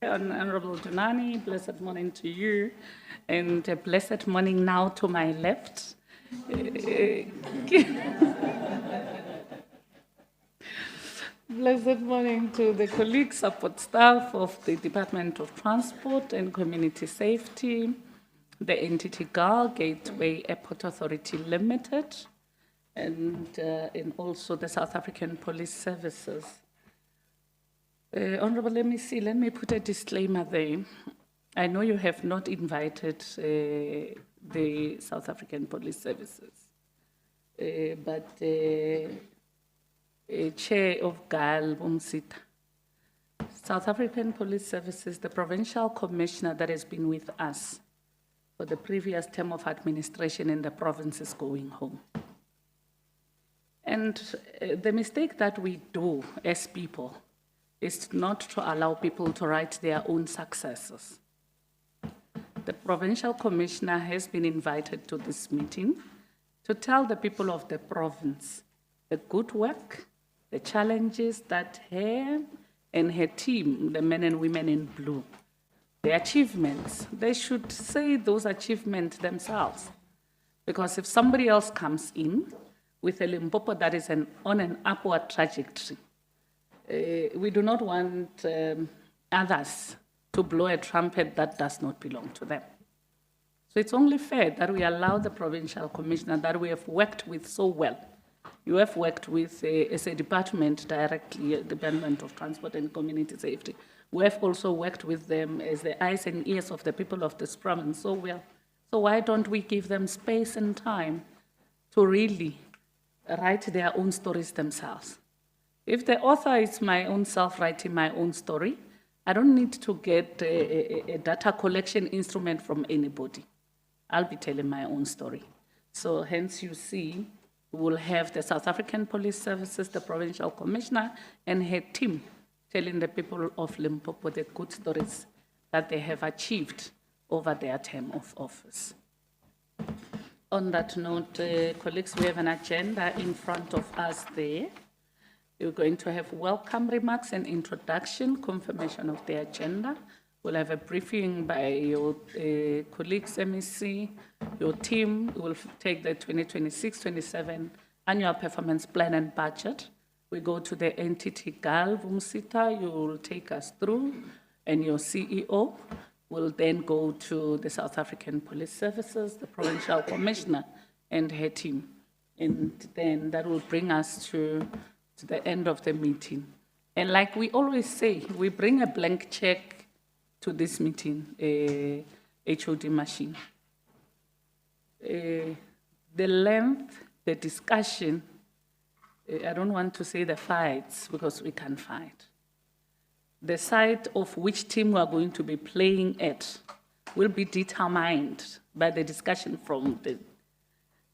Honorable Dunani, blessed morning to you, and a blessed morning now to my left. Blessed morning to the colleagues, support staff of the Department of Transport and Community Safety, the entity GAAL, Gateway Airport Authority Limited, and also the South African Police Services. Honorable, let me put a disclaimer there. I know you have not invited the South African Police Services, but Chair of GAAL, Bumsita, South African Police Services, the provincial commissioner that has been with us for the previous term of administration in the province is going home. And the mistake that we do as people is not to allow people to write their own successes. The provincial commissioner has been invited to this meeting to tell the people of the province the good work, the challenges that her and her team, the men and women in blue, the achievements, they should say those achievements themselves. Because if somebody else comes in with a Limpopo that is on an upward trajectory, we do not want others to blow a trumpet that does not belong to them. So it's only fair that we allow the provincial commissioner that we have worked with so well. You have worked with, as a department directly, Department of Transport and Community Safety. We have also worked with them as the eyes and ears of the people of this province so well. So why don't we give them space and time to really write their own stories themselves? If the author is my own self writing my own story, I don't need to get a data collection instrument from anybody. I'll be telling my own story. So hence you see, we'll have the South African Police Services, the provincial commissioner, and her team telling the people of Limpopo the good stories that they have achieved over their term of office. On that note, colleagues, we have an agenda in front of us there. You're going to have welcome remarks and introduction, confirmation of the agenda. We'll have a briefing by your colleagues, MEC, your team. We'll take the 2026-27 annual performance plan and budget. We go to the entity GAAL, Vumsita, you will take us through, and your CEO will then go to the South African Police Services, the provincial commissioner, and her team. And then that will bring us to the end of the meeting. And like we always say, we bring a blank check to this meeting, HOD machine. The length, the discussion, I don't want to say the fights because we can't fight. The side of which team we are going to be playing at will be determined by the discussion from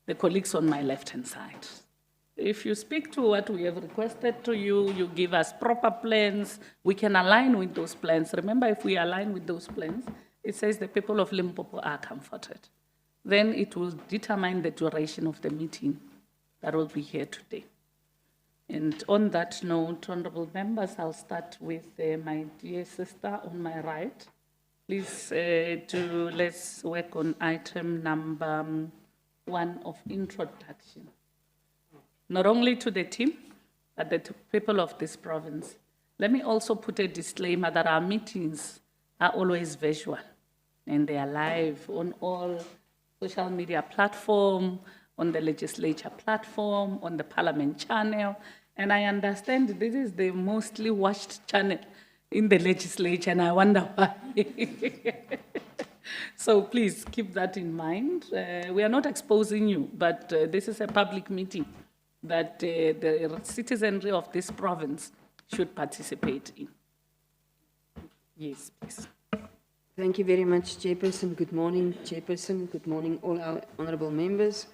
the colleagues on my left-hand side. If you speak to what we have requested to you, you give us proper plans, we can align with those plans. Remember, if we align with those plans, it says the people of Limpopo are comforted. Then it will determine the duration of the meeting that will be here today. And on that note, honorable members, I'll start with my dear sister on my right. Please let's work on item number 1 of introduction. Not only to the team, but the people of this province. Let me also put a disclaimer that our meetings are always visual and they are live on all social media platforms, on the legislature platform, on the parliament channel. And I understand this is the mostly watched channel in the legislature, and I wonder why. So please keep that in mind. We are not exposing you, but this is a public meeting that the citizenry of this province should participate in. Yes, please. Thank you very much, Chairperson. Good morning, Chairperson. Good morning, all our honourable members,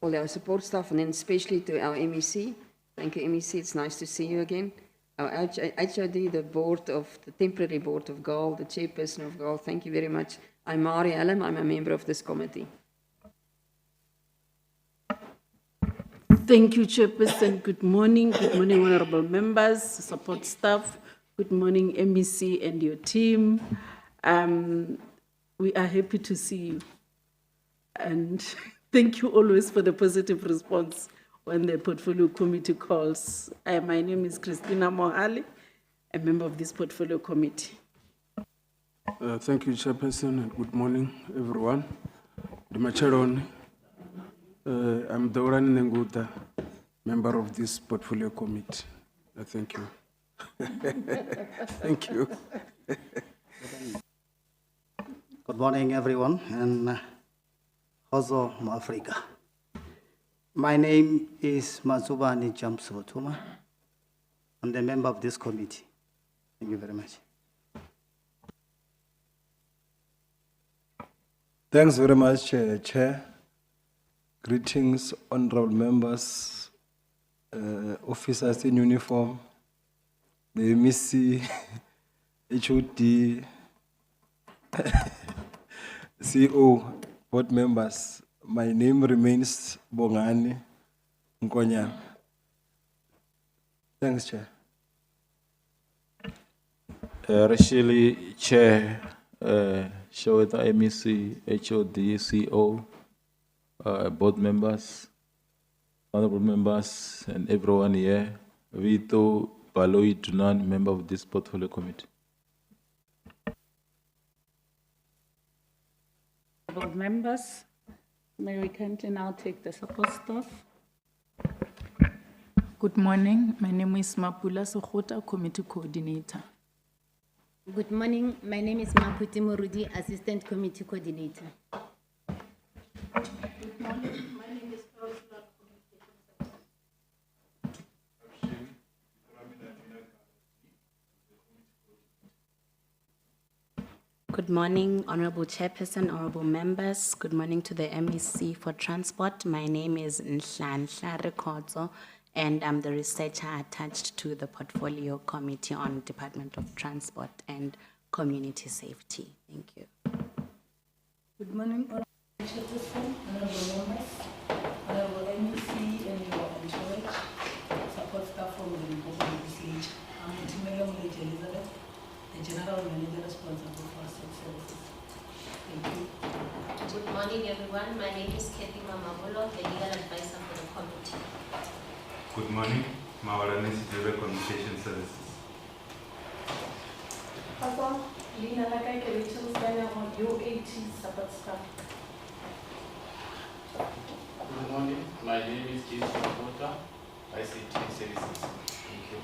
all our support staff, and then especially to our MEC. Thank you, MEC. It's nice to see you again. Our HOD, the temporary board of GAAL, the Chairperson of GAAL. Thank you very much. I'm Mari Hallam. I'm a member of this committee. Thank you, Chairperson. Good morning, honourable members, support staff, Good morning, MEC and your team. We are happy to see you. And thank you always for the positive response when the portfolio committee calls. My name is Christina Mohali, a member of this portfolio committee. Thank you, Chairperson, and good morning, everyone. Dimacharon, I'm Dauran Nenguta, member of this portfolio committee. Thank you. Thank you. Good morning, everyone, and Hozo Africa. My name is Mazubani Jamsotuma. I'm the member of this committee. Thank you very much. Thanks very much, Chair. Greetings, honorable members, officers in uniform, the MEC, HOD, CEO, board members. My name remains Bongani Nkonya. Thanks, Chair. Rashili, Chair, Showeta MEC, HOD, CO, board members, honorable members, and everyone here. Vito Baloi Dunan, member of this portfolio committee. Board members, may we kindly now take the support staff. Good morning. My name is Mapula Sokhota, Committee Coordinator. Good morning. My name is Maputi Morudi, Assistant Committee Coordinator. Good morning. My name is Good morning, Honorable Chairperson, Honorable Members. Good morning to the MEC for Transport. My name is Nhlanhla Rekotso, and I'm the researcher attached to the Portfolio Committee on Department of Transport and Community Safety. Thank you. Good morning, Honorable Chairperson, Honorable Members, Honorable MEC and your entourage, support staff from the Limpopo Legislature. I'm Timela Mulej Elizabeth, the General Manager responsible for state services. Thank you. Good morning, everyone. My name is Kathy Mamabolo, the legal advisor for the committee. Good morning, Mawarani Civil Communication Services. Papa, Lina Lakai Rachel Steiner on UAT support staff. Good morning. My name is Jason Kota, ICT Services. Thank you.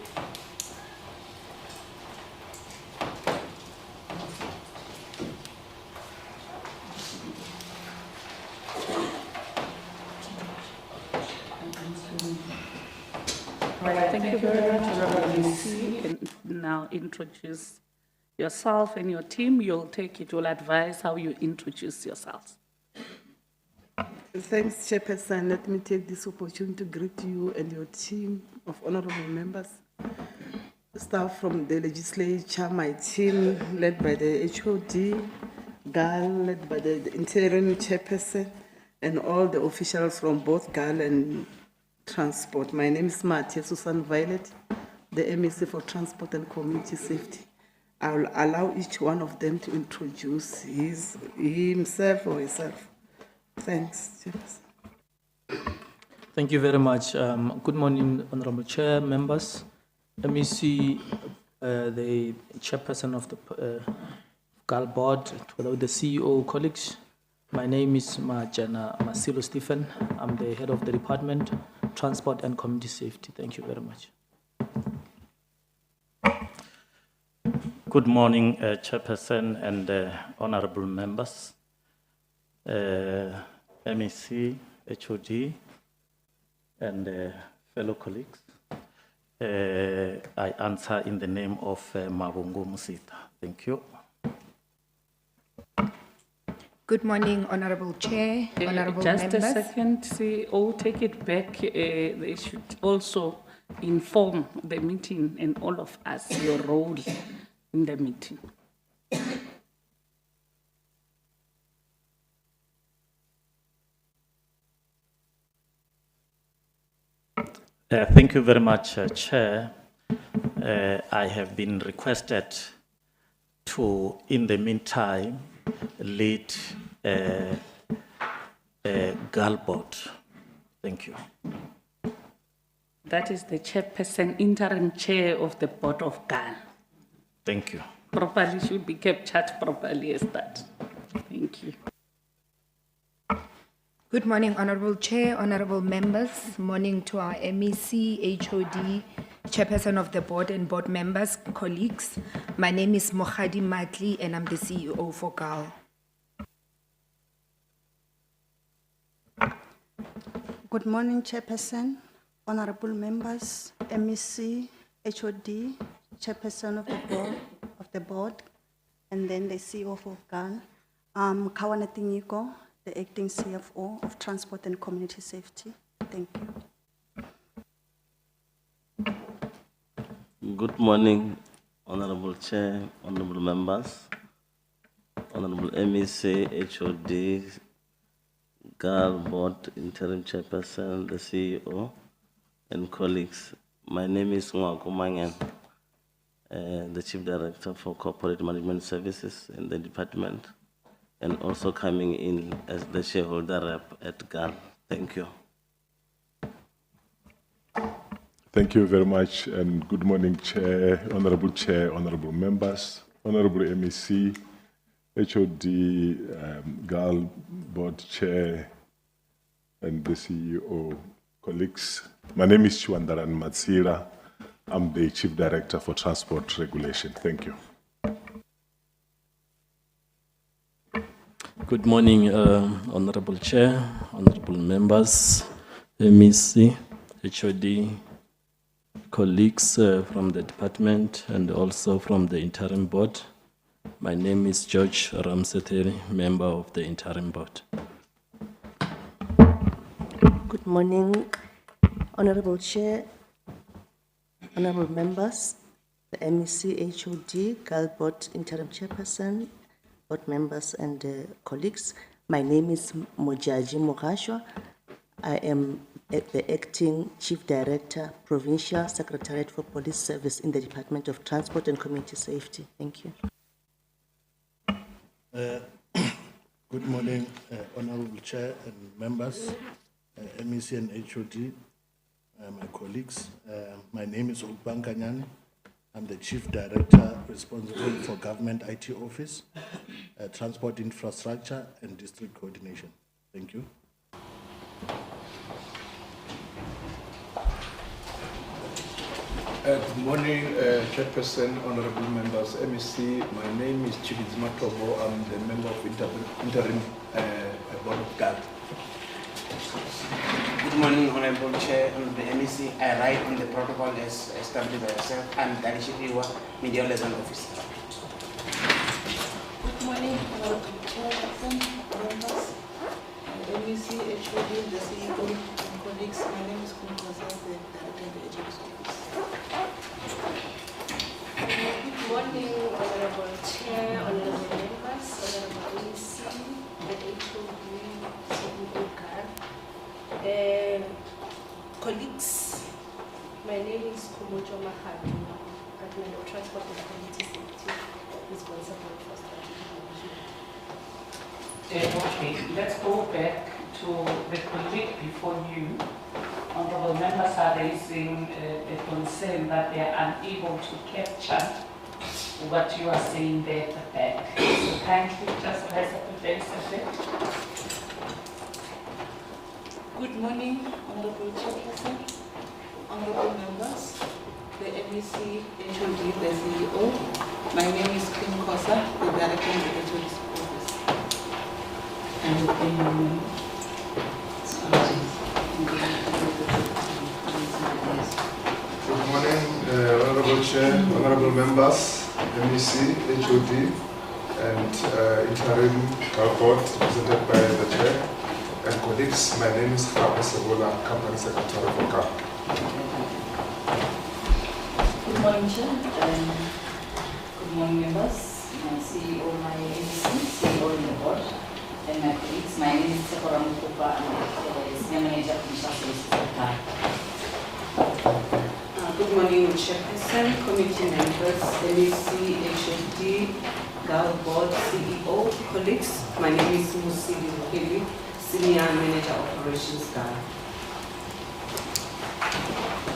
Thank you very much, Honorable MEC. You can now introduce yourself and your team. You'll take it, you'll advise how you introduce yourselves. Thanks, Chairperson. Let me take this opportunity to greet you and your team of honorable members, staff from the legislature, my team led by the HOD, GAAL led by the interim chairperson, and all the officials from both GAAL and Transport. My name is Matia Susan Violet, the MEC for Transport and Community Safety. I will allow each one of them to introduce himself or herself. Thanks, Chairperson. Thank you very much. Good morning, Honorable Chair, members, MEC, the Chairperson of the GAAL Board, to the CEO, colleagues. My name is Majana Masilo Stephen. I'm the head of the Department, Transport and Community Safety. Thank you very much. Good morning, Chairperson and honorable members, MEC, HOD, and fellow colleagues. I answer in the name of Mabungu Musita. Thank you. Good morning, Honorable Chair, Honorable Just Members. a second, CEO, take it back. They should also inform the meeting and all of us your role in the meeting. Thank you very much, Chair. I have been requested to, in the meantime, lead a GAAL board. Thank you. That is the chairperson, interim chair of the board of GAAL. Thank you. Properly should be captured properly as that. Thank you. Good morning, Honorable Chair, honorable members. Morning to our MEC, HOD, Chairperson of the board and board members, colleagues. My name is Mohadi Matli and I'm the CEO for GAAL. Good morning, Chairperson, honorable members, MEC, HOD, Chairperson of the board, and then the CEO for GAAL. I'm Kawana Tinyiko, the acting CFO of Transport and Community Safety. Thank you. Good morning, Honorable Chair, honorable members, Honorable MEC, HOD, GAAL Board, Interim Chairperson, the CEO, and colleagues. My name is Ngwako Mangen, the Chief Director for Corporate Management Services in the department, and also coming in as the shareholder rep at GAAL. Thank you. Thank you very much, and good morning, Chair, honorable members, honorable MEC, HOD, GAAL Board Chair, and the CEO, colleagues. My name is Chwandaran Matsira. I'm the Chief Director for Transport Regulation. Thank you. Good morning, Honorable Chair, honorable members, MEC, HOD, colleagues from the department and also from the interim board. My name is George Ramseteri, member of the interim board. Good morning, Honorable Chair, honorable members, the MEC, HOD, GAAL Board Interim Chairperson, board members and colleagues. My name is Mojaji Mogashwa. I am the Acting Chief Director, Provincial Secretariat for Police Service in the Department of Transport and Community Safety. Thank you. Good morning, Honorable Chair and members, MEC and HOD, my colleagues. My name is Ukban Kanyani. I'm the Chief Director responsible for Government IT Office, Transport Infrastructure and District Coordination. Thank you. Good morning, Chairperson, honorable members, MEC. My name is Chibizima Tobo. I'm the member of interim board of GAAL. Good morning, Honorable Chair, and the MEC. I write in the protocol as established by yourself. I'm Darishikiwa, Media Liaison Officer. Good morning, Honorable Chairperson, members, MEC, HOD, the CEO, and colleagues. My name is Kumkosa, the Director of the HOD's Office. Good morning, Honorable Chair, honorable members, honorable MEC, the HOD, CEO, GAAL. Colleagues, my name is Kumojo Mahadu, Department of Transport and Community Safety, responsible for strategic management. Okay, let's go back to the colleague before you. Honorable members are raising a concern that they are unable to capture what you are saying there at the back. So kindly just raise up the face a bit. Good morning, Honorable Chairperson, honorable members, the MEC, HOD, the CEO. My name is Kim Kosa, the Director of the HOD's Office. Good morning, honorable Chair, honorable members, MEC, HOD, and interim board represented by the Chair and colleagues. My name is Fabi Sebola, Company Secretary for GAAL. Good morning, Chair. Good morning, members. My CEO, my MEC, CEO in the board, and my colleagues. My name is Sephora Mukupa. I'm the Senior Manager of Commercial Services at GAAL. Good Good morning, Chairperson, committee members, MEC, HOD, GAAL Board, CEO, colleagues. My name is Musili Ruhili, Senior Manager Operations, GAAL.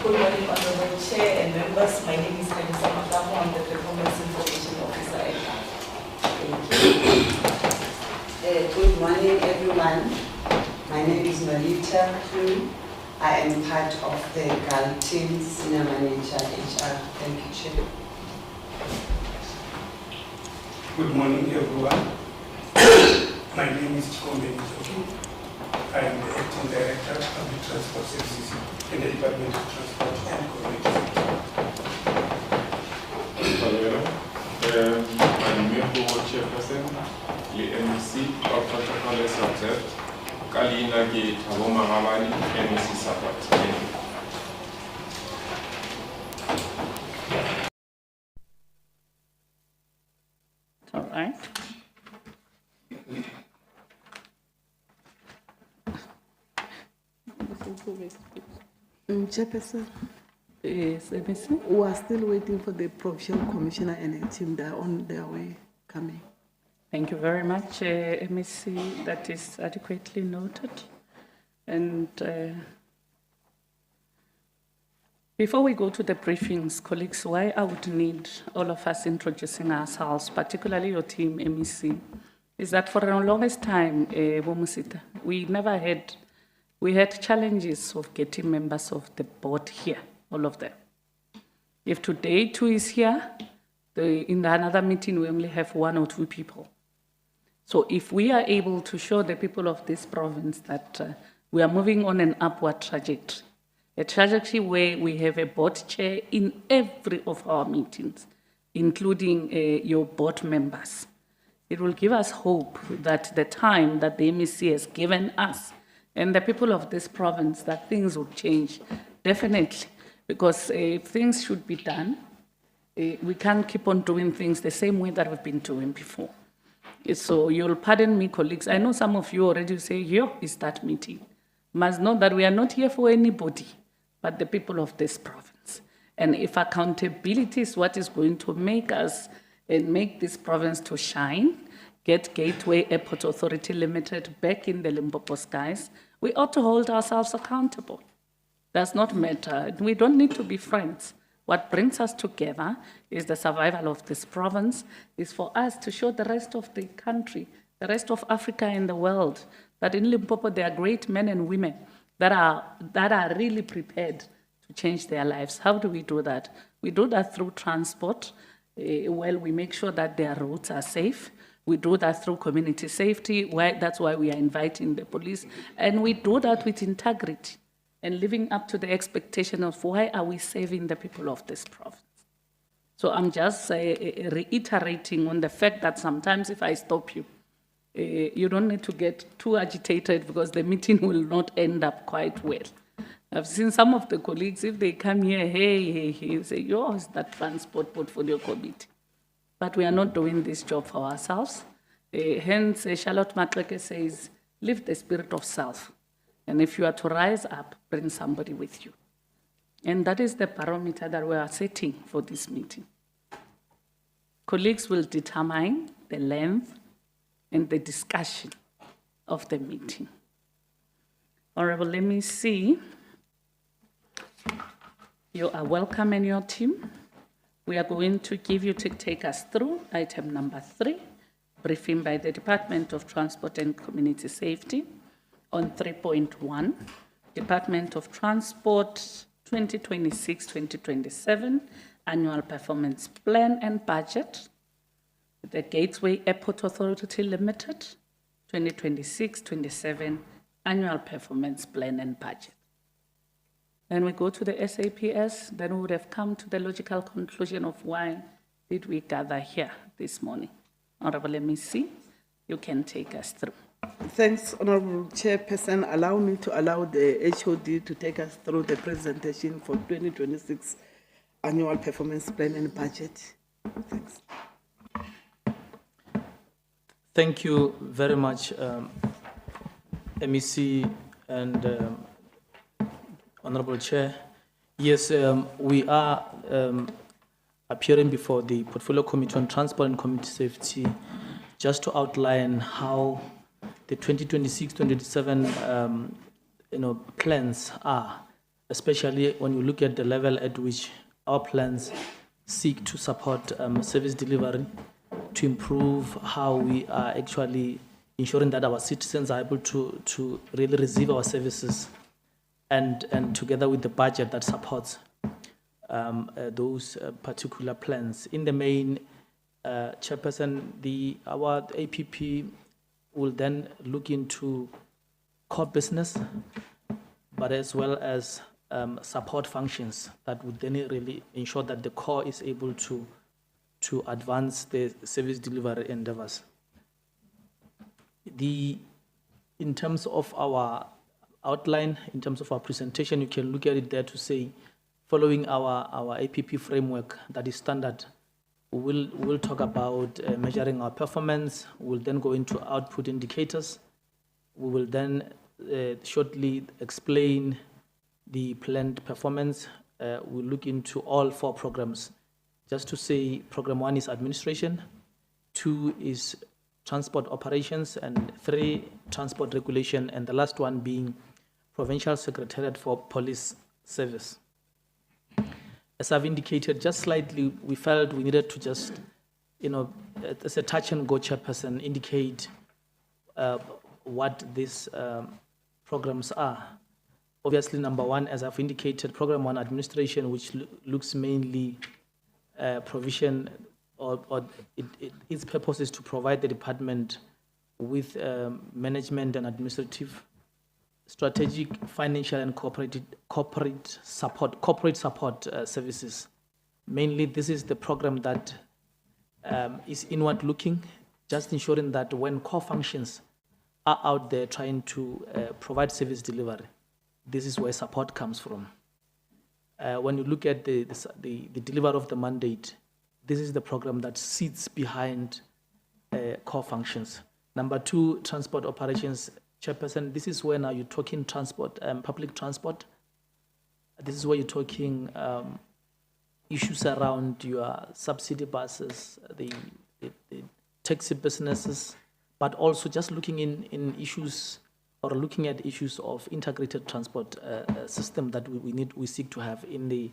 Good morning, Honorable Chair and members. My name is Kalisa Makamo. I'm the Performance Information Officer at GAAL. Good morning, everyone. My name is Marita Kru. I am part of the GAAL team, Senior Manager HR. Thank you, Chair. Good morning, everyone. My name is Chikombe Njoki. I am the Acting Director of Public Transport Services in the Department of Transport and Community I'm Member Chairperson, the MEC of Protocol is observed. Kalina Gate, Haboma Hamani, MEC support. Thank you. All right. Chairperson. Yes, MEC. We are still waiting for the Provincial Commissioner and a team that are on their way coming. Thank you very much, MEC. That is adequately noted. And before we go to the briefings, colleagues, why I would need all of us introducing ourselves, particularly your team, MEC, is that for the longest time, we had challenges of getting members of the board here, all of them. If today 2 is here, in another meeting we only have 1 or 2 people. So if we are able to show the people of this province that we are moving on an upward trajectory, a trajectory where we have a board chair in every of our meetings, including your board members, it will give us hope that the time that the MEC has given us and the people of this province, that things will change, definitely, because things should be done. We can't keep on doing things the same way that we've been doing before. So you'll pardon me, colleagues. I know some of you already say, here is that meeting. Must know that we are not here for anybody, but the people of this province. And if accountability is what is going to make us and make this province to shine, get Gateway Airport Authority Limited back in the Limpopo skies, we ought to hold ourselves accountable. Does not matter. We don't need to be friends. What brings us together is the survival of this province, is for us to show the rest of the country, the rest of Africa and the world, that in Limpopo there are great men and women that are really prepared to change their lives. How do we do that? We do that through transport. Well, we make sure that their roads are safe. We do that through community safety. That's why we are inviting the police. And we do that with integrity and living up to the expectation of why are we saving the people of this province. So I'm just reiterating on the fact that sometimes if I stop you, you don't need to get too agitated because the meeting will not end up quite well. I've seen some of the colleagues, if they come here, hey, say, yours, that transport portfolio committee. But we are not doing this job for ourselves. Hence, Charlotte Matleke says, live the spirit of self. And if you are to rise up, bring somebody with you. And that is the barometer that we are setting for this meeting. Colleagues will determine the length and the discussion of the meeting. Honorable, let me see. You are welcome and your team. We are going to give you to take us through item number 3, briefing by the Department of Transport and Community Safety on 3.1, Department of Transport 2026-2027 Annual Performance Plan and Budget, the Gateway Airport Authority Limited 2026-27 Annual Performance Plan and Budget. Then we go to the SAPS, then we would have come to the logical conclusion of why did we gather here this morning. Honorable MEC, you can take us through. Thanks, Honorable Chairperson. Allow me to allow the HOD to take us through the presentation for 2026 Annual Performance Plan and Budget. Thanks. Thank you very much, MEC and Honorable Chair. Yes, we are appearing before the Portfolio Committee on Transport and Community Safety just to outline how the 2026-2027 plans are, especially when you look at the level at which our plans seek to support service delivery, to improve how we are actually ensuring that our citizens are able to really receive our services, and together with the budget that supports those particular plans. In the main, Chairperson, our APP will then look into core business, but as well as support functions that would then really ensure that the core is able to advance the service delivery endeavors. In terms of our outline, in terms of our presentation, you can look at it there to say, following our APP framework that is standard, we'll talk about measuring our performance. We'll then go into output indicators. We will then shortly explain the planned performance. We'll look into all 4 programs. Just to say, program 1 is administration, 2 is transport operations, and 3, transport regulation, and the last one being Provincial Secretariat for Police Service. As I've indicated just slightly, we felt we needed to just, as a touch and go chairperson, indicate what these programs are. Obviously, number 1, as I've indicated, program 1, administration, which looks mainly provision, or its purpose is to provide the department with management and administrative, strategic, financial, and corporate support services. Mainly, this is the program that is inward looking, just ensuring that when core functions are out there trying to provide service delivery, this is where support comes from. When you look at the delivery of the mandate, this is the program that sits behind core functions. Number 2, transport operations. Chairperson, this is where now you're talking transport, public transport. This is where you're talking issues around your subsidy buses, the taxi businesses, but also just looking in issues, or looking at issues of integrated transport system that we seek to have in the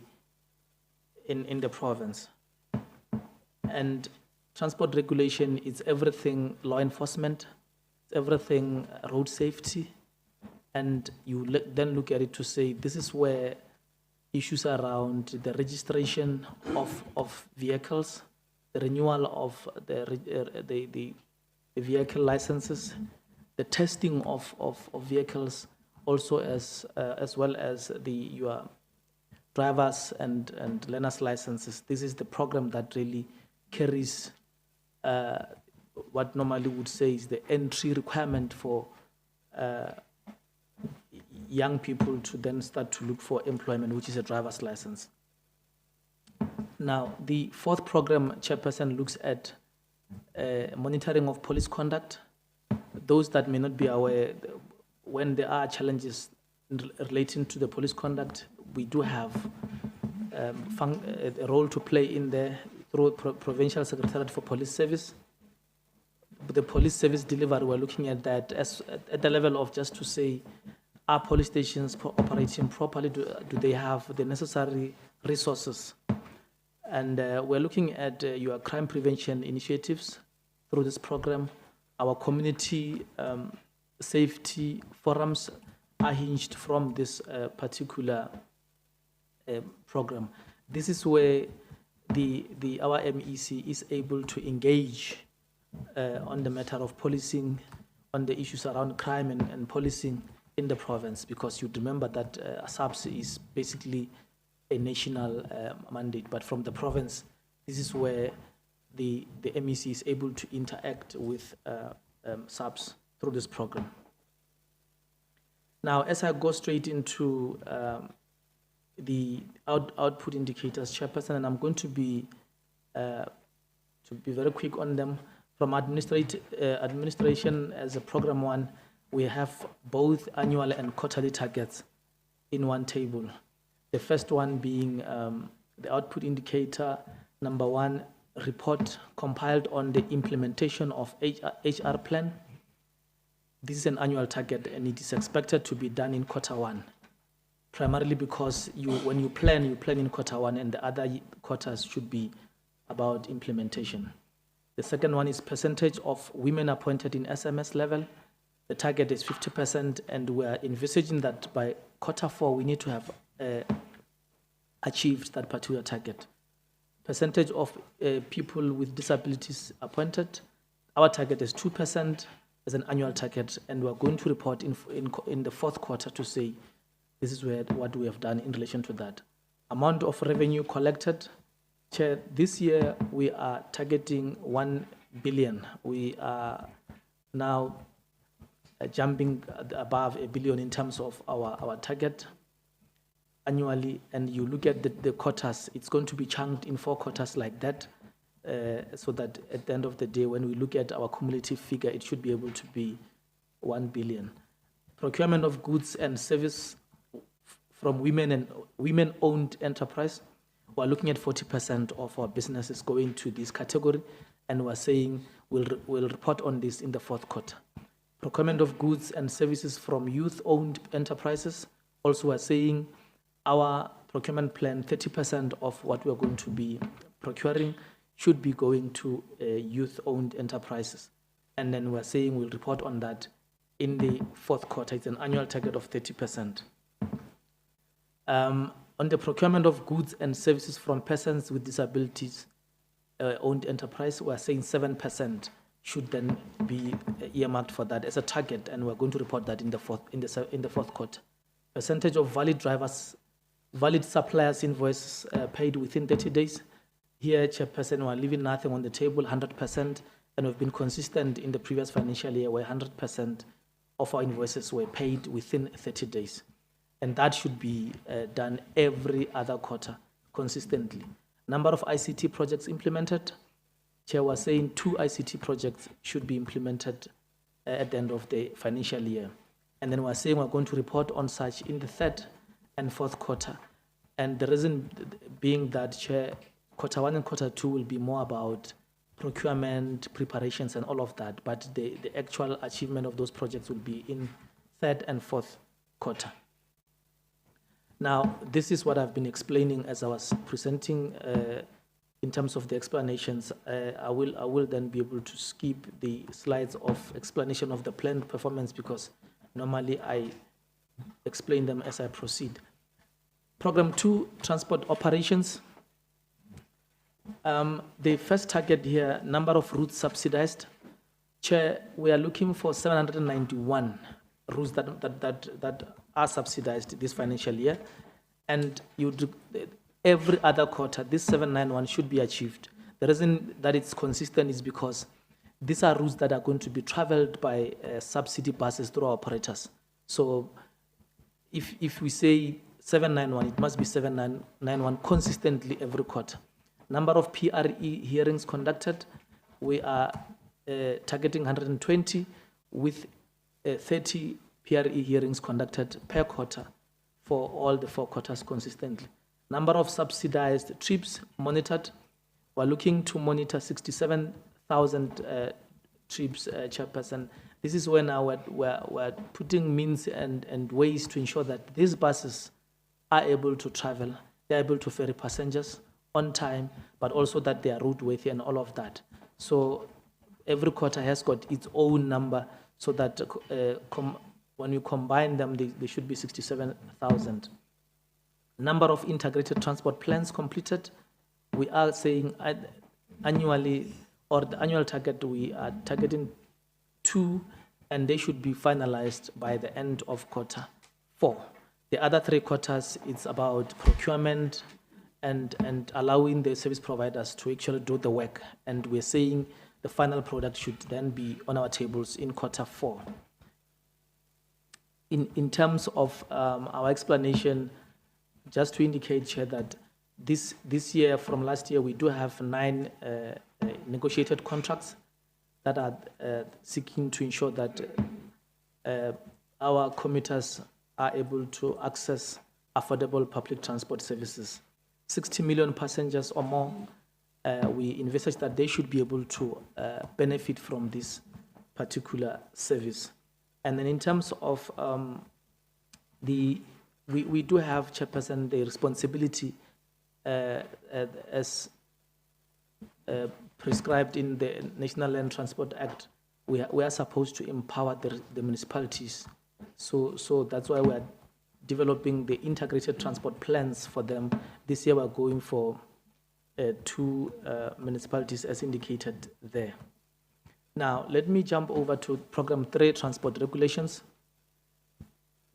province. And transport regulation is everything law enforcement, it's everything road safety, and you then look at it to say this is where issues around the registration of vehicles, the renewal of the vehicle licenses, the testing of vehicles, also as well as your drivers and learners licenses. This is the program that really carries what normally would say is the entry requirement for young people to then start to look for employment, which is a driver's license. Now, the 4th program, Chairperson, looks at monitoring of police conduct. Those that may not be aware, when there are challenges relating to the police conduct, we do have a role to play in there through Provincial Secretariat for Police Service. The police service delivery, we're looking at that at the level of just to say, are police stations operating properly? Do they have the necessary resources? And we're looking at your crime prevention initiatives through this program. Our community safety forums are hinged from this particular program. This is where our MEC is able to engage on the matter of policing, on the issues around crime and policing in the province, because you remember that SAPS is basically a national mandate, but from the province, this is where the MEC is able to interact with SAPS through this program. Now, as I go straight into the output indicators, Chairperson, and I'm going to be very quick on them. From administration as a program 1, we have both annual and quarterly targets in one table. The first one being the output indicator, number 1, report compiled on the implementation of HR plan. This is an annual target and it is expected to be done in Q1, primarily because when you plan in Q1 and the other quarters should be about implementation. The second one is percentage of women appointed in SMS level. The target is 50%, and we are envisaging that by Q4 we need to have achieved that particular target. Percentage of people with disabilities appointed, our target is 2% as an annual target, and we're going to report in the fourth quarter to say this is what we have done in relation to that. Amount of revenue collected, Chair, this year we are targeting 1 billion. We are now jumping above 1 billion in terms of our target annually, and you look at the quarters, it's going to be chunked in 4 quarters like that, so that at the end of the day, when we look at our cumulative figure, it should be able to be 1 billion. Procurement of goods and service from women-owned enterprise, we're looking at 40% of our businesses going to this category, and we're saying we'll report on this in the fourth quarter. Procurement of goods and services from youth-owned enterprises, also we're saying our procurement plan, 30% of what we're going to be procuring should be going to youth-owned enterprises. And then we're saying we'll report on that in the fourth quarter. It's an annual target of 30%. On the procurement of goods and services from persons with disabilities owned enterprise, we're saying 7% should then be earmarked for that as a target, and we're going to report that in the fourth quarter. Percentage of valid suppliers invoices paid within 30 days. Here, Chairperson, we're leaving nothing on the table, 100%, and we've been consistent in the previous financial year where 100% of our invoices were paid within 30 days. And that should be done every other quarter consistently. Number of ICT projects implemented. Chair was saying 2 ICT projects should be implemented at the end of the financial year. And then we're saying we're going to report on such in the third and fourth quarter. And the reason being that, Chair, Q1 and Q2 will be more about procurement, preparations, and all of that. But the actual achievement of those projects will be in third and fourth quarter. Now, this is what I've been explaining as I was presenting in terms of the explanations. I will then be able to skip the slides of explanation of the planned performance because normally I explain them as I proceed. Program 2, transport operations. The first target here, number of routes subsidized. Chair, we are looking for 791 routes that are subsidized this financial year, and every other quarter, this 791 should be achieved. The reason that it's consistent is because these are routes that are going to be traveled by subsidy buses through our operators. So if we say 791, it must be 791 consistently every quarter. Number of PRE hearings conducted, we are targeting 120 with 30 PRE hearings conducted per quarter for all the 4 quarters consistently. Number of subsidized trips monitored, we're looking to monitor 67,000 trips, Chairperson. This is when we're putting means and ways to ensure that these buses are able to travel, they're able to ferry passengers on time, but also that they are route-worthy and all of that. So every quarter has got its own number so that when you combine them, they should be 67,000. Number of integrated transport plans completed, we are saying annually, or the annual target, we are targeting 2, and they should be finalized by the end of Q4. The other 3 quarters, it's about procurement and allowing the service providers to actually do the work. And we're saying the final product should then be on our tables in Q4. In terms of our explanation, just to indicate, Chair, that this year from last year, we do have 9 negotiated contracts that are seeking to ensure that our commuters are able to access affordable public transport services. 60 million passengers or more, we envisage that they should be able to benefit from this particular service. And then in terms of we do have, Chairperson, the responsibility as prescribed in the National Land Transport Act. We are supposed to empower the municipalities. So that's why we are developing the integrated transport plans for them. This year we're going for 2 municipalities as indicated there. Now, let me jump over to Program 3, Transport Regulations.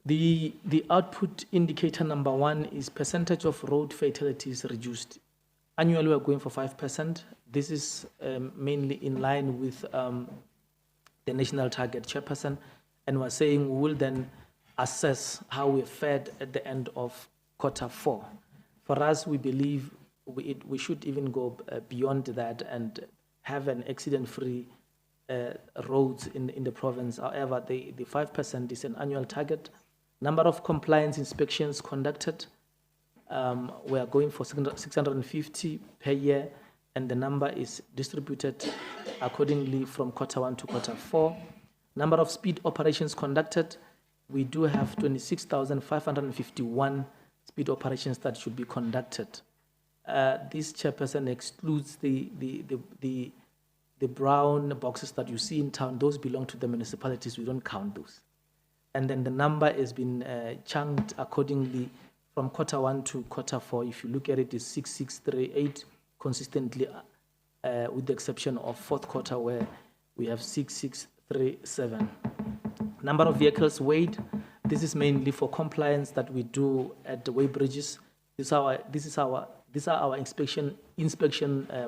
The output indicator number 1 is percentage of road fatalities reduced. Annually, we're going for 5%. This is mainly in line with the national target, Chairperson, and we're saying we will then assess how we fared at the end of Q4. For us, we believe we should even go beyond that and have an accident-free roads in the province. However, the 5% is an annual target. Number of compliance inspections conducted, we are going for 650 per year, and the number is distributed accordingly from Q1 to Q4. Number of speed operations conducted, we do have 26,551 speed operations that should be conducted. This, Chairperson, excludes the brown boxes that you see in town. Those belong to the municipalities. We don't count those. And then the number has been chunked accordingly from Q1 to Q4. If you look at it, it's 6638 consistently, with the exception of Q4 where we have 6637. Number of vehicles weighed. This is mainly for compliance that we do at the weigh bridges. These are our inspection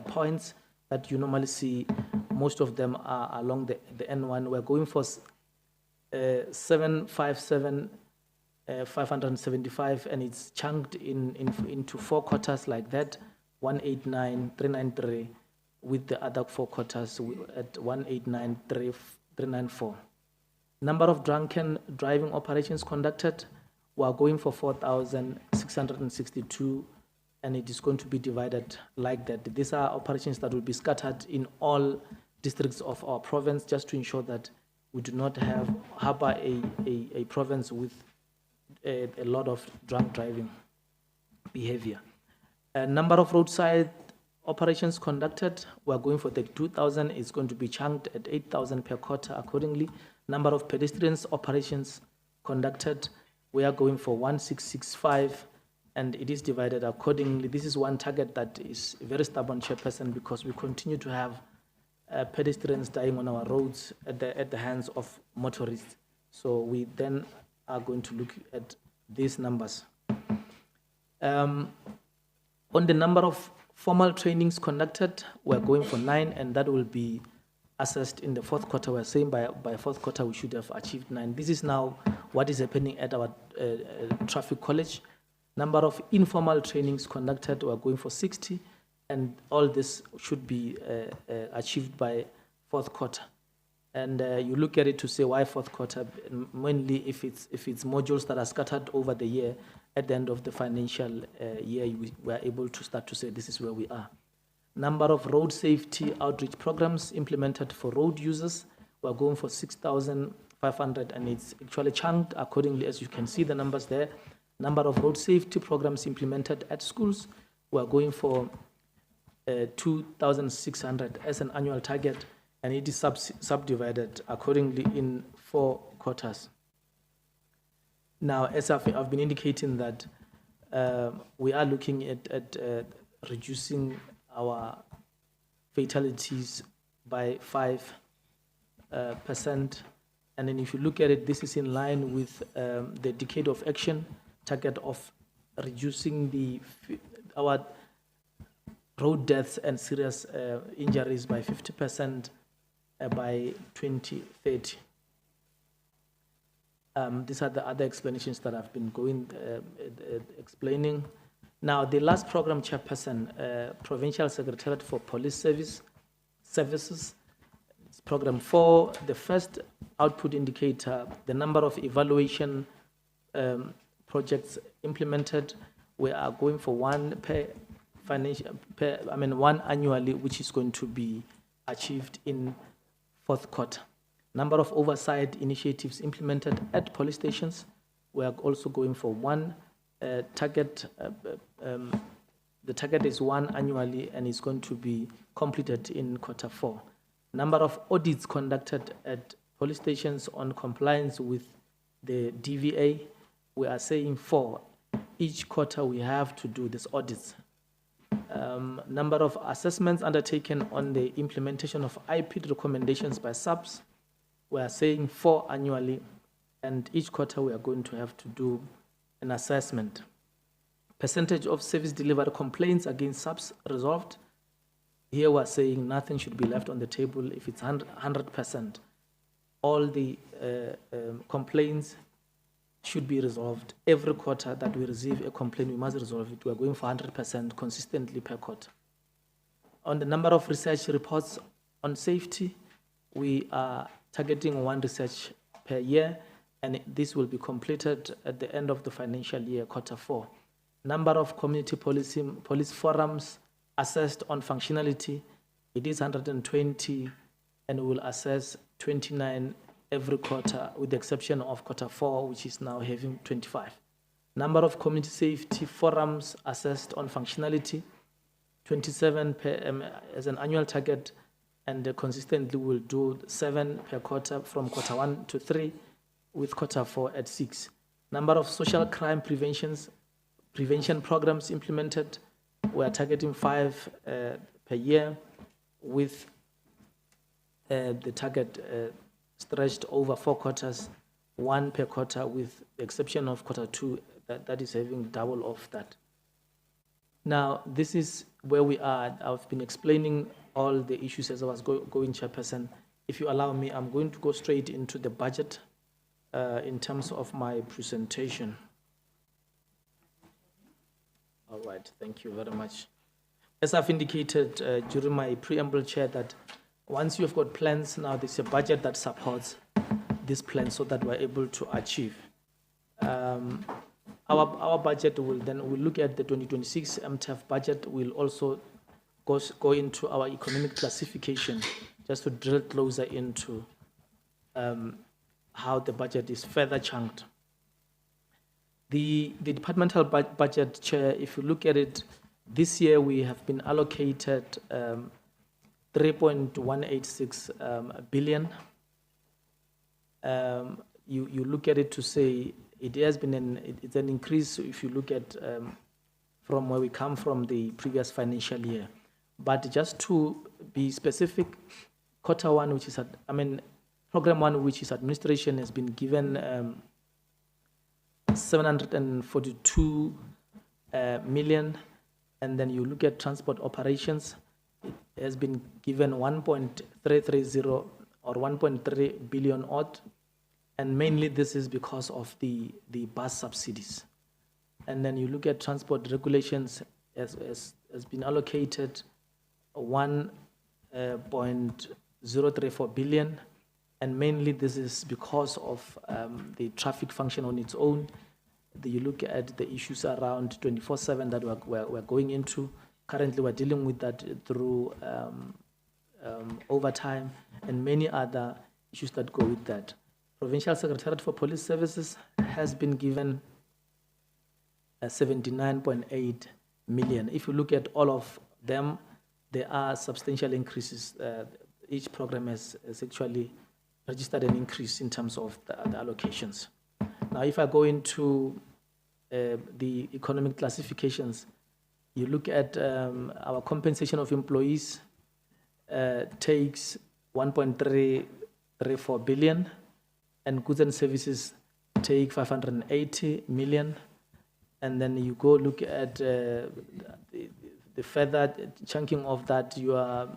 points that you normally see. Most of them are along the N1. We're going for 757, 575, and it's chunked into 4 quarters like that, 189, 393, with the other 4 quarters at 189, 394. Number of drunken driving operations conducted, we are going for 4,662, and it is going to be divided like that. These are operations that will be scattered in all districts of our province, just to ensure that we do not harbor a province with a lot of drunk driving behavior. Number of roadside operations conducted, we are going for 32,000. It's going to be chunked at 8,000 per quarter accordingly. Number of pedestrians operations conducted, we are going for 1665, and it is divided accordingly. This is one target that is very stubborn, Chairperson, because we continue to have pedestrians dying on our roads at the hands of motorists. So we then are going to look at these numbers. On the number of formal trainings conducted, we're going for 9, and that will be assessed in the Q4. We're saying by Q4 we should have achieved 9. This is now what is happening at our traffic college. Number of informal trainings conducted, we're going for 60, and all this should be achieved by Q4. And you look at it to say why Q4, mainly if it's modules that are scattered over the year. At the end of the financial year, we are able to start to say this is where we are. Number of road safety outreach programs implemented for road users, we're going for 6,500, and it's actually chunked accordingly, as you can see the numbers there. Number of road safety programs implemented at schools, we're going for 2,600 as an annual target, and it is subdivided accordingly in 4 quarters. Now, as I've been indicating that we are looking at reducing our fatalities by 5%. And then if you look at it, this is in line with the decade of action target of reducing our road deaths and serious injuries by 50% by 2030. These are the other explanations that I've been explaining. Now, the last program, Chairperson, Provincial Secretariat for Police Services, it's program 4, the first output indicator, the number of evaluation projects implemented. We are going for one one annually, which is going to be achieved in fourth quarter. Number of oversight initiatives implemented at police stations. We are also going for one target. The target is one annually and is going to be completed in quarter 4. Number of audits conducted at police stations on compliance with the DVA, we are saying 4. Each quarter we have to do these audits. Number of assessments undertaken on the implementation of IPID recommendations by SAPS, we are saying 4 annually, and each quarter we are going to have to do an assessment. Percentage of service delivery complaints against SAPS resolved. Here we are saying nothing should be left on the table if it's 100%. All the complaints should be resolved. Every quarter that we receive a complaint, we must resolve it. We are going for 100% consistently per quarter. On the number of research reports on safety, we are targeting 1 research per year, and this will be completed at the end of the financial year, quarter 4. Number of community police forums assessed on functionality, it is 120, and we will assess 29 every quarter, with the exception of quarter 4, which is now having 25. Number of community safety forums assessed on functionality, 27 as an annual target, and consistently will do 7 per quarter from quarter 1 to 3, with quarter 4 at 6. Number of social crime prevention programs implemented, we are targeting 5 per year, with the target stretched over 4 quarters, 1 per quarter, with the exception of quarter 2, that is having double of that. Now, this is where we are. I've been explaining all the issues as I was going, Chairperson. If you allow me, I'm going to go straight into the budget in terms of my presentation. All right, thank you very much. As I've indicated during my preamble, Chair, that once you've got plans, now there's a budget that supports this plan so that we're able to achieve. Our budget will then, we'll look at the 2026 MTF budget. We'll also go into our economic classification just to drill closer into how the budget is further chunked. The departmental budget, Chair, if you look at it, this year we have been allocated 3.186 billion. You look at it to say it has been it's an increase if you look at from where we come from the previous financial year. But just to be specific, quarter 1, which is program 1, which is administration, has been given 742 million, and then you look at transport operations, it has been given 1.330 or 1.3 billion odd, and mainly this is because of the bus subsidies. And then you look at transport regulations has been allocated 1.034 billion, and mainly this is because of the traffic function on its own. You look at the issues around 24/7 that we're going into. Currently, we're dealing with that through overtime and many other issues that go with that. Provincial Secretariat for Police Services has been given 79.8 million. If you look at all of them, there are substantial increases. Each program has actually registered an increase in terms of the allocations. Now, if I go into the economic classifications, you look at our compensation of employees takes 1.334 billion, and goods and services take 580 million. And then you go look at the further chunking of that, you are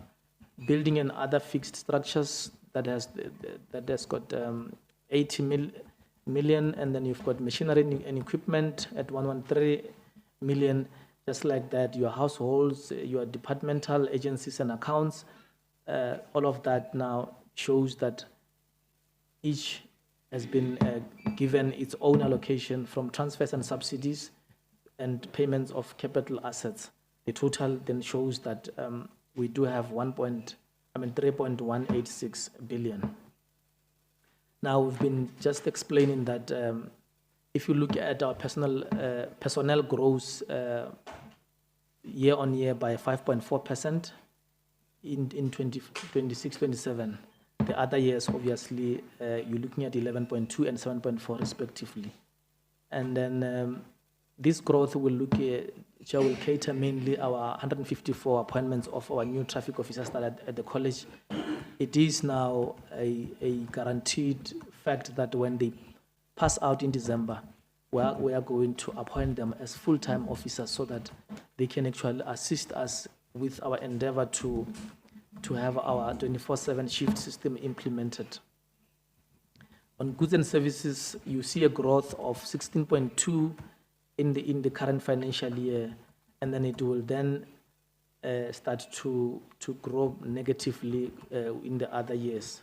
building and other fixed structures that has got 80 million, and then you've got machinery and equipment at 113 million. Just like that, your households, your departmental agencies and accounts, all of that now shows that each has been given its own allocation from transfers and subsidies and payments of capital assets. The total then shows that we do have 3.186 billion. Now we've been just explaining that if you look at our personnel growth year on year by 5.4% in 2026-27. The other years, obviously, you're looking at 11.2 and 7.4 respectively. And then this growth will cater mainly our 154 appointments of our new traffic officers that at the college. It is now a guaranteed fact that when they pass out in December, we are going to appoint them as full-time officers so that they can actually assist us with our endeavor to have our 24/7 shift system implemented. On goods and services, you see a growth of 16.2 in the current financial year, and then it will then start to grow negatively in the other years.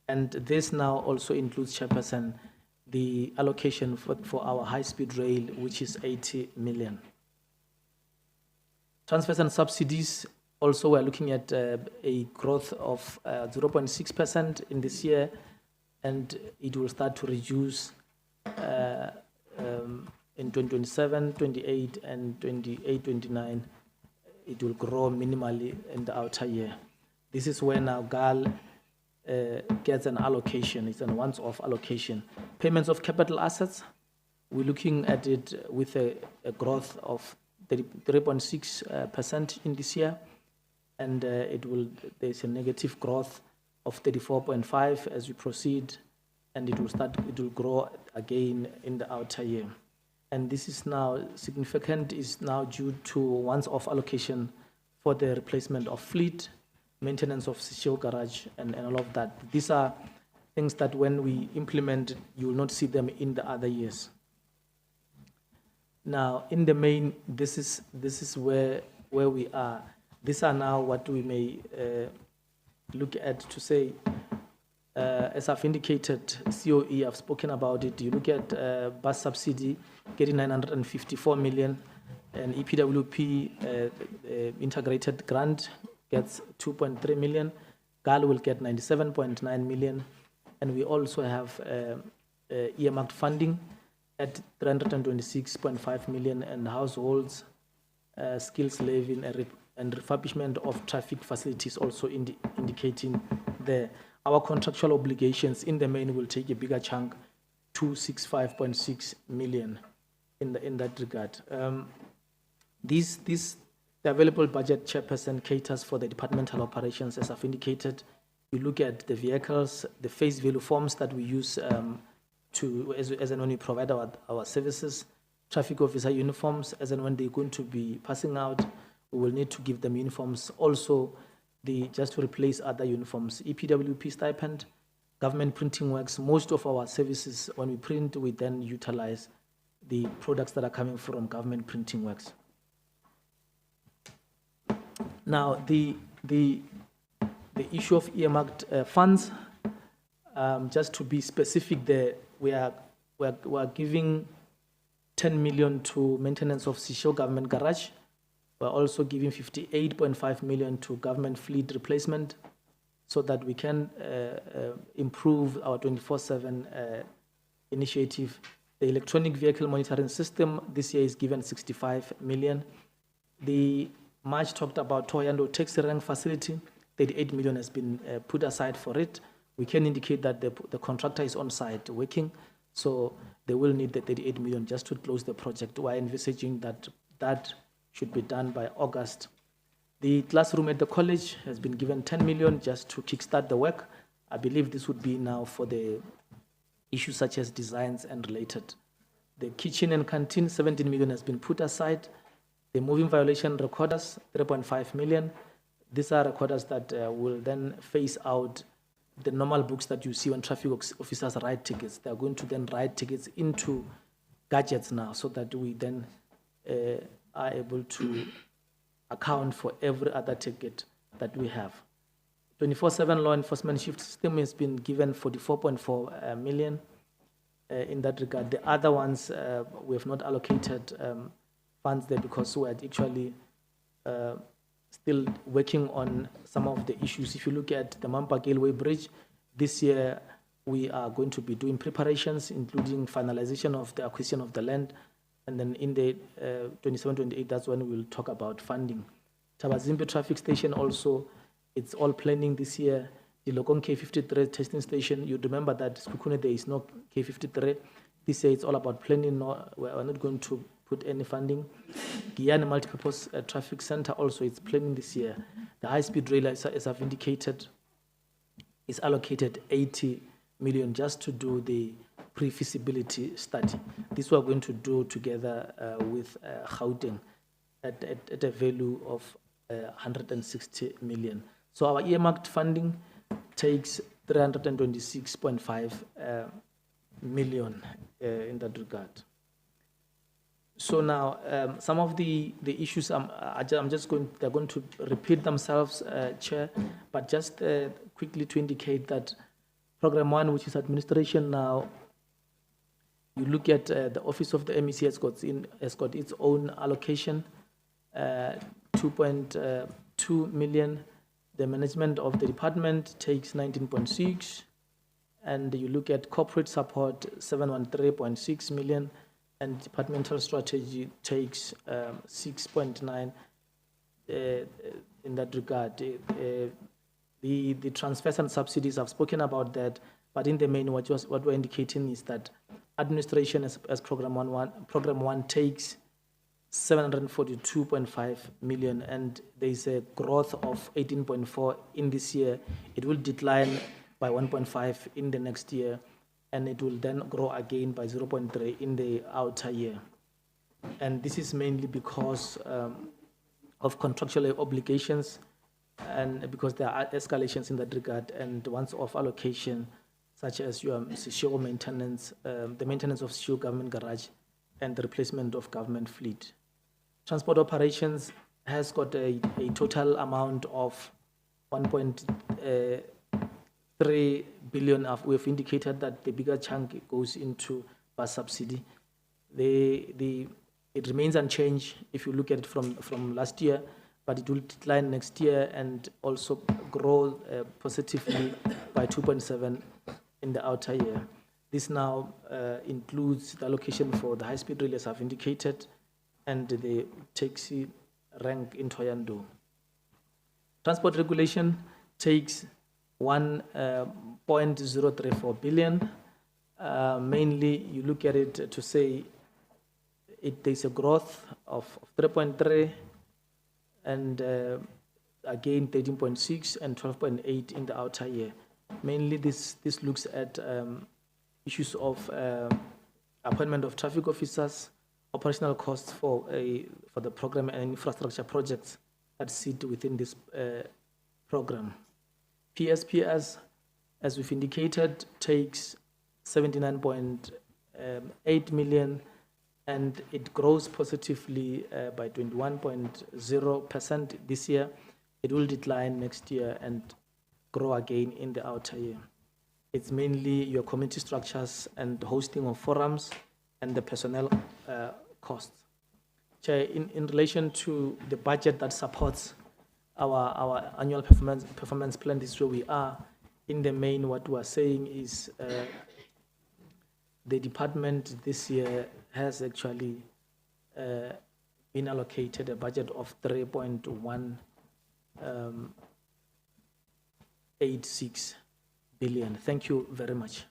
And this now also includes, Chairperson, the allocation for our high-speed rail, which is 80 million. Transfers and subsidies, also we're looking at a growth of 0.6% in this year, and it will start to reduce in 2027, 28, and 28, 29. It will grow minimally in the outer year. This is where now GAAL gets an allocation. It's a once-off allocation. Payments of capital assets, we're looking at it with a growth of 3.6% in this year, and there's a negative growth of 34.5 as we proceed, and it will grow again in the outer year. And this is now significant, is now due to once-off allocation for the replacement of fleet, maintenance of Sisho garage, and all of that. These are things that when we implement, you will not see them in the other years. Now, in the main, this is where we are. These are now what we may look at to say, as I've indicated, COE, I've spoken about it. You look at bus subsidy, getting 954 million, and EPWP integrated grant gets 2.3 million. GAAL will get 97.9 million, and we also have earmarked funding at 326.5 million, and households skills levy and refurbishment of traffic facilities also indicating there. Our contractual obligations in the main will take a bigger chunk, 265.6 million in that regard. The available budget, Chairperson, caters for the departmental operations, as I've indicated. You look at the vehicles, the face value forms that we use as and when we provide our services, traffic officer uniforms, as and when they're going to be passing out, we will need to give them uniforms. Also, just to replace other uniforms, EPWP stipend, government printing works. Most of our services, when we print, we then utilize the products that are coming from government printing works. Now, the issue of earmarked funds, just to be specific there, we are giving 10 million to maintenance of Sisho government garage. We're also giving 58.5 million to government fleet replacement so that we can improve our 24/7 initiative. The electronic vehicle monitoring system this year is given 65 million. The March talked about Toyando taxi rank facility, 38 million has been put aside for it. We can indicate that the contractor is on site working, so they will need the 38 million just to close the project. We're envisaging that should be done by August. The classroom at the college has been given 10 million just to kickstart the work. I believe this would be now for the issues such as designs and related. The kitchen and canteen, 17 million has been put aside. The moving violation recorders, 3.5 million. These are recorders that will then phase out the normal books that you see when traffic officers write tickets. They're going to then write tickets into gadgets now so that we then are able to account for every other ticket that we have. 24/7 law enforcement shift system has been given 44.4 million in that regard. The other ones, we have not allocated funds there because we are actually still working on some of the issues. If you look at the Mampa Gateway Bridge, this year we are going to be doing preparations, including finalization of the acquisition of the land. And then in the 27-28, that's when we'll talk about funding. Tabazimbi traffic station also, it's all planning this year. The Lokong K53 testing station, you remember that Skukune there is no K53. This year it's all about planning. No, we're not going to put any funding. Guyana Multipurpose Traffic Center also, it's planning this year. The high-speed rail, as I've indicated, is allocated 80 million just to do the pre-feasibility study. This we're going to do together with Gauteng at a value of 160 million. So our earmarked funding takes 326.5 million in that regard. So now, some of the issues, I'm just going, they're going to repeat themselves, Chair, but just quickly to indicate that Program 1, which is administration now, you look at the Office of the MEC has got its own allocation, 2.2 million. The management of the department takes 19.6, and you look at corporate support, 713.6 million, and departmental strategy takes 6.9 in that regard. The transfers and subsidies, I've spoken about that, but in the main, what we're indicating is that administration as program one takes 742.5 million, and there's a growth of 18.4 in this year. It will decline by 1.5 in the next year, and it will then grow again by 0.3 in the outer year. And this is mainly because of contractual obligations, and because there are escalations in that regard, and once off allocation, such as your Sisho maintenance, the maintenance of Sisho government garage, and the replacement of government fleet. Transport operations has got a total amount of 1.3 billion. We've indicated that the bigger chunk goes into bus subsidy. It remains unchanged if you look at it from last year, but it will decline next year and also grow positively by 2.7 in the outer year. This now includes the allocation for the high-speed rail, as I've indicated, and the taxi rank in Toyando. Transport regulation takes 1.034 billion. Mainly, you look at it to say there's a growth of 3.3, and again 13.6 and 12.8 in the outer year. Mainly, this looks at issues of appointment of traffic officers, operational costs for the program, and infrastructure projects that sit within this program. PSPS, as we've indicated, takes 79.8 million, and it grows positively by 21.0% this year. It will decline next year and grow again in the outer year. It's mainly your community structures and hosting of forums and the personnel costs. Chair, in relation to the budget that supports our annual performance plan, this is where we are. In the main, what we are saying is the department this year has actually been allocated a budget of 3.186 billion. Thank you very much.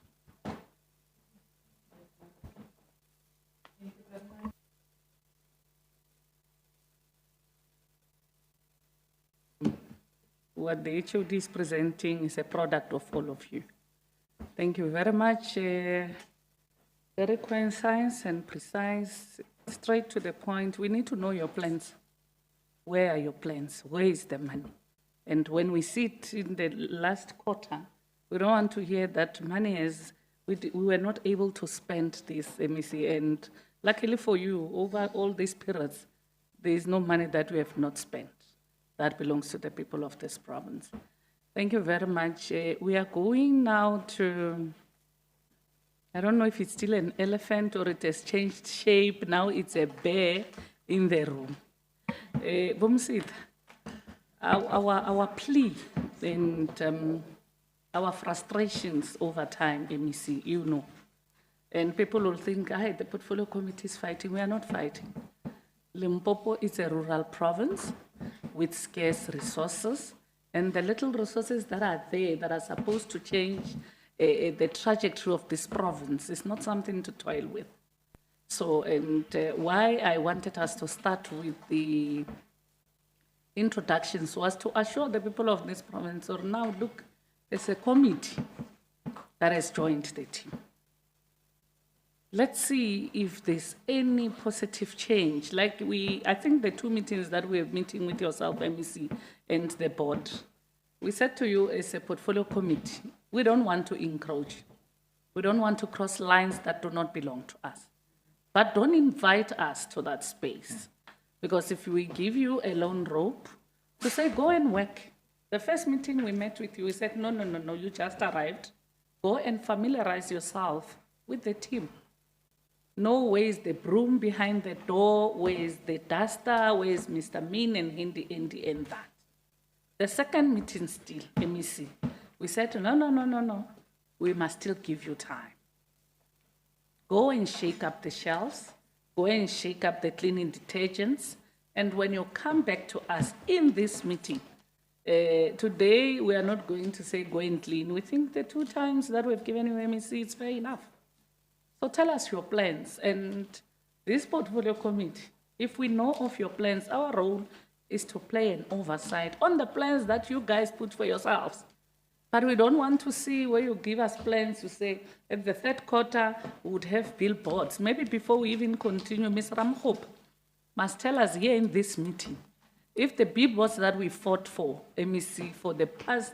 What the HOD is presenting is a product of all of you. Thank you very much. Very concise and precise, straight to the point. We need to know your plans. Where are your plans? Where is the money? And when we sit in the last quarter, we don't want to hear that money is, we were not able to spend this MEC. And luckily for you, over all these periods, there is no money that we have not spent. That belongs to the people of this province. Thank you very much. We are going now to, I don't know if it's still an elephant or it has changed shape. Now it's a bear in the room. Vumsita, our plea and our frustrations over time, MEC, you know. And people will think, the portfolio committee is fighting. We are not fighting. Limpopo is a rural province with scarce resources, and the little resources that are there that are supposed to change the trajectory of this province is not something to toil with. So, and why I wanted us to start with the introductions was to assure the people of this province, or now look, there's a committee that has joined the team. Let's see if there's any positive change. Like I think the 2 meetings that we're meeting with yourself, MEC, and the board, we said to you as a portfolio committee, we don't want to encroach. We don't want to cross lines that do not belong to us. But don't invite us to that space. Because if we give you a lone rope to say, go and work. The first meeting we met with you, we said, no, you just arrived. Go and familiarize yourself with the team. No, where is the broom behind the door? Where is the duster? Where is Mr. Mean and Hindi, and that? The second meeting still, MEC, we said, no. We must still give you time. Go and shake up the shelves. Go and shake up the cleaning detergents. And when you come back to us in this meeting, today we are not going to say go and clean. We think the 2 times that we've given you MEC, it's fair enough. So tell us your plans, and this portfolio committee, if we know of your plans, our role is to play an oversight on the plans that you guys put for yourselves. But we don't want to see where you give us plans to say at the 3rd quarter we would have billboards. Maybe before we even continue, Ms. Ramhope must tell us here in this meeting, if the billboards that we fought for, MEC, for the past,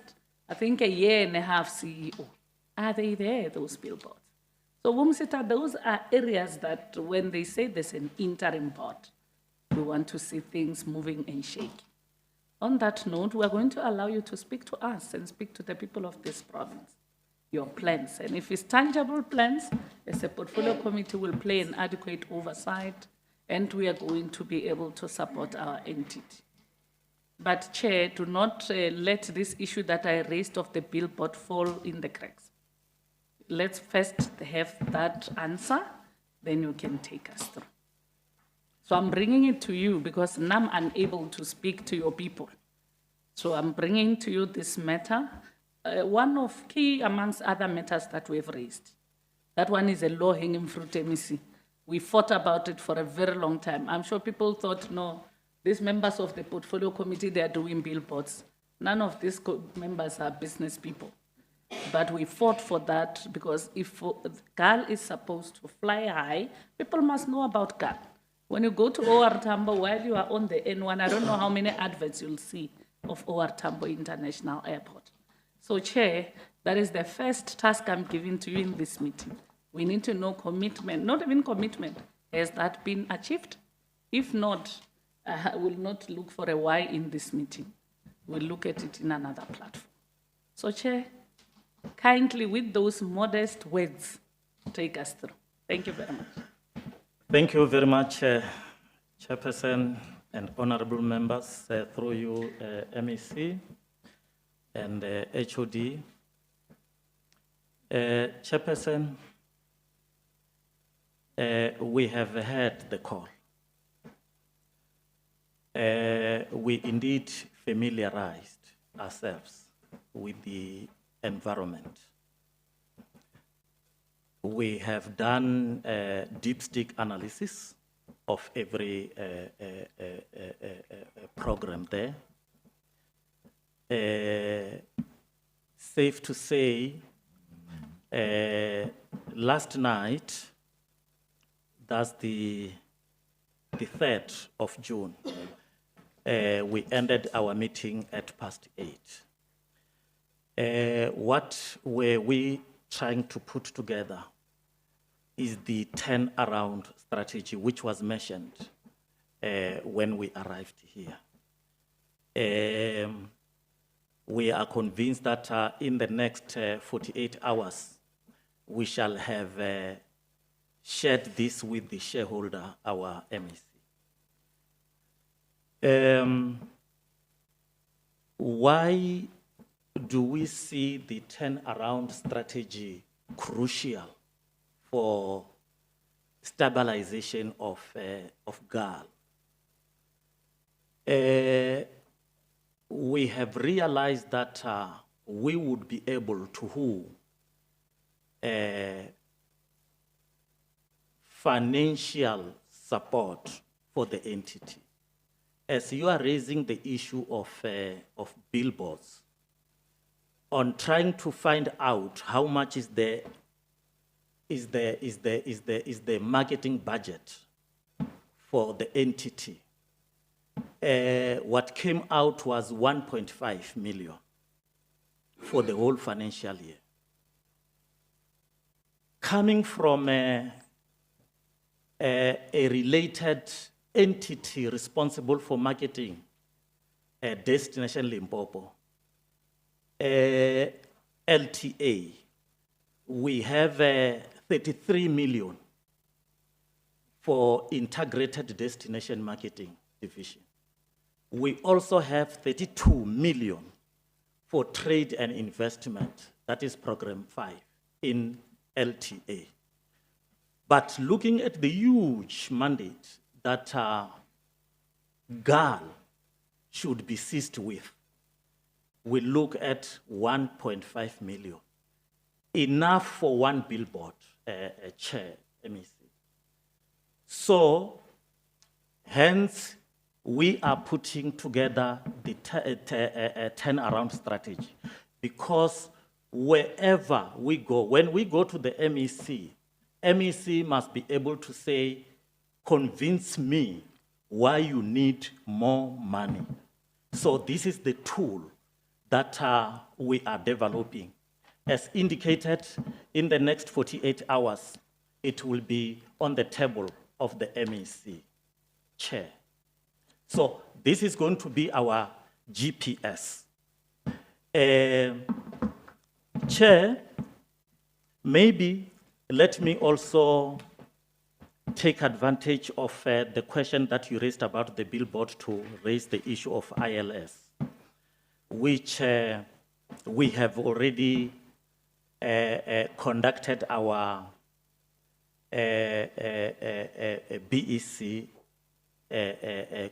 I think a year and a half CEO, are they there, those billboards? So, Vumsita, those are areas that when they say there's an interim board, we want to see things moving and shaking. On that note, we are going to allow you to speak to us and speak to the people of this province, your plans. And if it's tangible plans, as a portfolio committee will play an adequate oversight, and we are going to be able to support our entity. But Chair, do not let this issue that I raised of the billboard fall in the cracks. Let's first have that answer, then you can take us through. So I'm bringing it to you because now I'm unable to speak to your people. So I'm bringing to you this matter, one of key amongst other matters that we've raised. That one is a low-hanging fruit, MEC. We fought about it for a very long time. I'm sure people thought, no, these members of the portfolio committee, they are doing billboards. None of these members are business people. But we fought for that because if GAAL is supposed to fly high, people must know about GAAL. When you go to OR Tambo, while you are on the N1, I don't know how many adverts you'll see of OR Tambo International Airport. So, Chair, that is the first task I'm giving to you in this meeting. We need to know commitment, not even commitment. Has that been achieved? If not, we'll not look for a why in this meeting. We'll look at it in another platform. So, Chair, kindly, with those modest words, take us through. Thank you very much. Thank you very much, Chairperson and honorable members, through you, MEC and HOD. Chairperson, we have heard the call. We indeed familiarized ourselves with the environment. We have done a dipstick analysis of every program there. Safe to say, last night, that's the 3rd of June, we ended our meeting at 8:30. What were we trying to put together is the turnaround strategy, which was mentioned when we arrived here. we are convinced that in the next 48 hours, we shall have shared this with the shareholder, our MEC. Why do we see the turnaround strategy crucial for stabilization of GAAL? We have realized that we would be able to financial support for the entity. As you are raising the issue of billboards, on trying to find out how much is the marketing budget for the entity, what came out was 1.5 million for the whole financial year. Coming from a related entity responsible for marketing, Destination Limpopo, LTA, we have 33 million for integrated destination marketing division. We also have 32 million for trade and investment, that is program 5 in LTA. But looking at the huge mandate that GAAL should be seized with, we look at 1.5 million, enough for one billboard, chair, MEC. So, hence, we are putting together the turnaround strategy, because wherever we go, when we go to the MEC, MEC must be able to say, convince me why you need more money. So this is the tool that we are developing. As indicated, in the next 48 hours, it will be on the table of the MEC chair. So this is going to be our GPS. Chair, maybe let me also take advantage of the question that you raised about the billboard to raise the issue of ILS, which we have already conducted our BEC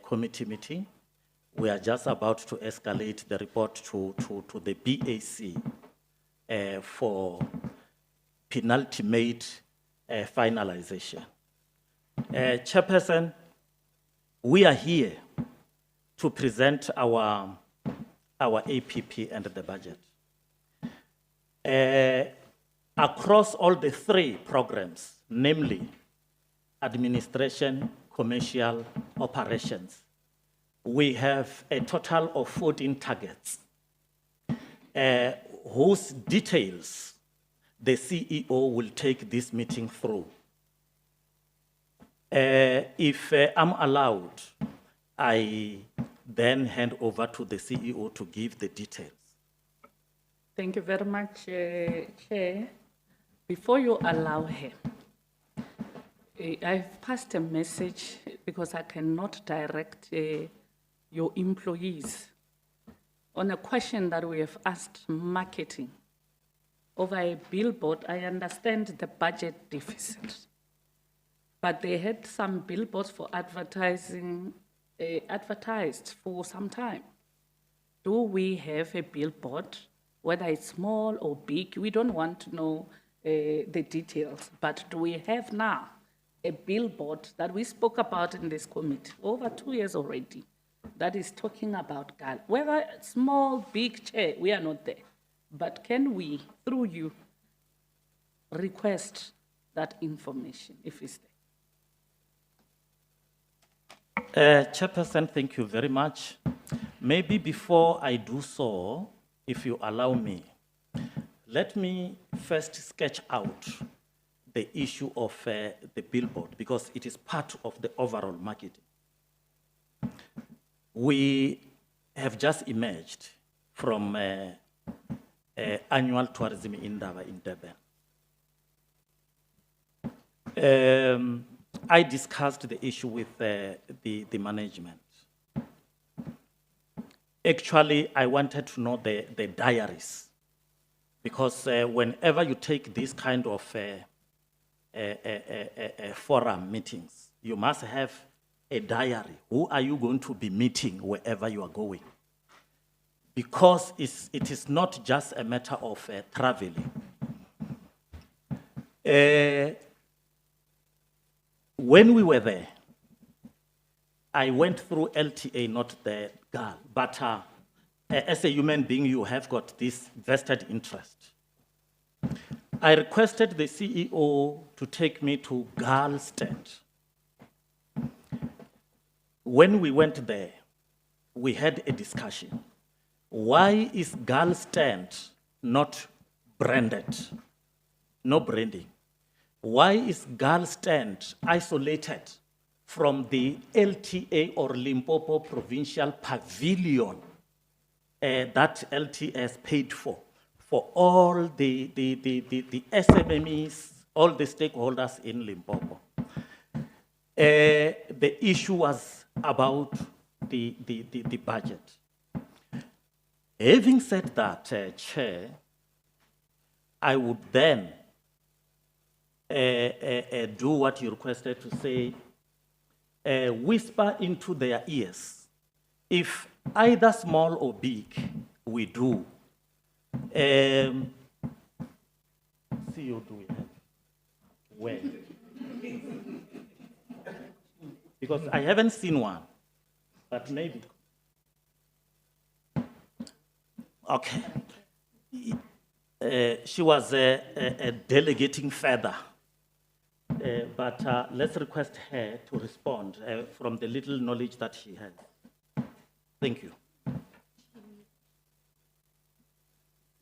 committee meeting. We are just about to escalate the report to the BAC for penultimate finalization. Chairperson, we are here to present our APP and the budget. Across all the 3 programs, namely administration, commercial, operations, we have a total of 14 targets, whose details the CEO will take this meeting through. If I'm allowed, I then hand over to the CEO to give the details. Thank you very much, Chair. Before you allow her, I've passed a message because I cannot direct your employees on a question that we have asked marketing over a billboard. I understand the budget deficit, but they had some billboards for advertising, advertised for some time. Do we have a billboard, whether it's small or big? We don't want to know the details, but do we have now a billboard that we spoke about in this committee over 2 years already, that is talking about GAAL? Whether small, big, chair, we are not there. But can we, through you, request that information if it's there? Chairperson, thank you very much. Maybe before I do so, if you allow me, let me first sketch out the issue of the billboard, because it is part of the overall marketing. We have just emerged from annual tourism in Durban. I discussed the issue with the management. Actually, I wanted to know the diaries, because whenever you take this kind of forum meetings, you must have a diary. Who are you going to be meeting wherever you are going? Because it is not just a matter of traveling. When we were there, I went through LTA, not the GAAL, but as a human being, you have got this vested interest. I requested the CEO to take me to GAAL stand. When we went there, we had a discussion. Why is GAAL stand not branded? No branding. Why is GAAL stand isolated from the LTA or Limpopo Provincial Pavilion that LTA has paid for all the SMMEs, all the stakeholders in Limpopo? The issue was about the budget. Having said that, Chair, I would then do what you requested to say, whisper into their ears. If either small or big, we do. CEO, do we have? Where? Because I haven't seen one, but maybe. Okay. She was delegating further. But let's request her to respond from the little knowledge that she has. Thank you.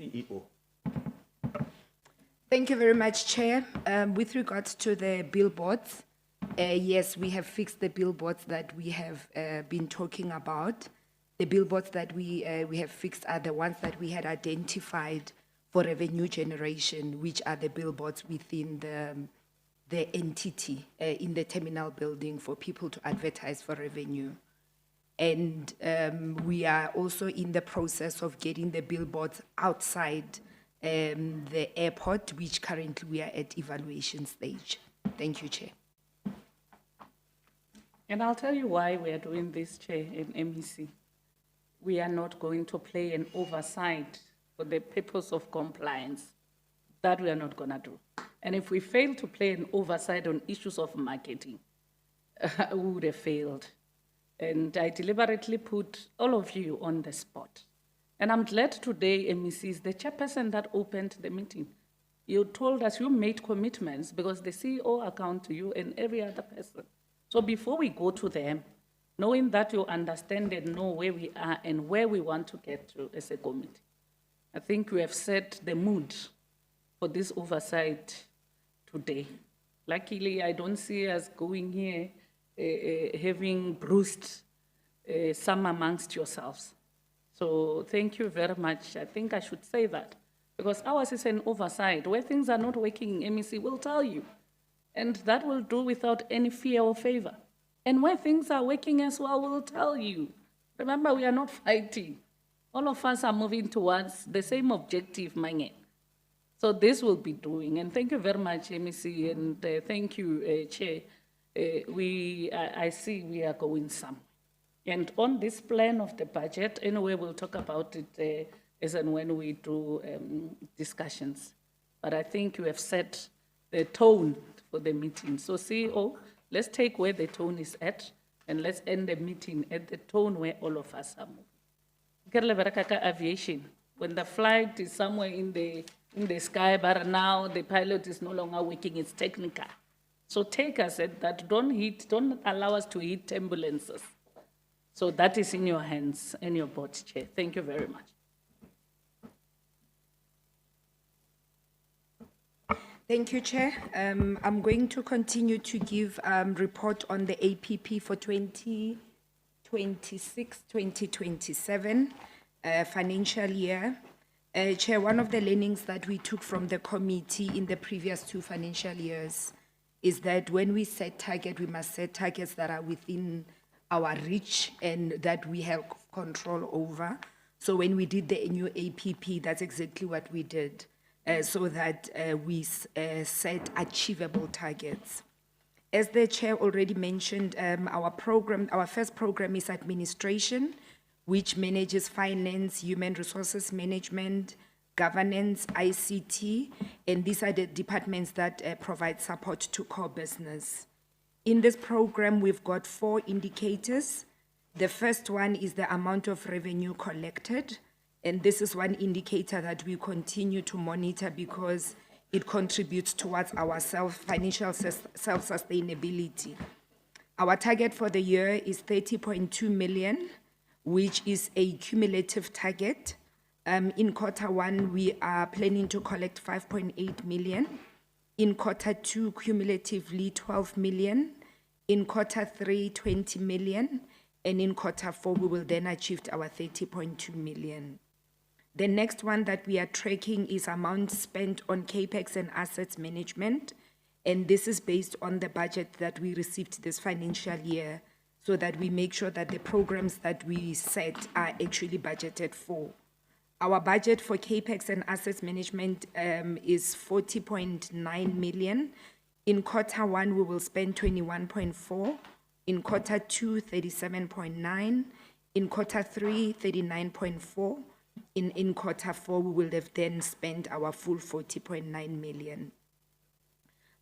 CEO. Thank you very much, Chair. With regards to the billboards, yes, we have fixed the billboards that we have been talking about. The billboards that we have fixed are the ones that we had identified for revenue generation, which are the billboards within the entity in the terminal building for people to advertise for revenue. And we are also in the process of getting the billboards outside the airport, which currently we are at evaluation stage. Thank you, Chair. And I'll tell you why we are doing this, Chair, in MEC. We are not going to play an oversight for the purpose of compliance. That we are not going to do. And if we fail to play an oversight on issues of marketing, we would have failed. And I deliberately put all of you on the spot. And I'm glad today MEC is the chairperson that opened the meeting. You told us you made commitments because the CEO account to you and every other person. So before we go to them, knowing that you understand and know where we are and where we want to get to as a committee, I think we have set the mood for this oversight today. Luckily, I don't see us going here having bruised some amongst yourselves. So thank you very much. I think I should say that because ours is an oversight. Where things are not working, MEC will tell you. And that will do without any fear or favor. And where things are working as well, we'll tell you. Remember, we are not fighting. All of us are moving towards the same objective, Mange. So this will be doing. And thank you very much, MEC, and thank you, Chair. I see we are going some. And on this plan of the budget, anyway, we'll talk about it as and when we do discussions. But I think you have set the tone for the meeting. So CEO, let's take where the tone is at, and let's end the meeting at the tone where all of us are moving. Aviation, when the flight is somewhere in the sky, but now the pilot is no longer working, it's technical. So take us at that, don't allow us to hit ambulances. So that is in your hands and your board, Chair. Thank you very much. Thank you, Chair. I'm going to continue to give report on the APP for 2026-2027. financial year. Chair, one of the learnings that we took from the committee in the previous 2 financial years is that when we set target, we must set targets that are within our reach and that we have control over. So when we did the new APP, that's exactly what we did, so that we set achievable targets. As the chair already mentioned, our first program is administration, which manages finance, human resources management, governance, ICT, and these are the departments that provide support to core business. In this program, we've got 4 indicators. The first one is the amount of revenue collected, and this is one indicator that we continue to monitor because it contributes towards our financial self-sustainability. Our target for the year is 30.2 million, which is a cumulative target. In Q1, we are planning to collect 5.8 million. In Q2, cumulatively 12 million. In Q3, 20 million. And in Q4, we will then achieve our 30.2 million. The next one that we are tracking is amount spent on CAPEX and assets management. And this is based on the budget that we received this financial year, so that we make sure that the programs that we set are actually budgeted for. Our budget for CAPEX and assets management is 40.9 million. In Q1, we will spend 21.4. In Q2, 37.9. In Q3, 39.4. In Q4, we will have then spent our full 40.9 million.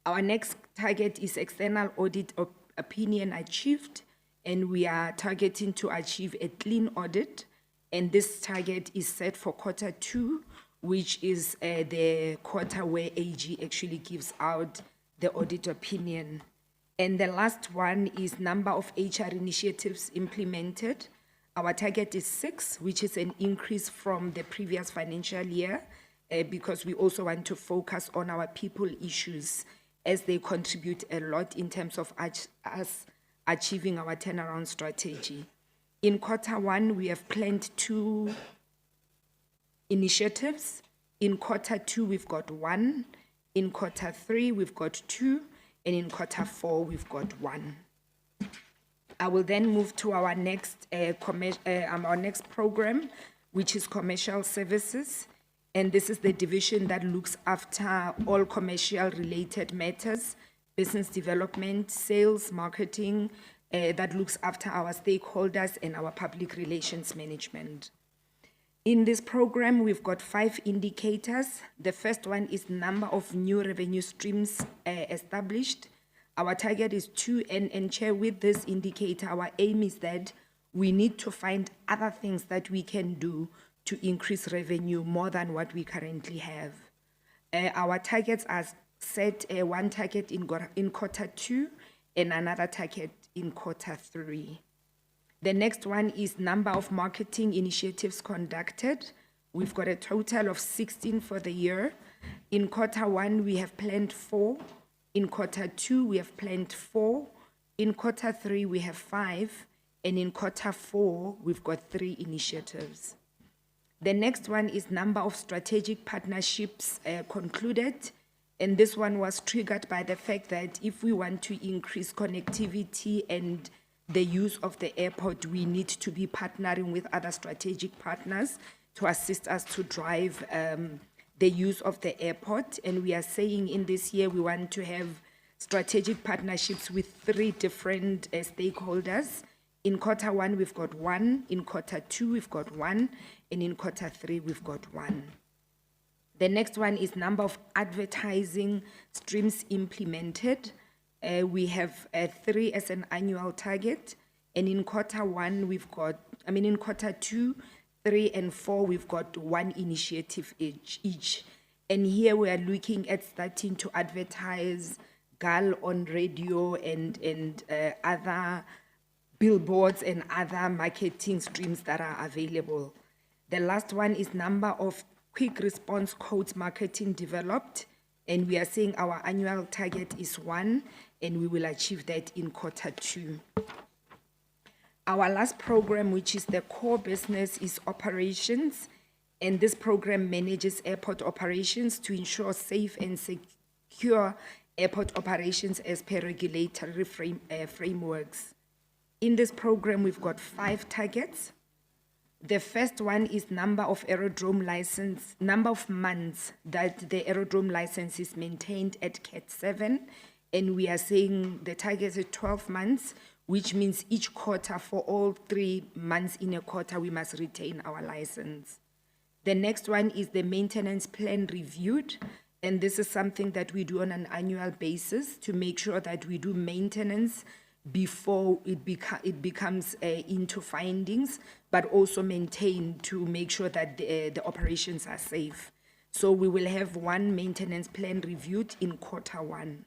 Our next target is external audit opinion achieved, and we are targeting to achieve a clean audit. And this target is set for Q2, which is the quarter where AG actually gives out the audit opinion. And the last one is number of HR initiatives implemented. Our target is 6, which is an increase from the previous financial year, because we also want to focus on our people issues as they contribute a lot in terms of us achieving our turnaround strategy. In Q1, we have planned 2 initiatives. In Q2, we've got 1. In Q3, we've got 2. And in Q4, we've got 1. I will then move to our next program, which is commercial services. And this is the division that looks after all commercial related matters, business development, sales, marketing, that looks after our stakeholders and our public relations management. In this program, we've got 5 indicators. The first one is number of new revenue streams established. Our target is 2, and Chair, with this indicator, our aim is that we need to find other things that we can do to increase revenue more than what we currently have. Our targets are set, one target in Q2 and another target in Q3. The next one is number of marketing initiatives conducted. We've got a total of 16 for the year. In Q1, we have planned 4. In Q2, we have planned 4. In Q3, we have 5. And in Q4, we've got 3 initiatives. The next one is number of strategic partnerships concluded. And this one was triggered by the fact that if we want to increase connectivity and the use of the airport, we need to be partnering with other strategic partners to assist us to drive the use of the airport. And we are saying in this year, we want to have strategic partnerships with 3 different stakeholders. In Q1, we've got 1. In Q2, we've got 1. And in Q3, we've got 1. The next one is number of advertising streams implemented. We have 3 as an annual target. And in Q1, in Q2, 3 and 4, we've got 1 initiative each. And here we are looking at starting to advertise GAAL on radio and other billboards and other marketing streams that are available. The last one is number of quick response codes marketing developed. And we are saying our annual target is 1, and we will achieve that in Q2. Our last program, which is the core business, is operations. And this program manages airport operations to ensure safe and secure airport operations as per regulatory frameworks. In this program, we've got 5 targets. The first one is number of months that the aerodrome license is maintained at CAT 7. And we are saying the target is 12 months, which means each quarter for all 3 months in a quarter, we must retain our license. The next one is the maintenance plan reviewed. And this is something that we do on an annual basis to make sure that we do maintenance before it becomes into findings, but also maintain to make sure that the operations are safe. So we will have 1 maintenance plan reviewed in Q1.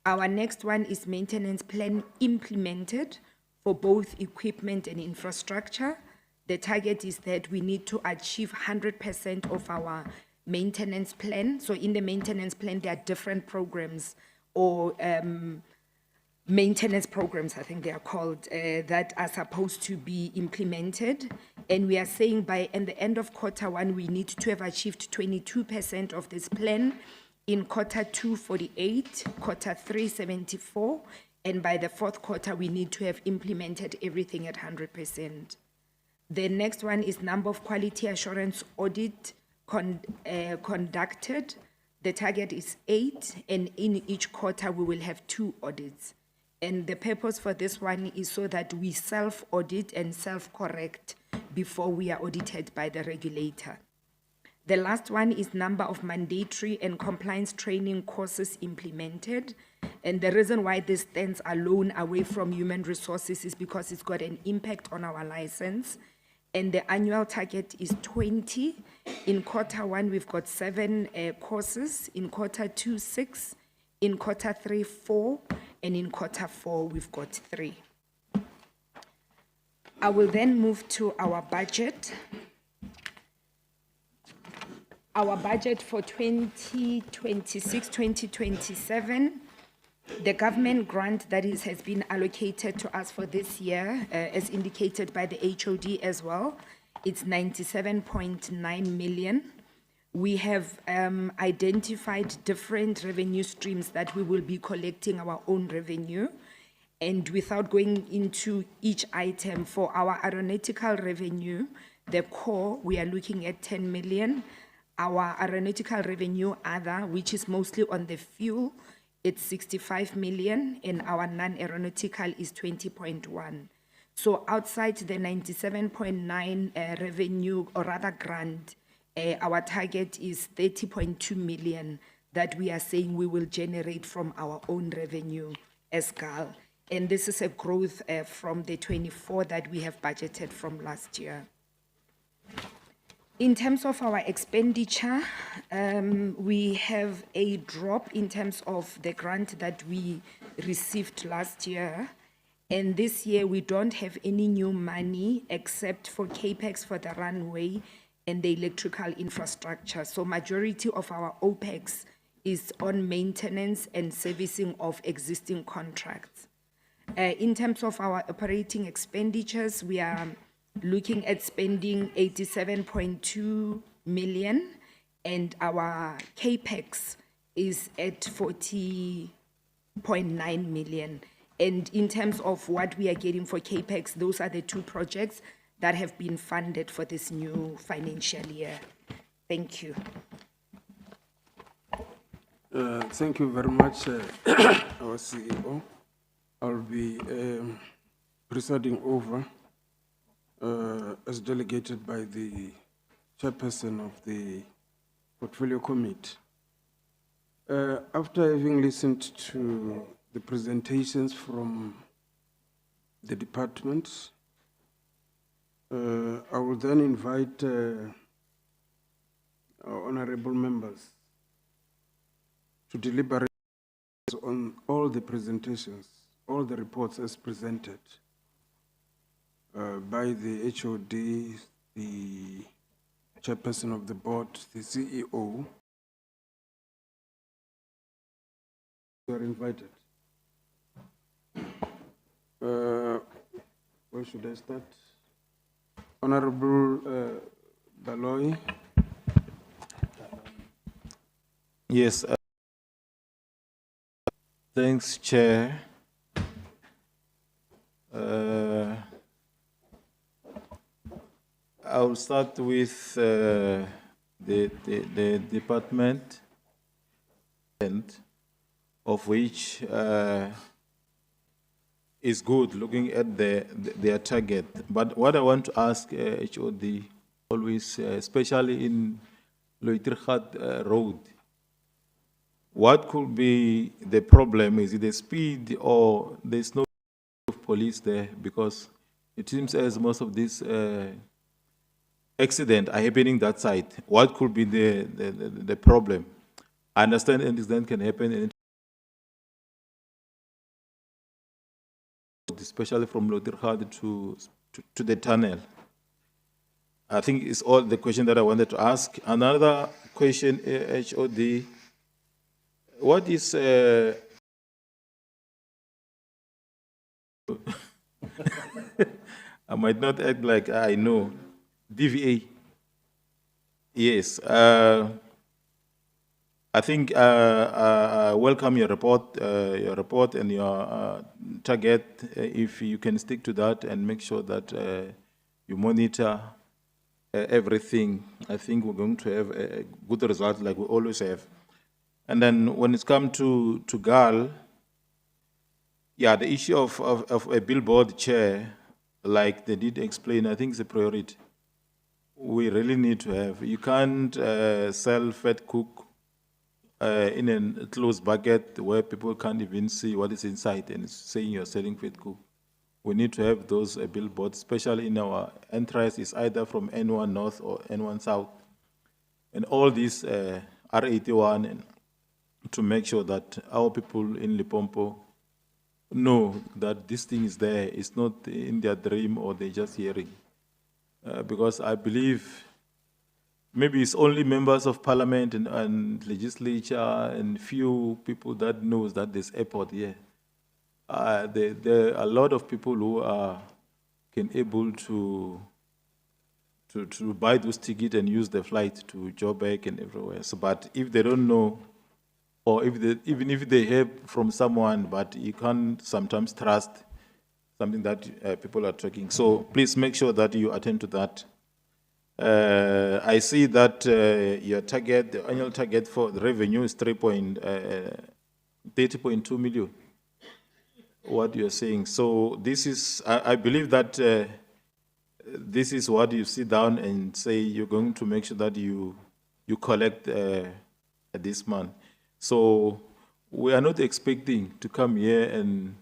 Our next one is maintenance plan implemented for both equipment and infrastructure. The target is that we need to achieve 100% of our maintenance plan. So in the maintenance plan, there are different programs or maintenance programs, I think they are called, that are supposed to be implemented. And we are saying by the end of Q1, we need to have achieved 22% of this plan. In Q2, 48, Q3, 74, and by the 4th quarter, we need to have implemented everything at 100%. The next one is number of quality assurance audit conducted. The target is 8, and in each quarter, we will have 2 audits. And the purpose for this one is so that we self-audit and self-correct before we are audited by the regulator. The last one is number of mandatory and compliance training courses implemented. And the reason why this stands alone away from human resources is because it's got an impact on our license. And the annual target is 20. In Q1, we've got 7 courses. In Q2, 6. In Q3, 4. And in Q4, we've got 3. I will then move to our budget. Our budget for 2026-2027, the government grant that has been allocated to us for this year, as indicated by the HOD as well, it's 97.9 million. We have identified different revenue streams that we will be collecting our own revenue. And without going into each item, for our aeronautical revenue, the core, we are looking at 10 million. Our aeronautical revenue other, which is mostly on the fuel, it's 65 million, and our non-aeronautical is 20.1. So outside the 97.9 revenue, or rather grant, our target is 30.2 million that we are saying we will generate from our own revenue as GAAL. And this is a growth from the 24 that we have budgeted from last year. In terms of our expenditure, we have a drop in terms of the grant that we received last year. And this year, we don't have any new money except for CAPEX for the runway and the electrical infrastructure. So majority of our OPEX is on maintenance and servicing of existing contracts. In terms of our operating expenditures, we are looking at spending 87.2 million, and our CAPEX is at 40.9 million. And in terms of what we are getting for CAPEX, those are the 2 projects that have been funded for this new financial year. Thank you. Thank you very much, our CEO. I'll be presiding over as delegated by the chairperson of the Portfolio Committee. After having listened to the presentations from the departments, I will then invite our honorable members to deliberate on all the presentations, all the reports as presented by the HOD, the chairperson of the board, the CEO. You are invited. Where should I start? Honorable Baloy. Yes. Thanks, Chair. I'll start with the department, of which is good looking at their target. But what I want to ask HOD always, especially in Loitirgat Road, what could be the problem? Is it the speed or there's no police there? Because it seems as most of these accidents are happening that side. What could be the problem? I understand an accident can happen, especially from Lotirhad to the tunnel. I think it's all the question that I wanted to ask. Another question, HOD, what is I might not act like I know. DVA. Yes. I think I welcome your report and your target. If you can stick to that and make sure that you monitor everything, I think we're going to have a good result like we always have. And then when it's come to GAAL, yeah, the issue of a billboard chair, like they did explain, I think is a priority. We really need to have. You can't sell fat cook in a closed bucket where people can't even see what is inside and saying you're selling fat cook. We need to have those billboards, especially in our entrance is either from N1 North or N1 South. And all these R81 and to make sure that our people in Limpopo know that this thing is there. It's not in their dream or they're just hearing. Because I believe maybe it's only members of parliament and legislature and few people that knows that there's airport here. There are a lot of people who are able to buy those tickets and use the flight to Joburg and everywhere. So, but if they don't know, or even if they hear from someone, but you can't sometimes trust something that people are talking. So please make sure that you attend to that. I see that your target, the annual target for the revenue is 30.2 million. What you're saying. So this is, I believe that this is what you sit down and say you're going to make sure that you collect this month. So we are not expecting to come here and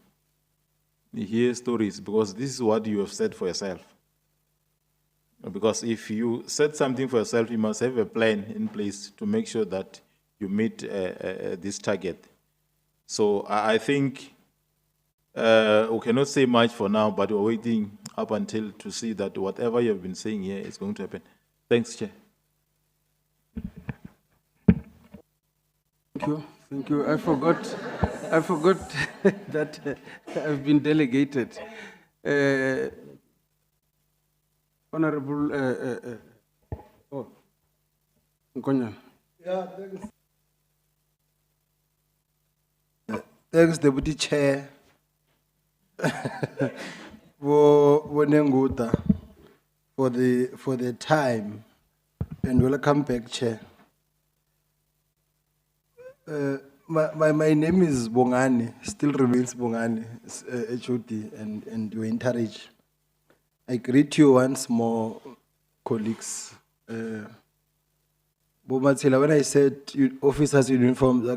hear stories because this is what you have said for yourself. Because if you set something for yourself, you must have a plan in place to make sure that you meet this target. So I think we cannot say much for now, but we're waiting up until to see that whatever you have been saying here is going to happen. Thanks, Chair. Thank you. Thank you. I forgot that I've been delegated. Honorable Nkonya. Yeah, thanks, Deputy Chair. For the time, and welcome back, Chair. My name is Bongani, still remains Bongani, HOD, and you encourage. I greet you once more, colleagues. Bomatsila, when I said officers in uniform,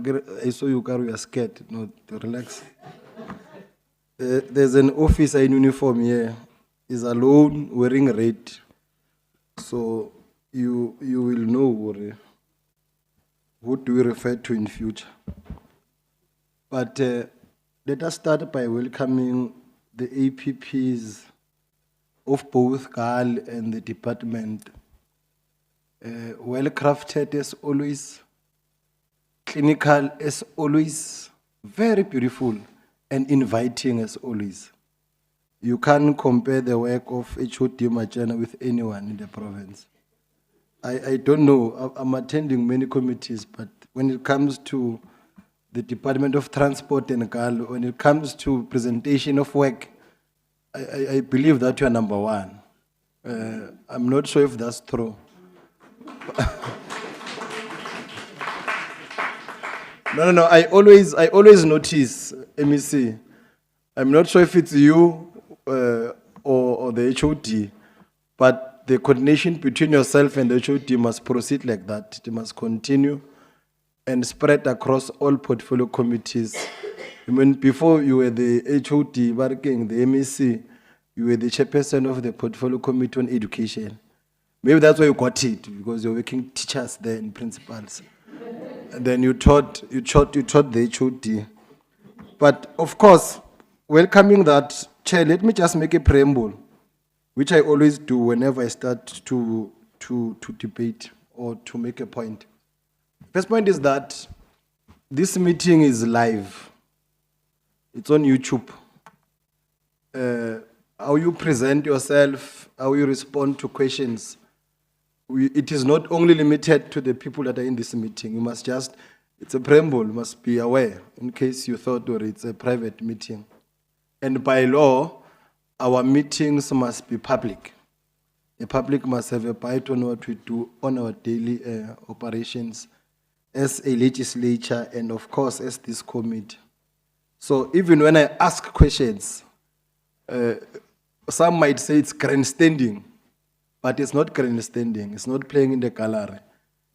I saw you carry a skirt. No, relax. There's an officer in uniform here. He's alone, wearing red. So you will know who do we refer to in future. But let us start by welcoming the APPs of both GAAL and the department. Well crafted as always, clinical as always, very beautiful and inviting as always. You can't compare the work of HOD Machana with anyone in the province. I don't know, I'm attending many committees, but when it comes to the Department of Transport and GAAL, when it comes to presentation of work, I believe that you are number one. I'm not sure if that's true. No. I always notice, MEC. I'm not sure if it's you or the HOD, but the coordination between yourself and the HOD must proceed like that. It must continue and spread across all portfolio committees. I mean, before you were the HOD working, the MEC, you were the chairperson of the portfolio committee on education. Maybe that's why you got it, because you're working teachers there and principals. And then you taught the HOD. But of course, welcoming that, Chair, let me just make a preamble, which I always do whenever I start to debate or to make a point. First point is that this meeting is live. It's on YouTube. How you present yourself, how you respond to questions, it is not only limited to the people that are in this meeting. You must just, it's a preamble, you must be aware in case you thought or it's a private meeting. And by law, our meetings must be public. The public must have a bite on what we do on our daily operations as a legislature and of course as this committee. So even when I ask questions, some might say it's grandstanding, but it's not grandstanding. It's not playing in the gallery.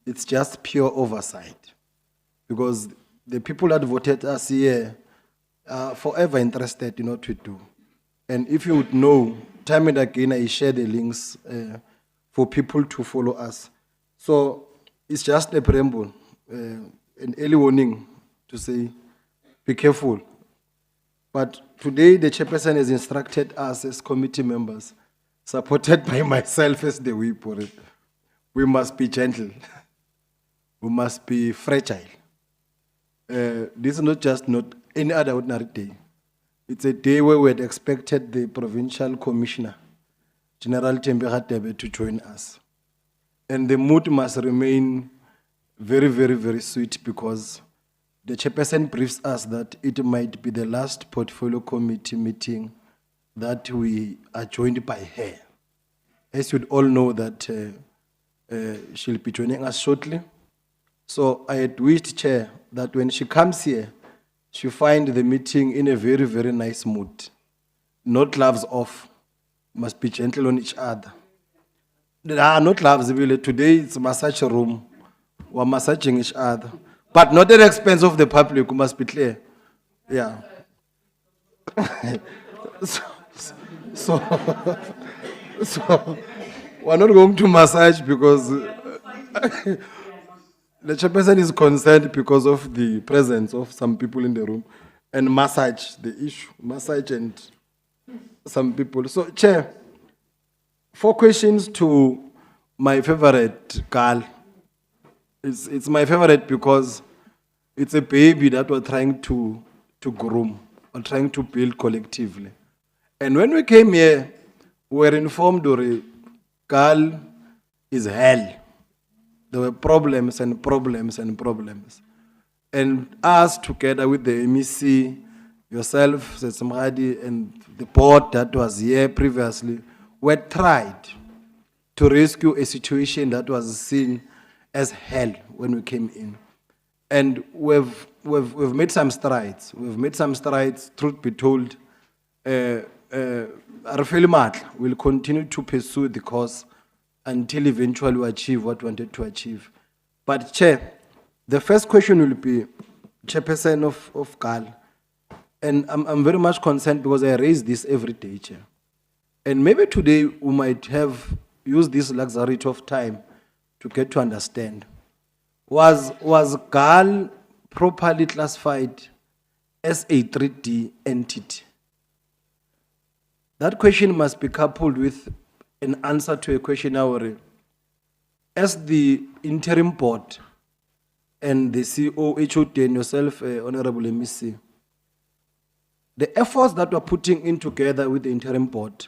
It's just pure oversight. Because the people that voted us here are forever interested in what we do. And if you would know, time and again, I share the links for people to follow us. So it's just a preamble, an early warning to say, be careful. But today, the chairperson has instructed us as committee members, supported by myself as the whip for it. We must be gentle. We must be fragile. This is not just not any other ordinary day. It's a day where we had expected the provincial commissioner, General Tembega Tebe, to join us. And the mood must remain very, very, very sweet because the chairperson briefs us that it might be the last portfolio committee meeting that we are joined by her. As you'd all know that she'll be joining us shortly. So I had wished, Chair, that when she comes here, she find the meeting in a very, very nice mood. No gloves off. Must be gentle on each other. There are no gloves, really. Today it's a massage room. We're massaging each other. But not at the expense of the public, we must be clear. Yeah. So we're not going to massage because the chairperson is concerned because of the presence of some people in the room and massage the issue, massage and some people. So, Chair, 4 questions to my favorite GAAL. It's my favorite because it's a baby that we're trying to groom, or trying to build collectively. And when we came here, we were informed that GAAL is hell. There were problems and problems and problems. And us, together with the MEC, yourself, Setsamhadi, and the board that was here previously, were tried to rescue a situation that was seen as hell when we came in. And we've made some strides. We've made some strides, truth be told. Arafeli Matla will continue to pursue the cause until eventually we achieve what we wanted to achieve. But Chair, the first question will be, Chairperson of GAAL, and I'm very much concerned because I raise this every day, Chair. And maybe today we might have used this luxury of time to get to understand. Was GAAL properly classified as a 3D entity? That question must be coupled with an answer to a question already. As the interim board and the CEO, HOD, and yourself, Honorable MEC, The efforts that we're putting in together with the interim board,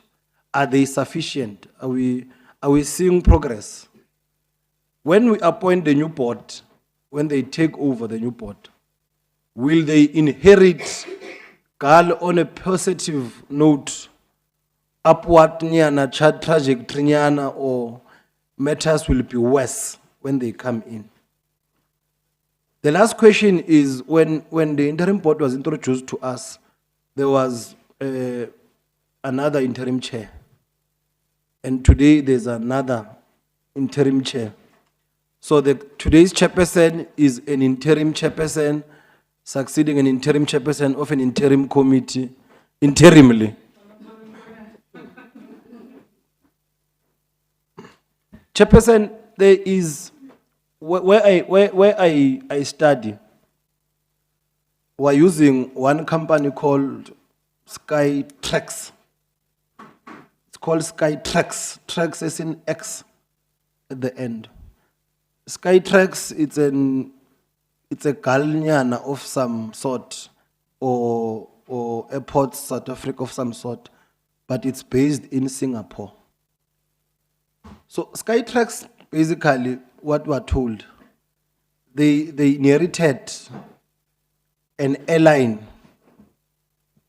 are they sufficient? Are we seeing progress? When we appoint the new board, when they take over the new board, will they inherit GAAL on a positive note, upward nyana, trajectory nyana, or matters will be worse when they come in? The last question is, when the interim board was introduced to us, there was another interim chair. And today there's another interim chair. So today's chairperson is an interim chairperson, succeeding an interim chairperson of an interim committee, interimly. Chairperson, there is, where I study, we're using one company called Skytrax. It's called Skytrax. Trax is in X at the end. Skytrax, it's a galnyana of some sort, or airport South Africa of some sort, but it's based in Singapore. So Skytrax, basically, what we're told, they inherited an airline,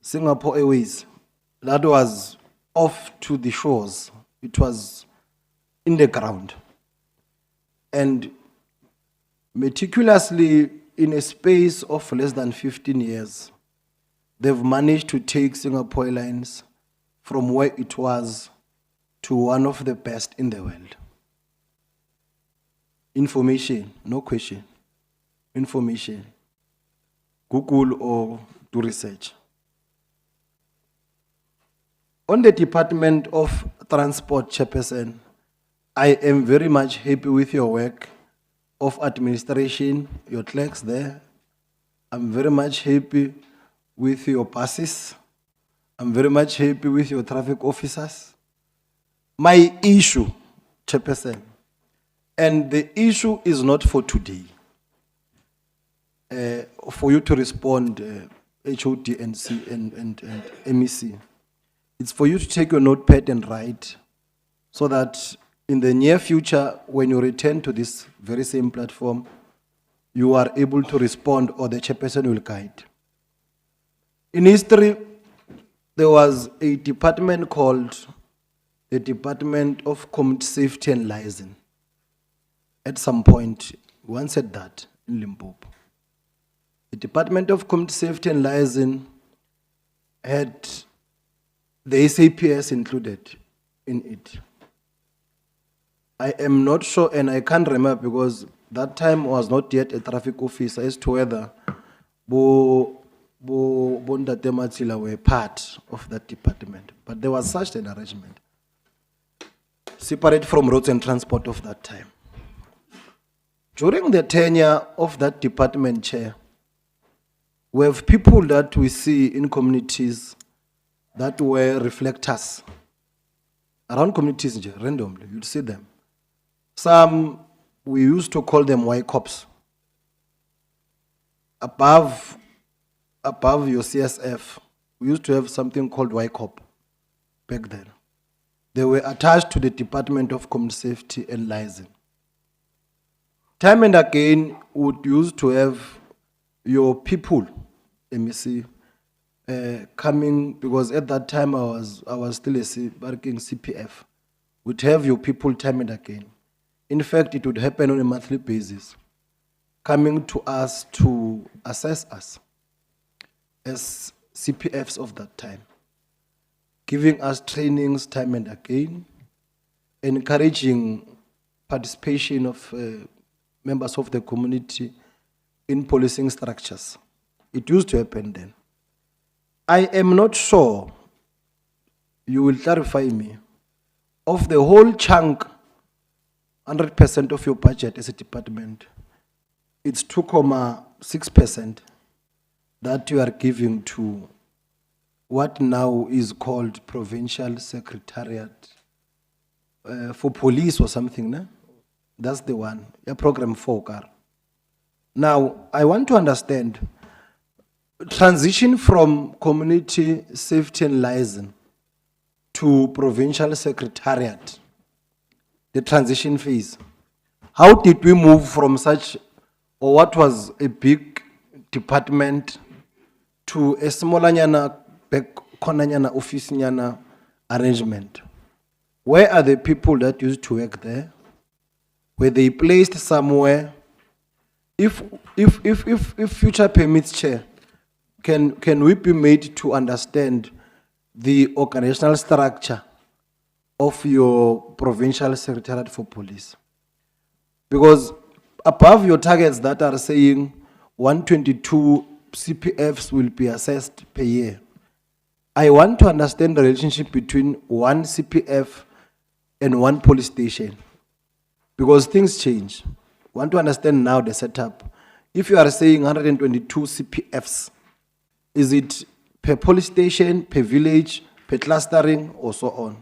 Singapore Airways, that was off to the shores. It was in the ground. And meticulously, in a space of less than 15 years, they've managed to take Singapore Airlines from where it was to one of the best in the world. Information, no question. Information. Google or do research. On the Department of Transport, Chairperson, I am very much happy with your work of administration, your clerks there. I'm very much happy with your buses. I'm very much happy with your traffic officers. My issue, Chairperson, and the issue is not for today, for you to respond, HOD and MEC. It's for you to take your notepad and write, so that in the near future, when you return to this very same platform, you are able to respond, or the chairperson will guide. In history, there was a department called the Department of Community Safety and Liaison. At some point, one said that in Limpopo. The Department of Community Safety and Liaison had the SAPS included in it. I am not sure, and I can't remember because that time I was not yet a traffic officer, as to whether Ntate Matsila were part of that department. But there was such an arrangement, separate from roads and transport of that time. During the tenure of that department chair, we have people that we see in communities that were reflectors. Around communities, randomly, you'd see them. Some, we used to call them Y cops. Above your CSF, we used to have something called Y cop back then. They were attached to the Department of Community Safety and Liaison. Time and again, we would used to have your people, MEC, coming, because at that time I was still working CPF. Would have your people time and again. In fact, it would happen on a monthly basis, coming to us to assess us as CPFs of that time, giving us trainings time and again, encouraging participation of members of the community in policing structures. It used to happen then. I am not sure, you will clarify me, of the whole chunk, 100% of your budget as a department, it's 2.6% that you are giving to what now is called Provincial Secretariat for Police or something, no? That's the one, a program 4 car. Now, I want to understand, transition from community safety and liaison to provincial secretariat, the transition phase. How did we move from such, or what was a big department to a smaller nyana, back corner nyana, office nyana arrangement? Where are the people that used to work there? Were they placed somewhere? If future permits, Chair, can we be made to understand the organizational structure of your provincial secretariat for police? Because above your targets that are saying 122 CPFs will be assessed per year, I want to understand the relationship between one CPF and one police station, because things change. I want to understand now the setup. If you are saying 122 CPFs, is it per police station, per village, per clustering, or so on?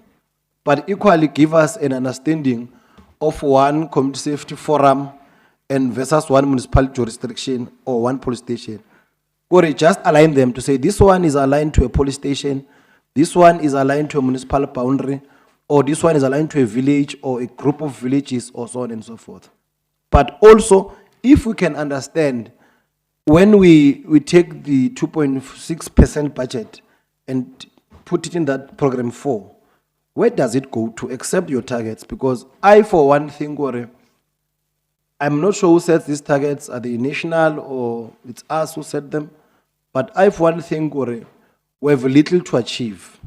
But equally give us an understanding of one community safety forum and versus one municipal jurisdiction or one police station. Or just align them to say this one is aligned to a police station, this one is aligned to a municipal boundary, or this one is aligned to a village or a group of villages, or so on and so forth. But also, if we can understand, when we take the 2.6% budget and put it in that program 4, where does it go to, except your targets? Because I, for one thing, worry, I'm not sure who sets these targets. Are they national or it's us who set them? But I, for one thing, worry, we have little to achieve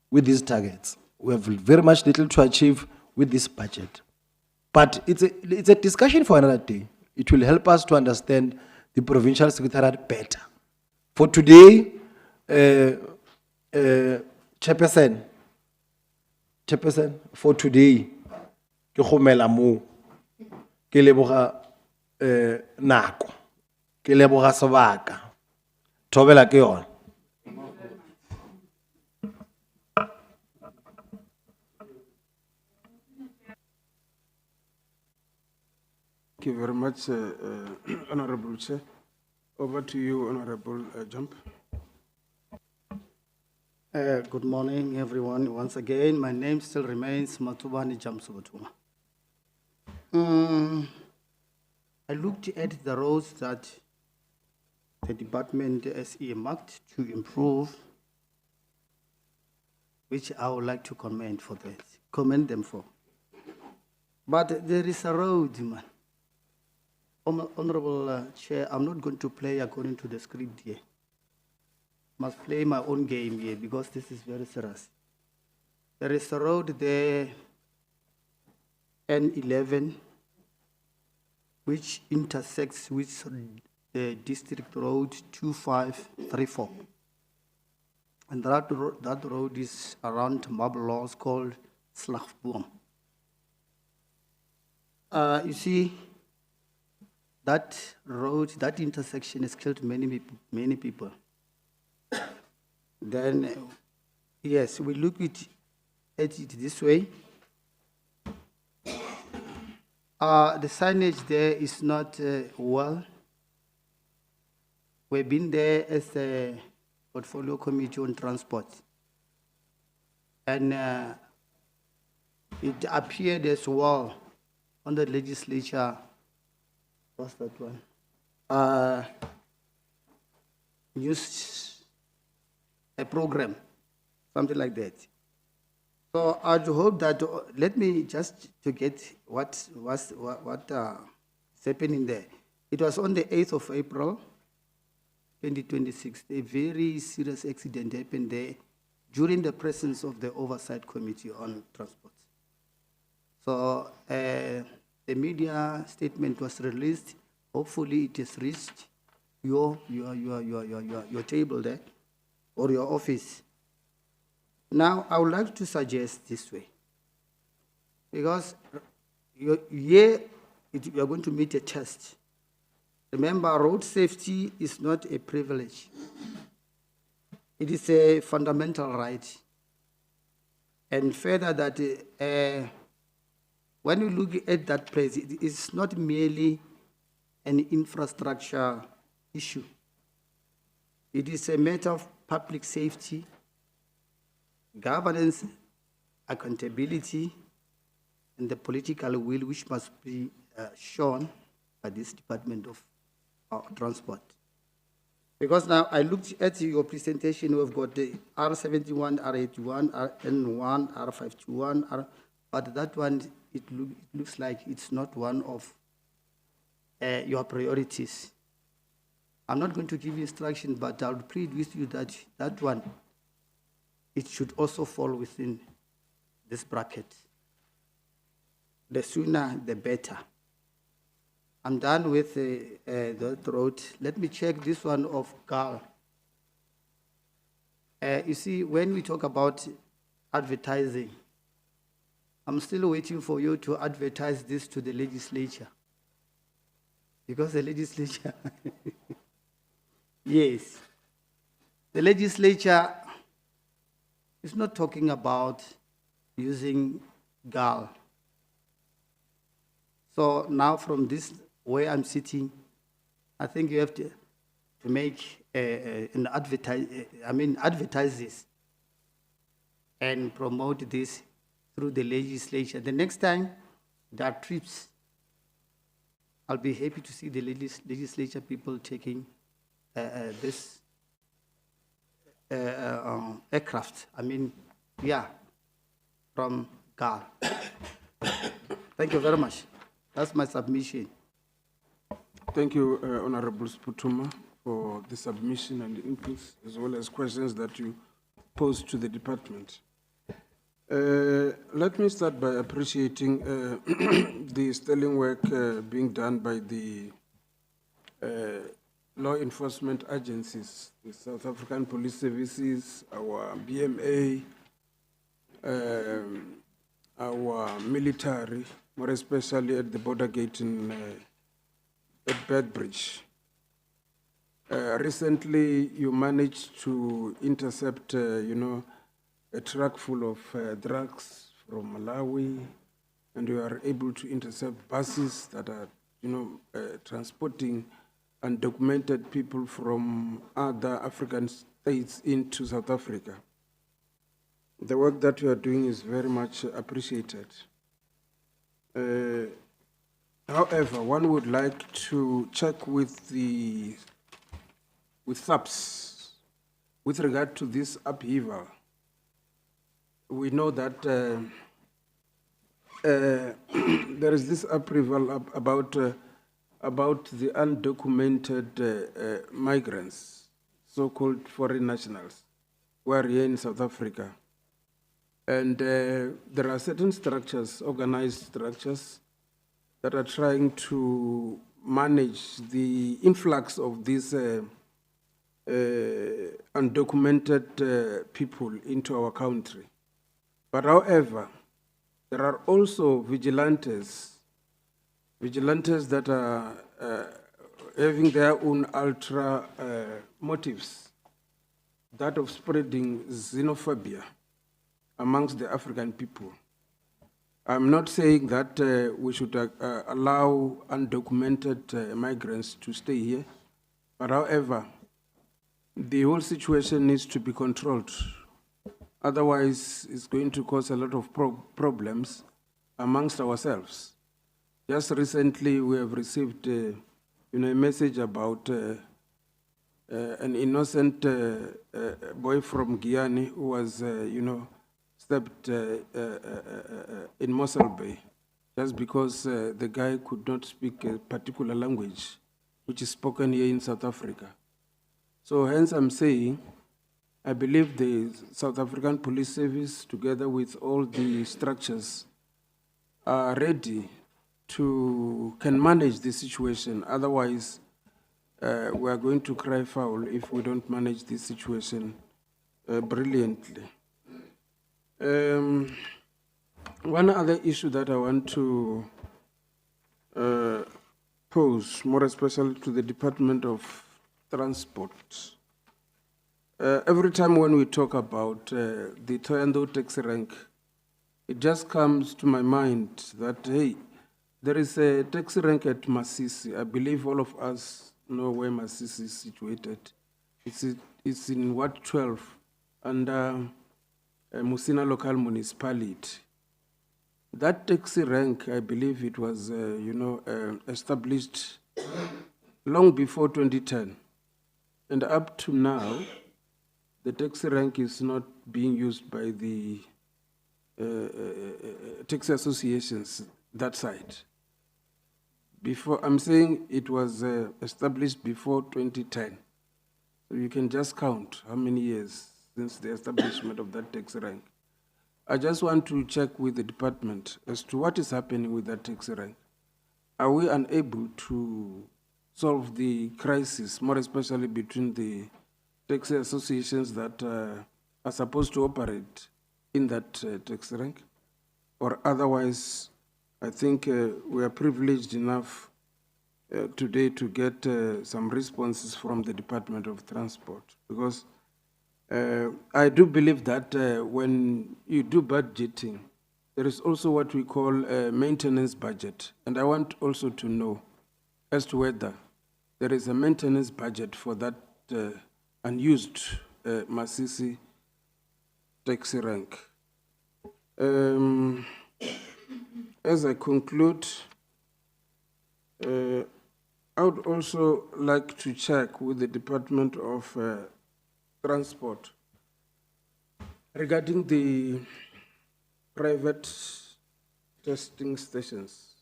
with these targets. We have very much little to achieve with this budget. But it's a discussion for another day. It will help us to understand the provincial secretariat better. For today, Chairperson, for today, ke khomela mo, ke leboga nako, ke leboga sebaka, thobela ke yona. Thank you very much, Honorable Chair. Over to you, Honorable Jump. Good morning, everyone. Once again, my name still remains Matubani Jamsubutuma. I looked at the roads that the department has earmarked to improve, which I would like to commend them for. But there is a road, man. Honorable Chair, I'm not going to play according to the script here. Must play my own game here because this is very serious. There is a road there, N11, which intersects with the district road 2534. And that road is around Marble Laws called Slagboom. You see, that road, that intersection has killed many people. Then, yes, we look at it this way. The signage there is not well. We've been there as a portfolio committee on transport. And it appeared as well on the legislature. What's that one? News, a program, something like that. So I hope that, let me just to get what's happening there. It was on the 8th of April, 2026. A very serious accident happened there during the presence of the Oversight Committee on Transport. So the media statement was released. Hopefully it has reached your table there or your office. Now, I would like to suggest this way, because you're going to meet a test. Remember, road safety is not a privilege. It is a fundamental right. And further that, when you look at that place, it is not merely an infrastructure issue. It is a matter of public safety, governance, accountability, and the political will which must be shown by this Department of Transport. Because now I looked at your presentation, we've got the R71, R81, RN1, R521, but that one, it looks like it's not one of your priorities. I'm not going to give you instruction, but I'll plead with you that that one, it should also fall within this bracket. The sooner, the better. I'm done with the road. Let me check this one of GAAL. You see, when we talk about advertising, I'm still waiting for you to advertise this to the legislature. Because the legislature, yes, the legislature is not talking about using GAAL. So now from this, where I'm sitting, I think you have to make advertise this and promote this through the legislature. The next time there are trips, I'll be happy to see the legislature people taking this aircraft. From GAAL. Thank you very much. That's my submission. Thank you, Honorable Sputuma, for the submission and the inputs, as well as questions that you posed to the department. Let me start by appreciating the sterling work being done by the law enforcement agencies, the South African Police Services, our BMA, our military, more especially at the border gate at Bedbridge. Recently, you managed to intercept, a truck full of drugs from Malawi, and you are able to intercept buses that are, transporting undocumented people from other African states into South Africa. The work that you are doing is very much appreciated. However, one would like to check with SAPS with regard to this upheaval. We know that there is this upheaval about the undocumented migrants, so-called foreign nationals, who are here in South Africa. And there are certain structures, organized structures, that are trying to manage the influx of these undocumented people into our country. But however, there are also vigilantes that are having their own ultra motives, that of spreading xenophobia amongst the African people. I'm not saying that we should allow undocumented migrants to stay here, but however, the whole situation needs to be controlled. Otherwise, it's going to cause a lot of problems amongst ourselves. Just recently, we have received a message about an innocent boy from Guyana who was, stabbed in Mossel Bay, just because the guy could not speak a particular language, which is spoken here in South Africa. So hence I'm saying, I believe the South African Police Service, together with all the structures, are ready can manage the situation. Otherwise, we are going to cry foul if we don't manage this situation brilliantly. One other issue that I want to pose, more especially to the Department of Transport. Every time when we talk about the Toyando taxi rank, it just comes to my mind that, hey, there is a taxi rank at Masisi. I believe all of us know where Masisi is situated It's in Ward 12 under Musina Local Municipality. That taxi rank, I believe it was, established long before 2010. And up to now, the taxi rank is not being used by the taxi associations that side. Before, I'm saying it was established before 2010. So you can just count how many years since the establishment of that taxi rank. I just want to check with the department as to what is happening with that taxi rank. Are we unable to solve the crisis, more especially between the taxi associations that are supposed to operate in that taxi rank? Or otherwise, I think we are privileged enough today to get some responses from the Department of Transport, because I do believe that when you do budgeting, there is also what we call a maintenance budget. And I want also to know as to whether there is a maintenance budget for that unused Masisi taxi rank. As I conclude, I would also like to check with the Department of Transport regarding the private testing stations.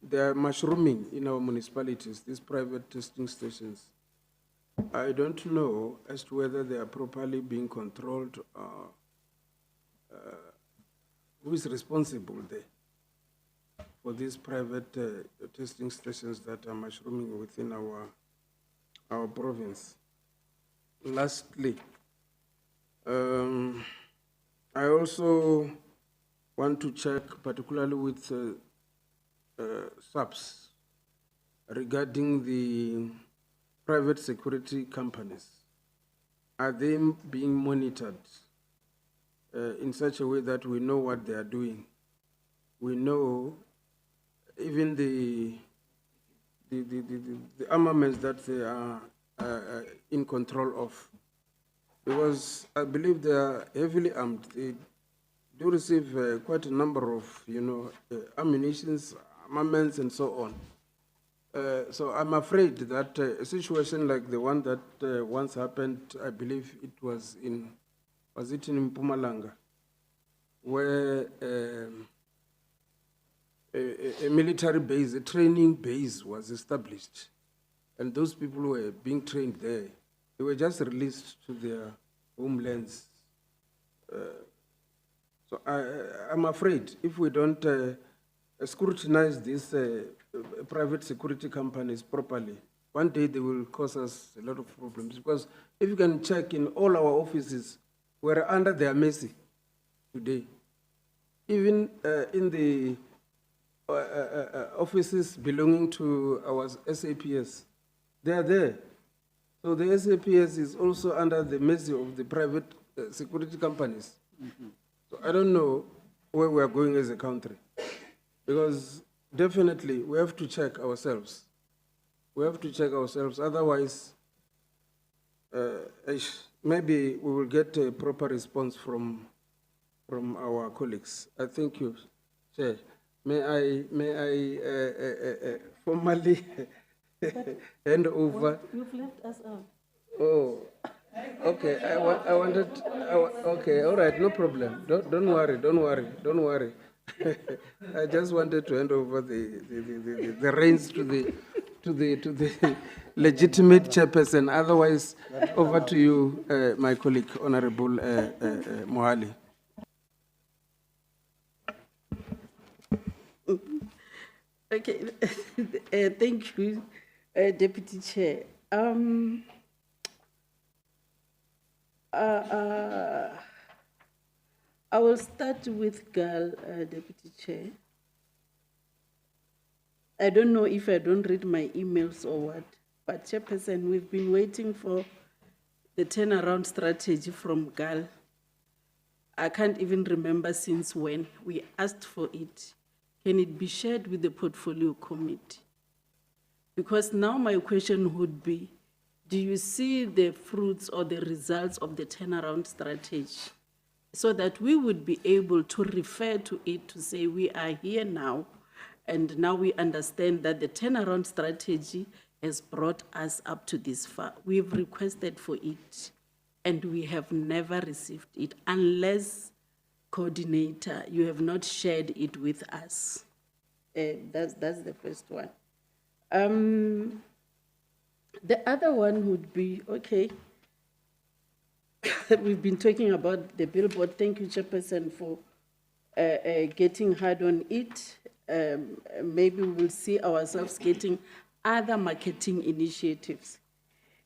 They are mushrooming in our municipalities, these private testing stations. I don't know as to whether they are properly being controlled or who is responsible there for these private testing stations that are mushrooming within our province. Lastly, I also want to check particularly with SAPS regarding the private security companies. Are they being monitored in such a way that we know what they are doing? We know even the armaments that they are in control of, because I believe they are heavily armed. They do receive quite a number of, ammunitions, armaments, and so on. So I'm afraid that a situation like the one that once happened, I believe it was in Mpumalanga, where a military base, a training base was established, and those people who were being trained there, they were just released to their homelands. So I'm afraid if we don't scrutinize these private security companies properly, one day they will cause us a lot of problems. Because if you can check in all our offices, we're under their mercy today. Even in the offices belonging to our SAPS, they are there. So the SAPS is also under the mercy of the private security companies. Mm-hmm. So I don't know where we are going as a country, because definitely we have to check ourselves. We have to check ourselves, otherwise maybe we will get a proper response from our colleagues. I thank you, Chair. May I formally hand over? You've left us out. Oh, okay. Okay, all right, no problem. Don't worry. I just wanted to hand over the reins to the legitimate chairperson. Otherwise, over to you, my colleague, Honorable Mohali. Okay, thank you, Deputy Chair. I will start with GAAL, Deputy Chair. I don't know if I don't read my emails or what, but Chairperson, we've been waiting for the turnaround strategy from GAAL. I can't even remember since when we asked for it. Can it be shared with the portfolio committee? Because now my question would be, do you see the fruits or the results of the turnaround strategy? So that we would be able to refer to it to say we are here now, and now we understand that the turnaround strategy has brought us up to this far. We've requested for it, and we have never received it unless, coordinator, you have not shared it with us. That's the first one. The other one would be, okay, we've been talking about the billboard. Thank you, Chairperson, for getting hard on it. Maybe we'll see ourselves getting other marketing initiatives.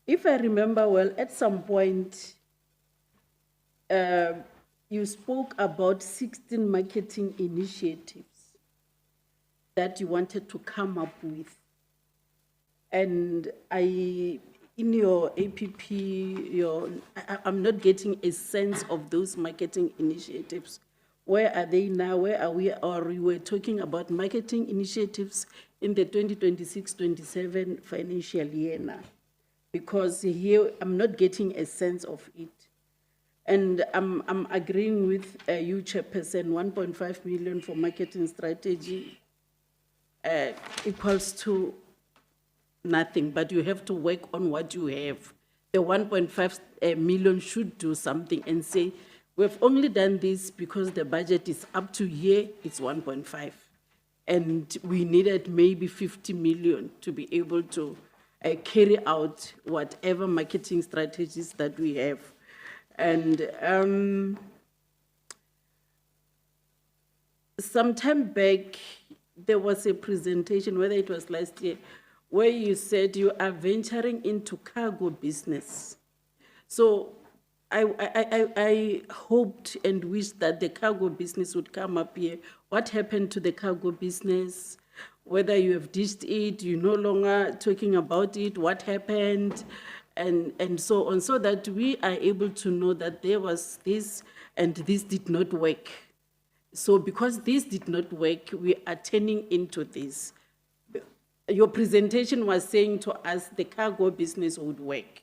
If I remember well, at some point, you spoke about 16 marketing initiatives that you wanted to come up with. And in your APP, I'm not getting a sense of those marketing initiatives. Where are they now? Where are we? Or we were talking about marketing initiatives in the 2026-27 financial year now. Because here, I'm not getting a sense of it. And I'm agreeing with you, Chairperson, 1.5 million for marketing strategy equals to nothing, but you have to work on what you have. The 1.5 million should do something and say, we've only done this because the budget is up to here, it's 1.5. And we needed maybe 50 million to be able to carry out whatever marketing strategies that we have. And some time back, there was a presentation, whether it was last year, where you said you are venturing into cargo business. So I hoped and wished that the cargo business would come up here. What happened to the cargo business? Whether you have ditched it, you're no longer talking about it, what happened, and so on, so that we are able to know that there was this and this did not work. So because this did not work, we are turning into this. Your presentation was saying to us the cargo business would work.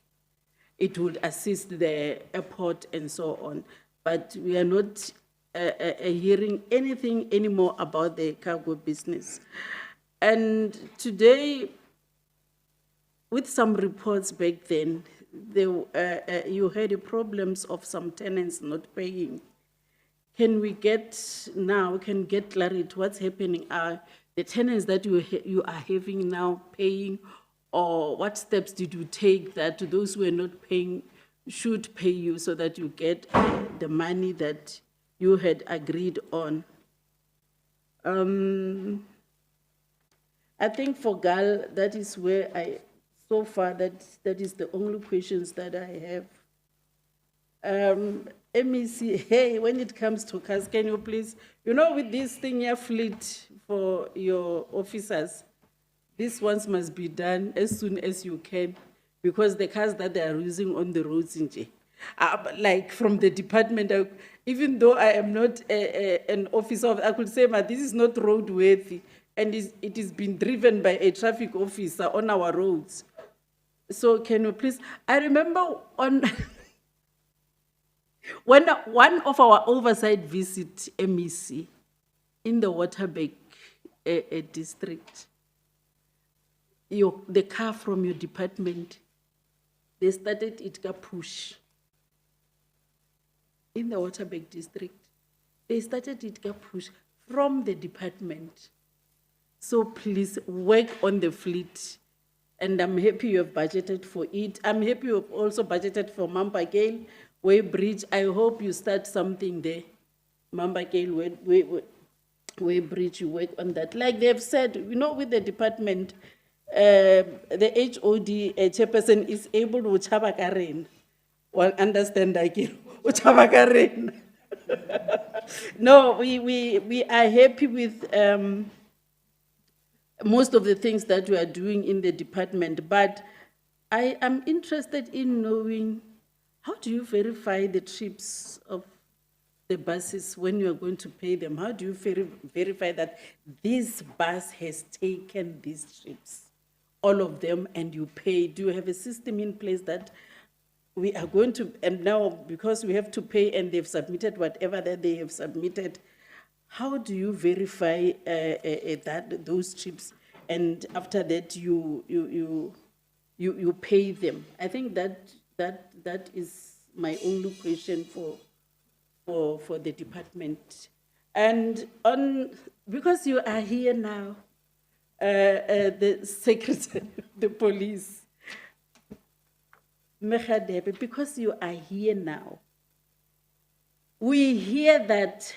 It would assist the airport and so on. But we are not hearing anything anymore about the cargo business. And today, with some reports back then, you had problems of some tenants not paying. Can we get clarity what's happening? Are the tenants that you are having now paying, or what steps did you take that those who are not paying should pay you so that you get the money that you had agreed on? I think for GAAL, that is where so far, that is the only questions that I have. MEC, hey, when it comes to cars, can you please, with this thing here, fleet for your officers, these ones must be done as soon as you can, because the cars that they are using on the roads in J, like from the department, even though I am not an officer, I could say, but this is not roadworthy, and it is being driven by a traffic officer on our roads. So can you please, I remember on when one of our oversight visit MEC in the Waterberg district, the car from your department, they started it push. In the Waterberg district, they started it push from the department. So please work on the fleet. And I'm happy you have budgeted for it. I'm happy you have also budgeted for Mamba GAAL Way Bridge. I hope you start something there. Mamba GAAL Way Bridge, you work on that. Like they've said, with the department, the HOD chairperson is able to chabakaren. Well, understand that chabakaren. No, we are happy with most of the things that we are doing in the department, but I am interested in knowing, how do you verify the trips of the buses when you are going to pay them? How do you verify that this bus has taken these trips? all of them and you pay? Do you have a system in place that we are going to, and now because we have to pay and they've submitted whatever that they have submitted, how do you verify that those trips, and after that you pay them? I think that is my only question for the department. And because you are here now, the secretary of the police, Mekhadepe, because you are here now, we hear that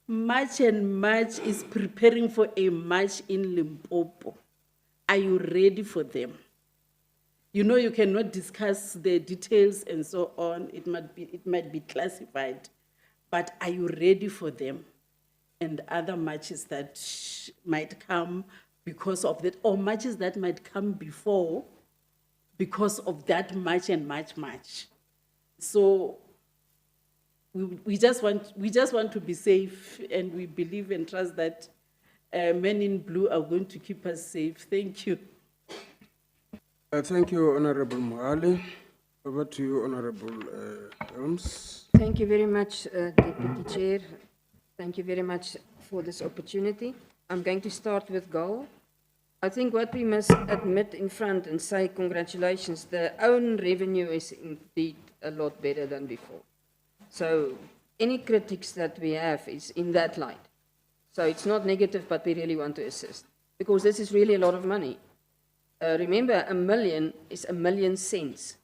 March and March is preparing for a march in Limpopo. Are you ready for them? You know you cannot discuss the details and so on. It might be classified, but are you ready for them? And other marches that might come because of that, or marches that might come before because of that march and march. So we just want to be safe, and we believe and trust that men in blue are going to keep us safe. Thank you. Thank you, Honorable Mohale. Over to you, Honorable Holmes. Thank you very much, Deputy Chair. Thank you very much for this opportunity. I'm going to start with GAAL. I think what we must admit in front and say congratulations, the own revenue is indeed a lot better than before. So any critics that we have is in that light. So it's not negative, but we really want to assist, because this is really a lot of money. Remember, 1 million is 1 million cents.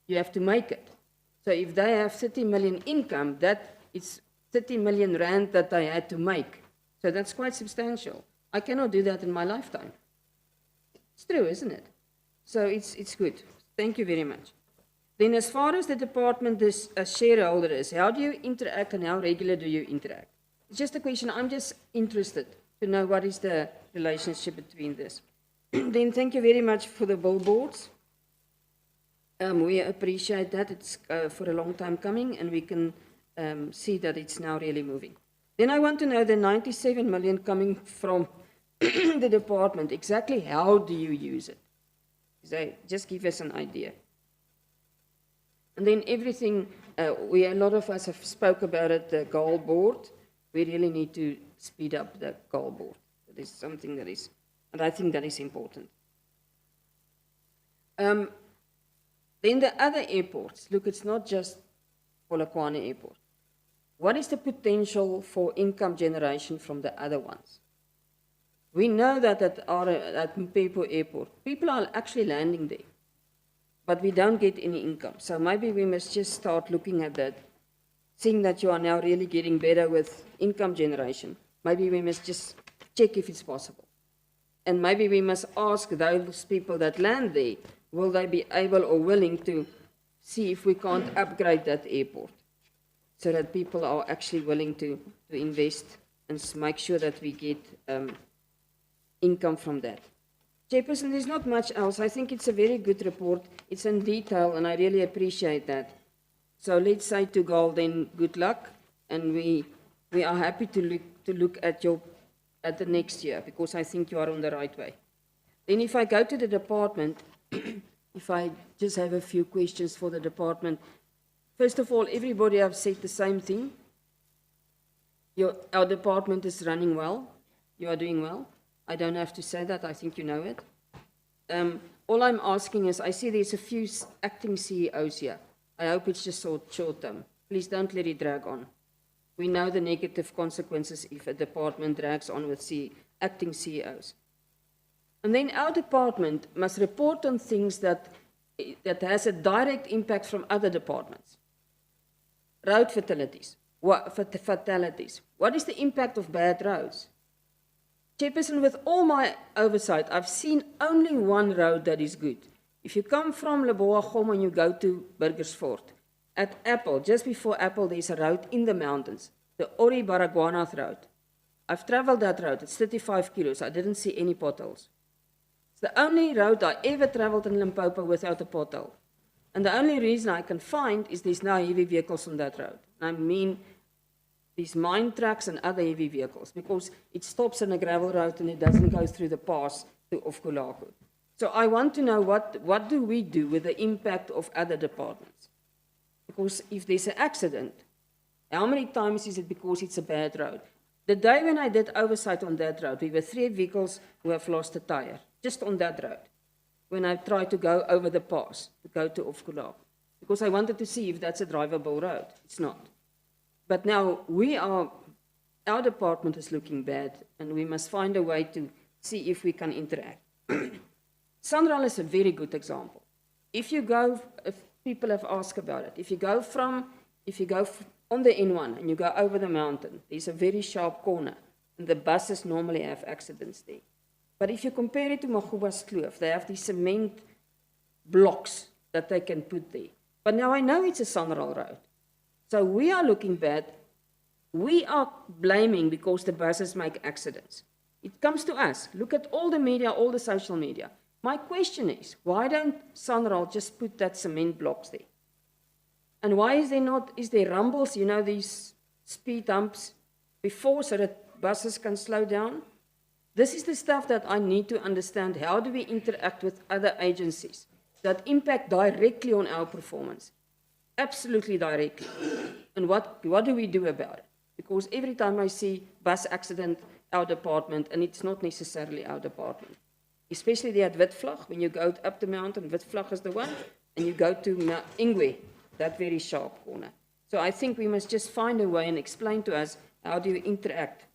You have to make it. So if they have 30 million income, that is 30 million rand that they had to make. So that's quite substantial. I cannot do that in my lifetime. It's true, isn't it? So it's good. Thank you very much. Then as far as the department is a shareholder is, how do you interact and how regular do you interact? It's just a question. I'm just interested to know what is the relationship between this. Then thank you very much for the billboards. We appreciate that. It's for a long time coming, and we can see that it's now really moving. Then I want to know the 97 million coming from the department. Exactly how do you use it? So just give us an idea. And then everything, a lot of us have spoke about it, the GAAL board. We really need to speed up the GAAL board. That is something that is, and I think that is important. Then the other airports, look, it's not just Polokwane Airport. What is the potential for income generation from the other ones? We know that at Mpepo Airport, people are actually landing there, but we don't get any income. So maybe we must just start looking at that, seeing that you are now really getting better with income generation. Maybe we must just check if it's possible. And maybe we must ask those people that land there, will they be able or willing to see if we can't upgrade that airport so that people are actually willing to invest and make sure that we get income from that. Chairperson, there's not much else. I think it's a very good report. It's in detail, and I really appreciate that. So let's say to GAAL then good luck, and we are happy to look at the next year, because I think you are on the right way. Then if I go to the department, if I just have a few questions for the department. First of all, everybody have said the same thing. Our department is running well. You are doing well. I don't have to say that. I think you know it. All I'm asking is, I see there's a few acting CEOs here. I hope it's just short term. Please don't let it drag on. We know the negative consequences if a department drags on with acting CEOs. And then our department must report on things that has a direct impact from other departments. Road fatalities. What is the impact of bad roads? Chairperson, with all my oversight, I've seen only one road that is good. If you come from Leboa-Gom and you go to Burgersfort, at Apple, just before Apple, there's a road in the mountains, the Ori Baragwanath Road. I've traveled that road. It's 35 kilos. I didn't see any potholes. It's the only road I ever traveled in Limpopo without a pothole. And the only reason I can find is there's no heavy vehicles on that road. I mean, these mine trucks and other heavy vehicles, because it stops on a gravel road and it doesn't go through the pass of Kulaku. So I want to know what do we do with the impact of other departments? Because if there's an accident, how many times is it because it's a bad road? The day when I did oversight on that road, we were 3 vehicles who have lost a tire, just on that road, when I tried to go over the pass, to go to Ofkulaap, because I wanted to see if that's a drivable road. It's not. But now our department is looking bad, and we must find a way to see if we can interact. Sanral is a very good example. If people have asked about it, if you go on the N1 and you go over the mountain, there's a very sharp corner, and the buses normally have accidents there. But if you compare it to Maguba's Kloof, they have these cement blocks that they can put there. But now I know it's a Sanral road. So we are looking bad. We are blaming because the buses make accidents. It comes to us. Look at all the media, all the social media. My question is, why don't Sanral just put that cement blocks there? And why is there rumbles, these speed humps before so that buses can slow down? This is the stuff that I need to understand. How do we interact with other agencies that impact directly on our performance? Absolutely directly. And what do we do about it? Because every time I see bus accident, our department, and it's not necessarily our department. Especially there at Witvlag, when you go up the mountain, Witvlag is the one, and you go to Ingwe, that very sharp corner. So I think we must just find a way and explain to us how do you interact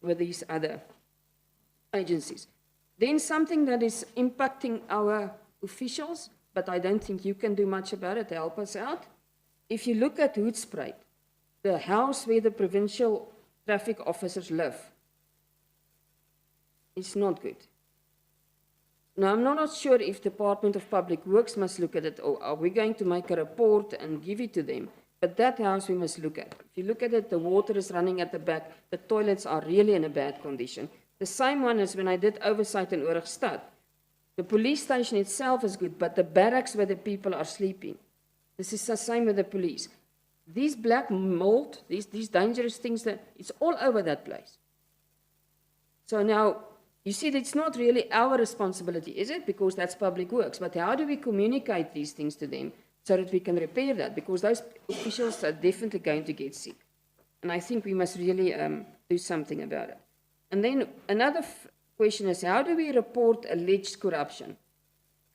with these other agencies. Then something that is impacting our officials, but I don't think you can do much about it to help us out. If you look at Hoedspruit, the house where the provincial traffic officers live, it's not good. Now, I'm not sure if the Department of Public Works must look at it, or are we going to make a report and give it to them? But that house we must look at. If you look at it, the water is running at the back. The toilets are really in a bad condition. The same one as when I did oversight in Oorigstad. The police station itself is good, but the barracks where the people are sleeping, this is the same with the police. These black mold, these dangerous things, it's all over that place. So now, you see, it's not really our responsibility, is it? Because that's public works. But how do we communicate these things to them so that we can repair that? Because those officials are definitely going to get sick. And I think we must really do something about it. And then another question is, how do we report alleged corruption?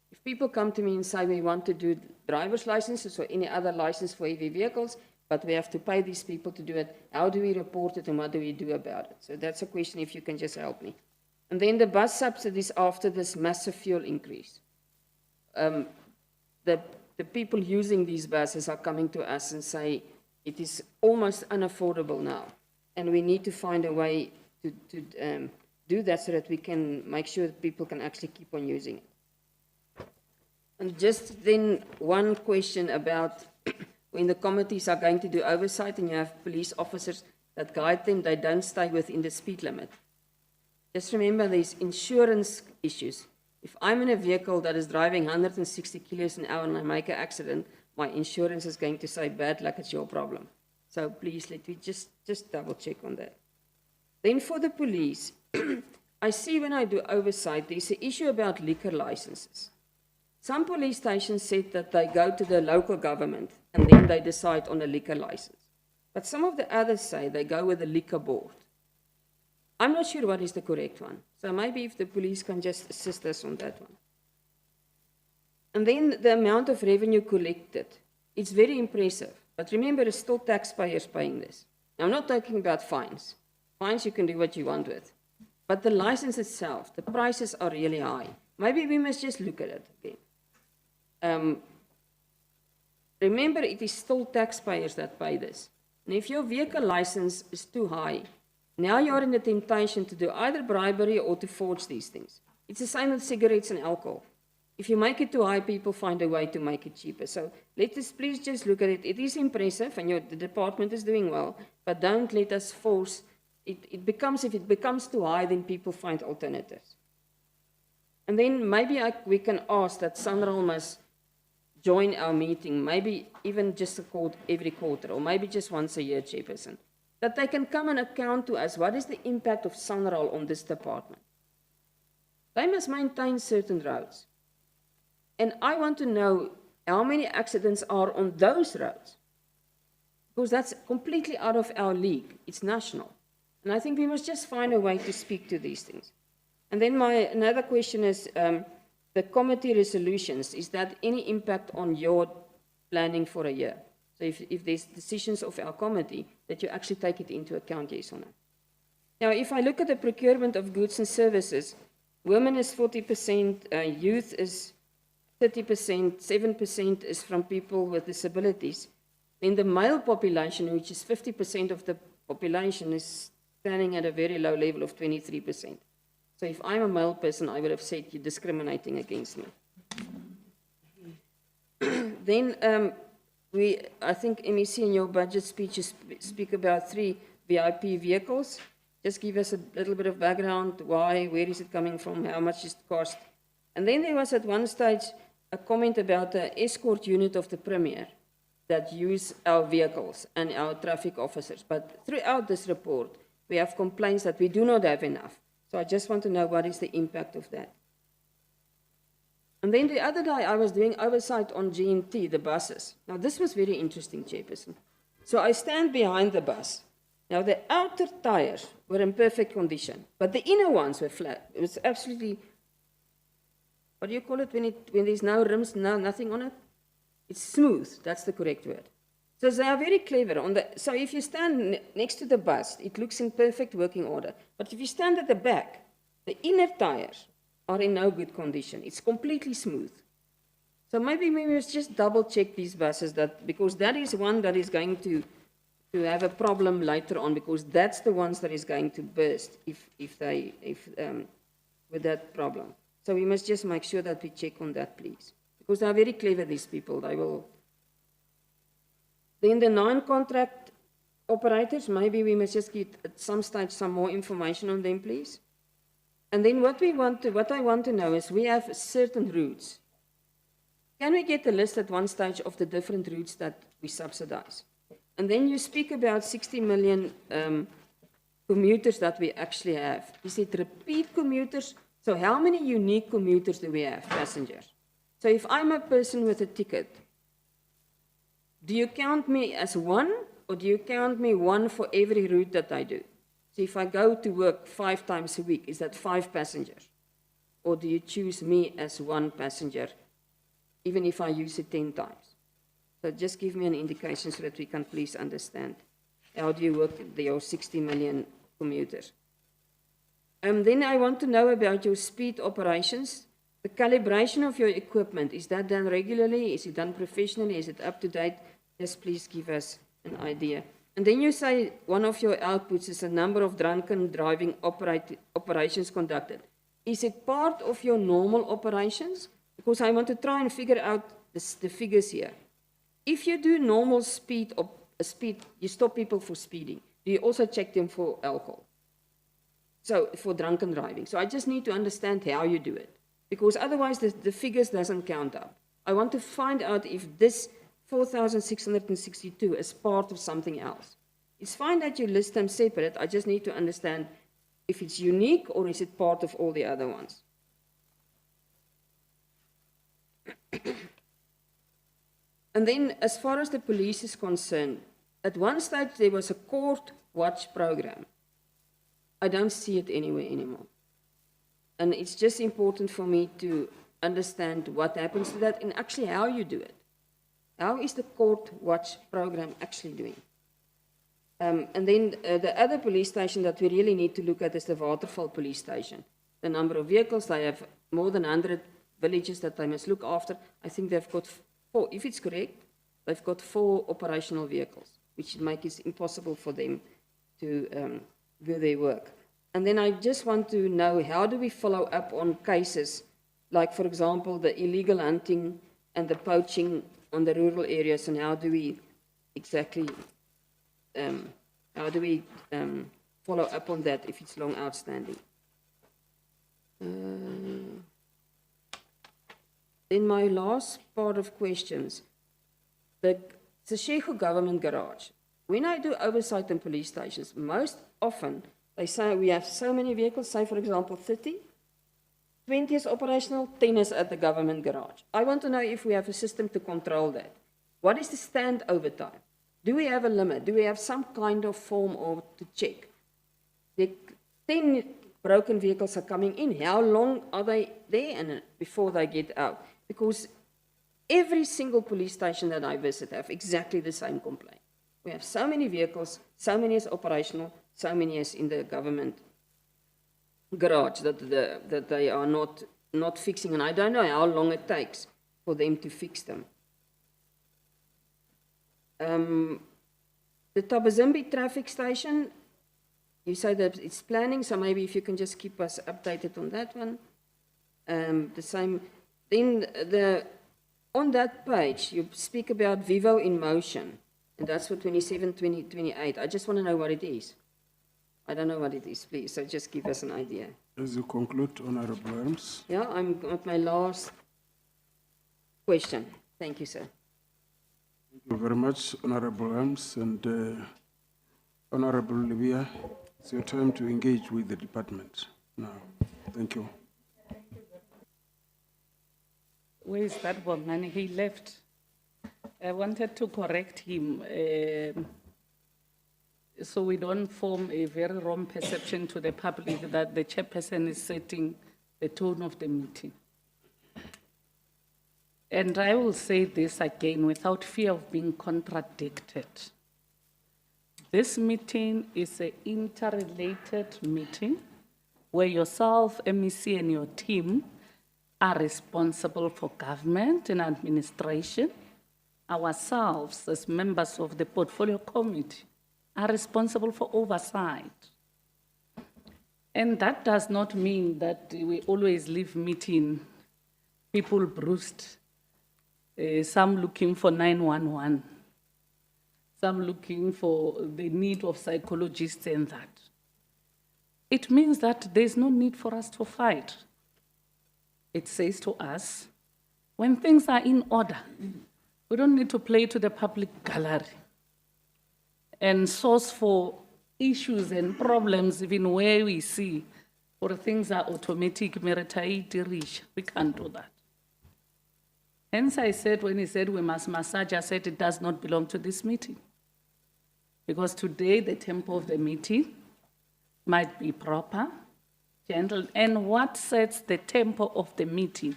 If people come to me and say we want to do driver's licenses or any other license for heavy vehicles, but we have to pay these people to do it, how do we report it and what do we do about it? So that's a question, if you can just help me. And then the bus subsidies after this massive fuel increase. The people using these buses are coming to us and say it is almost unaffordable now. And we need to find a way to do that so that we can make sure that people can actually keep on using it. And just then one question about when the committees are going to do oversight and you have police officers that guide them, they don't stay within the speed limit. Just remember there's insurance issues. If I'm in a vehicle that is driving 160 kilos an hour and I make an accident, my insurance is going to say, bad luck, it's your problem. So please, let me just double check on that. Then for the police, I see when I do oversight, there's an issue about liquor licenses. Some police stations said that they go to the local government and then they decide on a liquor license. But some of the others say they go with the liquor board. I'm not sure what is the correct one. So maybe if the police can just assist us on that one. And then the amount of revenue collected. It's very impressive. But remember, it's still taxpayers paying this. Now, I'm not talking about fines. Fines you can do what you want with. But the license itself, the prices are really high. Maybe we must just look at it again. Remember, it is still taxpayers that pay this. And if your vehicle license is too high, now you're in the temptation to do either bribery or to forge these things. It's the same with cigarettes and alcohol. If you make it too high, people find a way to make it cheaper. So let us please just look at it. It is impressive and the department is doing well, but don't let us force it. If it becomes too high, then people find alternatives. And then maybe we can ask that Sanral must join our meeting, maybe even just every quarter, or maybe just once a year, Chairperson. That they can come and account to us what is the impact of Sanral on this department. They must maintain certain roads. And I want to know how many accidents are on those roads, because that's completely out of our league. It's national. And I think we must just find a way to speak to these things. And then another question is the committee resolutions. Is that any impact on your planning for a year? So if there's decisions of our committee, that you actually take it into account, yes or no? Now, if I look at the procurement of goods and services, women is 40%, youth is 30%, 7% is from people with disabilities. Then the male population, which is 50% of the population, is standing at a very low level of 23%. So if I'm a male person, I would have said you're discriminating against me. Then I think MEC in your budget speech you speak about 3 VIP vehicles. Just give us a little bit of background, why, where is it coming from, how much is it cost? And then there was at one stage a comment about the escort unit of the Premier that use our vehicles and our traffic officers. But throughout this report, we have complaints that we do not have enough. So I just want to know what is the impact of that. And then the other day I was doing oversight on GNT, the buses. Now this was very interesting, Chairperson. So I stand behind the bus. Now the outer tires were in perfect condition, but the inner ones were flat. It was absolutely, what do you call it when there's no rims, nothing on it? It's smooth, that's the correct word. So they are very clever. So if you stand next to the bus, it looks in perfect working order. But if you stand at the back, the inner tires are in no good condition. It's completely smooth. So maybe we must just double check these buses, because that is one that is going to have a problem later on, because that's the ones that is going to burst with that problem. So we must just make sure that we check on that, please. Because they are very clever, these people. They will. Then the non-contract operators, maybe we must just get at some stage some more information on them, please. And then what I want to know is we have certain routes. Can we get a list at one stage of the different routes that we subsidize? And then you speak about 60 million commuters that we actually have. Is it repeat commuters? So how many unique commuters do we have, passengers? So if I'm a person with a ticket, do you count me as one, or do you count me one for every route that I do? So if I go to work 5 times a week, is that 5 passengers? Or do you choose me as one passenger, even if I use it 10 times? So just give me an indication so that we can please understand. How do you work your 60 million commuters? Then I want to know about your speed operations. The calibration of your equipment, is that done regularly? Is it done professionally? Is it up to date? Just please give us an idea. And then you say one of your outputs is a number of drunken driving operations conducted. Is it part of your normal operations? Because I want to try and figure out the figures here. If you do normal speed, you stop people for speeding. Do you also check them for alcohol? So for drunken driving. So I just need to understand how you do it, because otherwise the figures doesn't count up. I want to find out if this 4,662 is part of something else. It's fine that you list them separate. I just need to understand if it's unique or is it part of all the other ones. And then as far as the police is concerned, at one stage there was a court watch program. I don't see it anywhere anymore. And it's just important for me to understand what happens to that and actually how you do it. How is the court watch program actually doing? And then the other police station that we really need to look at is the Waterval police station. The number of vehicles, they have more than 100 villages that they must look after. I think they've got 4, if it's correct, they've got 4 operational vehicles, which makes it impossible for them to do their work. And then I just want to know, how do we follow up on cases like, for example, the illegal hunting and the poaching on the rural areas, and how do we exactly follow up on that if it's long outstanding? Then my last part of questions, the Seshego government garage. When I do oversight in police stations, most often they say we have so many vehicles, say for example 30, 20 is operational, 10 is at the government garage. I want to know if we have a system to control that. What is the standover time? Do we have a limit? Do we have some kind of form or to check? The 10 broken vehicles are coming in. How long are they there and before they get out? Because every single police station that I visit have exactly the same complaint. We have so many vehicles, so many is operational, so many is in the government garage that they are not fixing, and I don't know how long it takes for them to fix them. The Tabazimbi traffic station, you say that it's planning, so maybe if you can just keep us updated on that one. The same, then on that page, you speak about Vivo in Motion, and that's for 27, 28. I just want to know what it is. I don't know what it is, please, so just give us an idea. As you conclude, Honorable Arms. Yeah, I'm at my last question. Thank you, sir. Thank you very much, Honorable Arms, and Honorable Libya. It's your time to engage with the department now. Thank you. Where is that woman? He left. I wanted to correct him so we don't form a very wrong perception to the public that the chairperson is setting the tone of the meeting. And I will say this again without fear of being contradicted. This meeting is an interrelated meeting where yourself, MEC, and your team are responsible for government and administration. Ourselves, as members of the portfolio committee, are responsible for oversight. And that does not mean that we always leave meeting people bruised, some looking for 911, some looking for the need of psychologists and that. It means that there's no need for us to fight. It says to us, when things are in order, we don't need to play to the public gallery and source for issues and problems even where we see or things are automatic, we can't do that. Hence I said, when he said we must massage, I said it does not belong to this meeting. Because today the tempo of the meeting might be proper, gentle, and what sets the tempo of the meeting?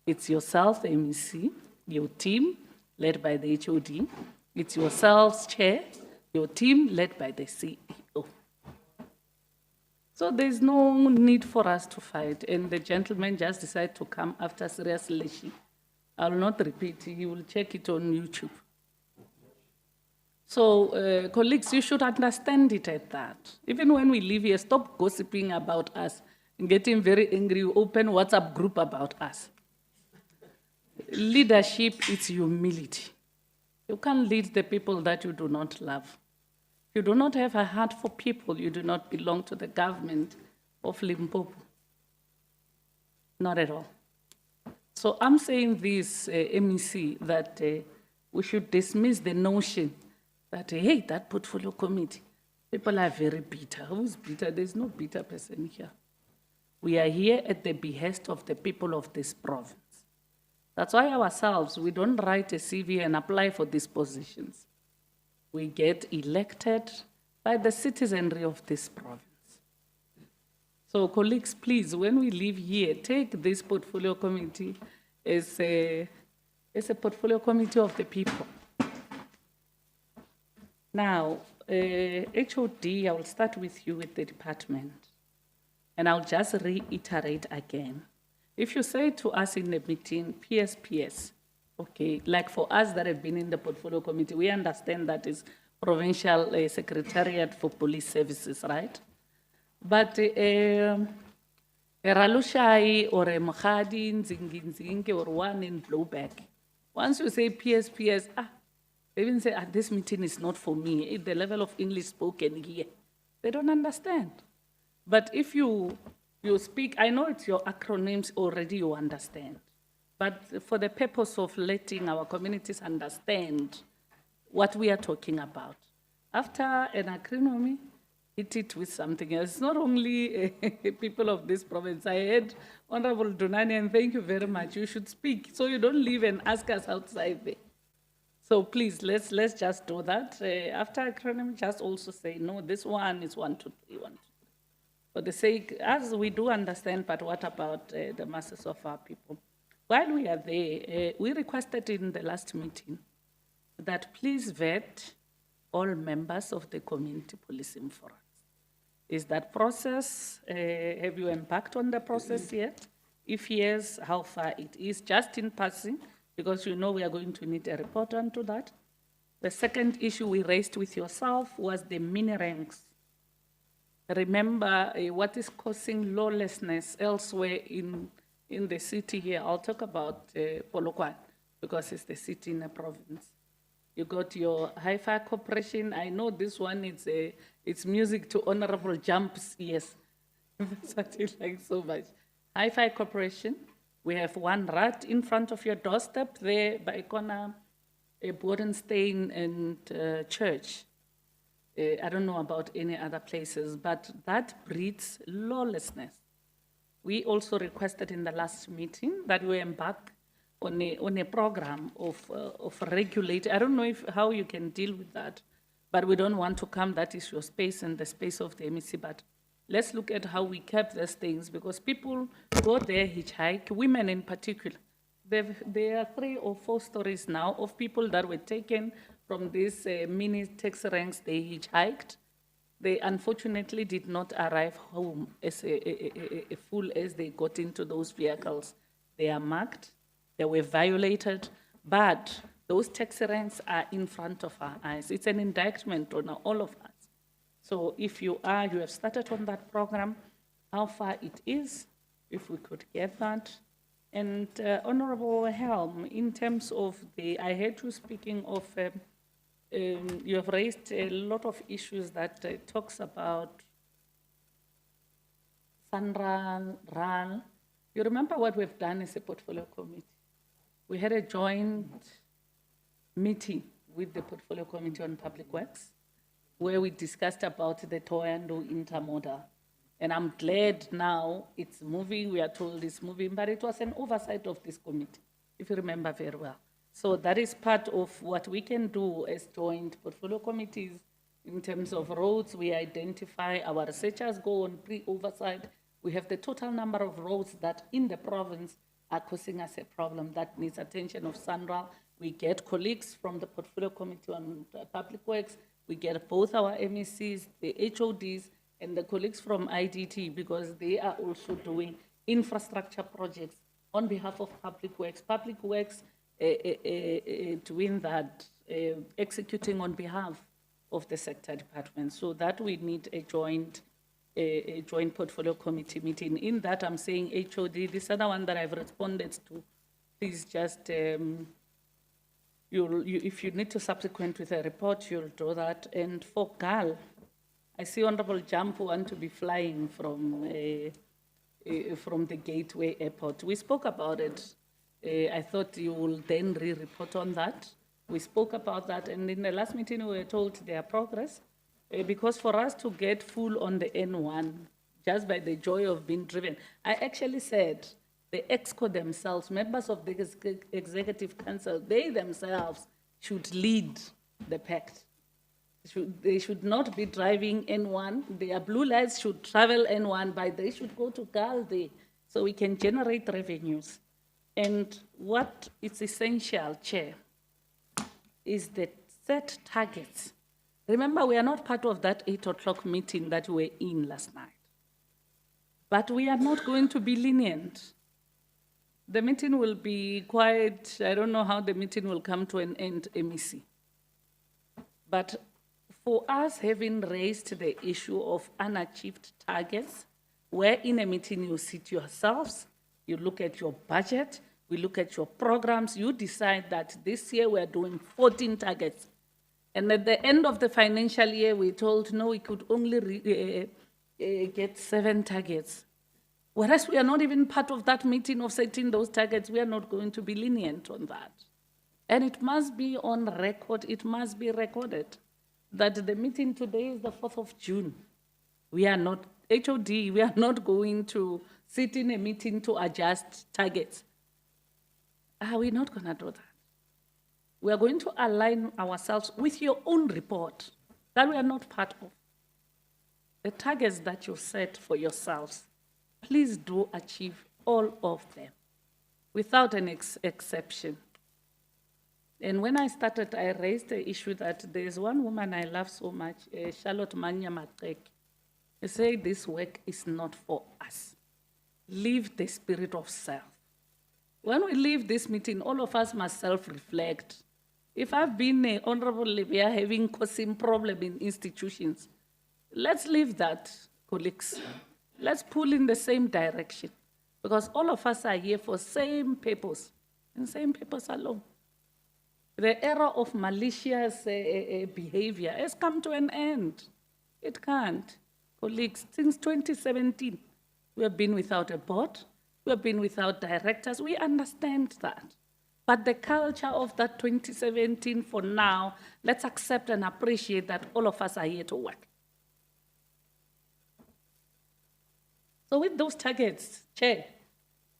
It's yourself, the MEC, your team, led by the HOD. It's yourselves, Chair, your team, led by the CEO. So there's no need for us to fight. And the gentleman just decided to come after serious lashing. I will not repeat, he will check it on YouTube. So, colleagues, you should understand it at that. Even when we leave here, stop gossiping about us and getting very angry, open WhatsApp group about us. Leadership is humility. You can't lead the people that you do not love. If you do not have a heart for people, you do not belong to the government of Limpopo. Not at all. So I'm saying this, MEC, that we should dismiss the notion that, hey, that portfolio committee, people are very bitter. Who's bitter? There's no bitter person here. We are here at the behest of the people of this province. That's why ourselves, we don't write a CV and apply for these positions. We get elected by the citizenry of this province. So colleagues, please, when we leave here, take this portfolio committee as a portfolio committee of the people. Now, HOD, I will start with you with the department. And I'll just reiterate again. If you say to us in the meeting, PSPS, okay, like for us that have been in the portfolio committee, we understand that is Provincial Secretariat for Police Services, right? But a Ralushai or a Mahadi, Nzingi, or one in blowback, once you say PSPS, they even say, this meeting is not for me. At the level of English spoken here, they don't understand. But if you speak, I know it's your acronyms already, you understand. But for the purpose of letting our communities understand what we are talking about, after an acronym, hit it with something else. It's not only people of this province. I heard Honorable Dunani, and thank you very much. You should speak, so you don't leave and ask us outside there. So please, let's just do that. After acronym, just also say, no, this one is 1, 2, 3, 1, 2, 3. For the sake, as we do understand, but what about the masses of our people? While we are there, we requested in the last meeting that please vet all members of the community policing forums. Is that process, have you embarked on the process yet? If yes, how far it is, just in passing, because you know we are going to need a report onto that. The second issue we raised with yourself was the mini ranks. Remember what is causing lawlessness elsewhere in the city here. I'll talk about Polokwane because it's the city in the province. You got your Hi-Fi Corporation. I know this one, it's music to Honorable Jump's ears. That's what he likes so much. Hi-Fi Corporation, we have one right in front of your doorstep there by corner, Bodenstein and Church. I don't know about any other places, but that breeds lawlessness. We also requested in the last meeting that we embark on a program of regulate. I don't know how you can deal with that, but we don't want to come, that is your space and the space of the MEC, but let's look at how we kept these things, because people go there, hitchhike, women in particular. There are 3 or 4 stories now of people that were taken from these mini taxi ranks. They hitchhiked. They unfortunately did not arrive home as a full as they got into those vehicles. They are marked, they were violated, but those taxi ranks are in front of our eyes. It's an indictment on all of us. So if you have started on that program, how far it is, if we could get that. And Honorable Helm, in terms of I heard you speaking of, you have raised a lot of issues that talks about Sanral, RAL. You remember what we've done as a portfolio committee? We had a joint meeting with the portfolio committee on public works, where we discussed about the Toyando intermodal. And I'm glad now it's moving, we are told it's moving, but it was an oversight of this committee, if you remember very well. So that is part of what we can do as joint portfolio committees in terms of roads. We identify, our researchers go on pre-oversight. We have the total number of roads that in the province are causing us a problem that needs attention of SANRAL. We get colleagues from the portfolio committee on public works. We get both our MECs, the HODs, and the colleagues from IDT, because they are also doing infrastructure projects on behalf of public works. Public works doing that, executing on behalf of the sector department. So that we need a joint portfolio committee meeting. In that, I'm saying HOD, this other one that I've responded to, please just, if you need to subsequent with a report, you'll do that. And for GAAL, I see Honorable Jump want to be flying from the Gateway Airport. We spoke about it. I thought you will then re-report on that. We spoke about that, and in the last meeting we were told their progress, because for us to get full on the N1, just by the joy of being driven, I actually said the EXCO themselves, members of the Executive Council, they themselves should lead the pact. They should not be driving N1. Their blue lights should travel N1, but they should go to GAAL there so we can generate revenues. And what is essential, Chair, is that set targets. Remember, we are not part of that 8 o'clock meeting that we were in last night. But we are not going to be lenient. The meeting will be quite, I don't know how the meeting will come to an end, MEC. But for us having raised the issue of unachieved targets, where in a meeting you sit yourselves, you look at your budget, we look at your programs, you decide that this year we're doing 14 targets. And at the end of the financial year, we told, no, we could only get 7 targets. Whereas we are not even part of that meeting of setting those targets, we are not going to be lenient on that. And it must be on record, it must be recorded that the meeting today is the 4th of June. We are not, HOD, we are not going to sit in a meeting to adjust targets. Are we not going to do that? We are going to align ourselves with your own report that we are not part of. The targets that you set for yourselves, please do achieve all of them without an exception. And when I started, I raised the issue that there's one woman I love so much, Charlotte Manya Matrek. She said, this work is not for us. Leave the spirit of self. When we leave this meeting, all of us must self-reflect. If I've been honorable, we are having causing problem in institutions. Let's leave that, colleagues. Let's pull in the same direction, because all of us are here for same purpose, and same purpose alone. The era of malicious behavior has come to an end. It can't. Colleagues, since 2017, we have been without a board, we have been without directors, we understand that. But the culture of that 2017 for now, let's accept and appreciate that all of us are here to work. So with those targets, Chair,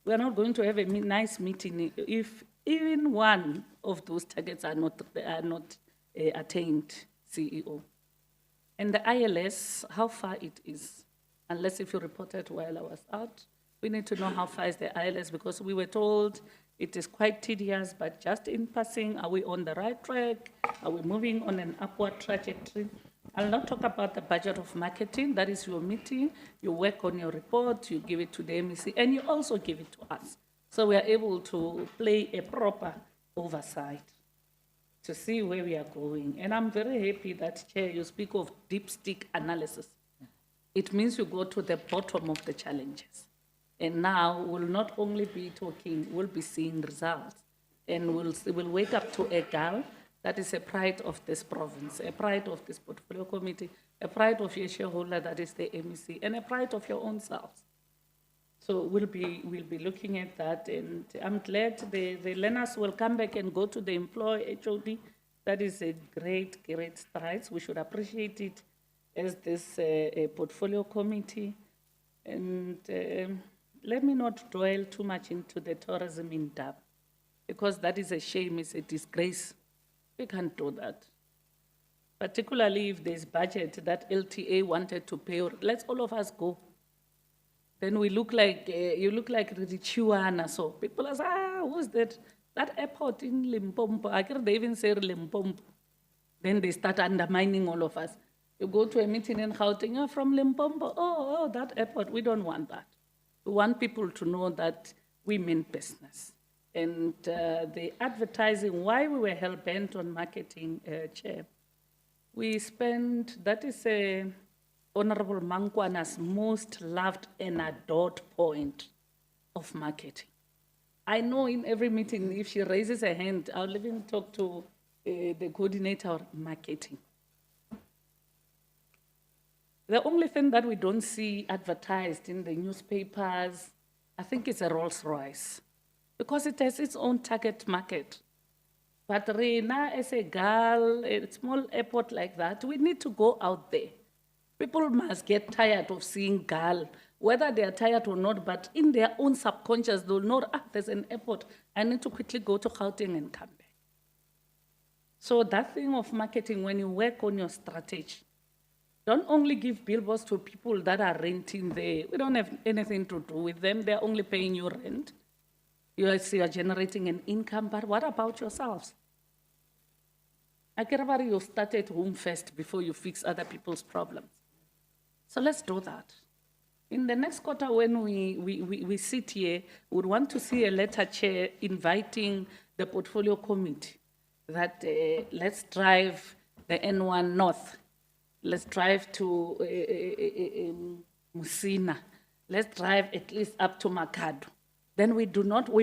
we are not going to have a nice meeting if even one of those targets are not attained, CEO. And the ILS, how far it is, unless if you reported while I was out, we need to know how far is the ILS, because we were told it is quite tedious, but just in passing, are we on the right track? Are we moving on an upward trajectory? I'll not talk about the budget of marketing. That is your meeting. You work on your report, you give it to the MEC, and you also give it to us. So we are able to play a proper oversight to see where we are going. And I'm very happy that, Chair, you speak of deep stick analysis. It means you go to the bottom of the challenges. And now we'll not only be talking, we'll be seeing results. And we'll wake up to a GAAL that is a pride of this province, a pride of this portfolio committee, a pride of your shareholder, that is the MEC, and a pride of your own selves. So we'll be looking at that, and I'm glad the learners will come back and go to the employee HOD. That is a great, great strides. We should appreciate it as this portfolio committee. And let me not dwell too much into the tourism in Dab, because that is a shame, it's a disgrace. We can't do that. Particularly if there's budget that LTA wanted to pay, let's all of us go. Then we look like, you look like Richiwana, so people are saying, who's that? That airport in Limpopo, I can't even say Limpopo. Then they start undermining all of us. You go to a meeting in Gauteng, you're from Limpopo, oh, that airport, we don't want that. We want people to know that we mean business. And the advertising, why we were hell-bent on marketing, Chair, we spent, that is Honorable Mankwana's most loved and adored point of marketing. I know in every meeting, if she raises her hand, I'll even talk to the coordinator of marketing. The only thing that we don't see advertised in the newspapers, I think it's a Rolls Royce, because it has its own target market. But Reina, as a GAAL, a small airport like that, we need to go out there. People must get tired of seeing GAAL, whether they are tired or not, but in their own subconscious, they'll know, there's an airport, I need to quickly go to Gauteng and come back. So that thing of marketing, when you work on your strategy, don't only give billboards to people that are renting there. We don't have anything to do with them. They're only paying you rent. You are generating an income, but what about yourselves? I care about you start at home first before you fix other people's problems. So let's do that. In the next quarter, when we sit here, we would want to see a letter, Chair, inviting the portfolio committee that let's drive the N1 North. Let's drive to Musina. Let's drive at least up to Makado. Then we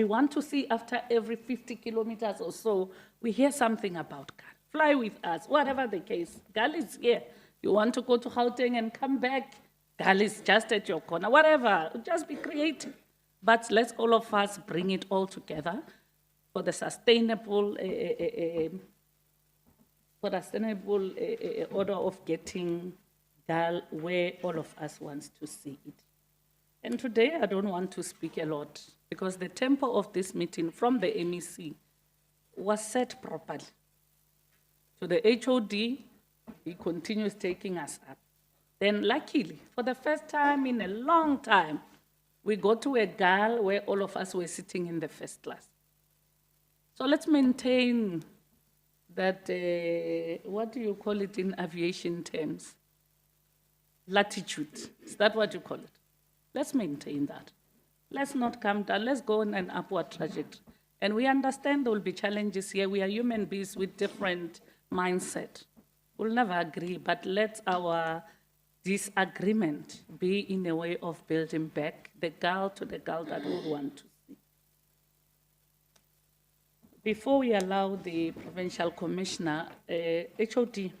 want to see after every 50 kilometers or so, we hear something about GAAL. Fly with us, whatever the case. GAAL is here. You want to go to Gauteng and come back, GAAL is just at your corner, whatever. Just be creative. But let's all of us bring it all together for the sustainable order of getting GAAL where all of us wants to see it. And today I don't want to speak a lot because the tempo of this meeting from the MEC was set properly. So the HOD, he continues taking us up. Then luckily, for the first time in a long time, we got to a GAAL where all of us were sitting in the first class. So let's maintain that, what do you call it in aviation terms? Latitude, is that what you call it? Let's maintain that. Let's not come down, let's go on an upward trajectory. And we understand there will be challenges here. We are human beings with different mindset. We'll never agree, but let our disagreement be in a way of building back the GAAL to the GAAL that we want to see. Before we allow the provincial commissioner, HOD,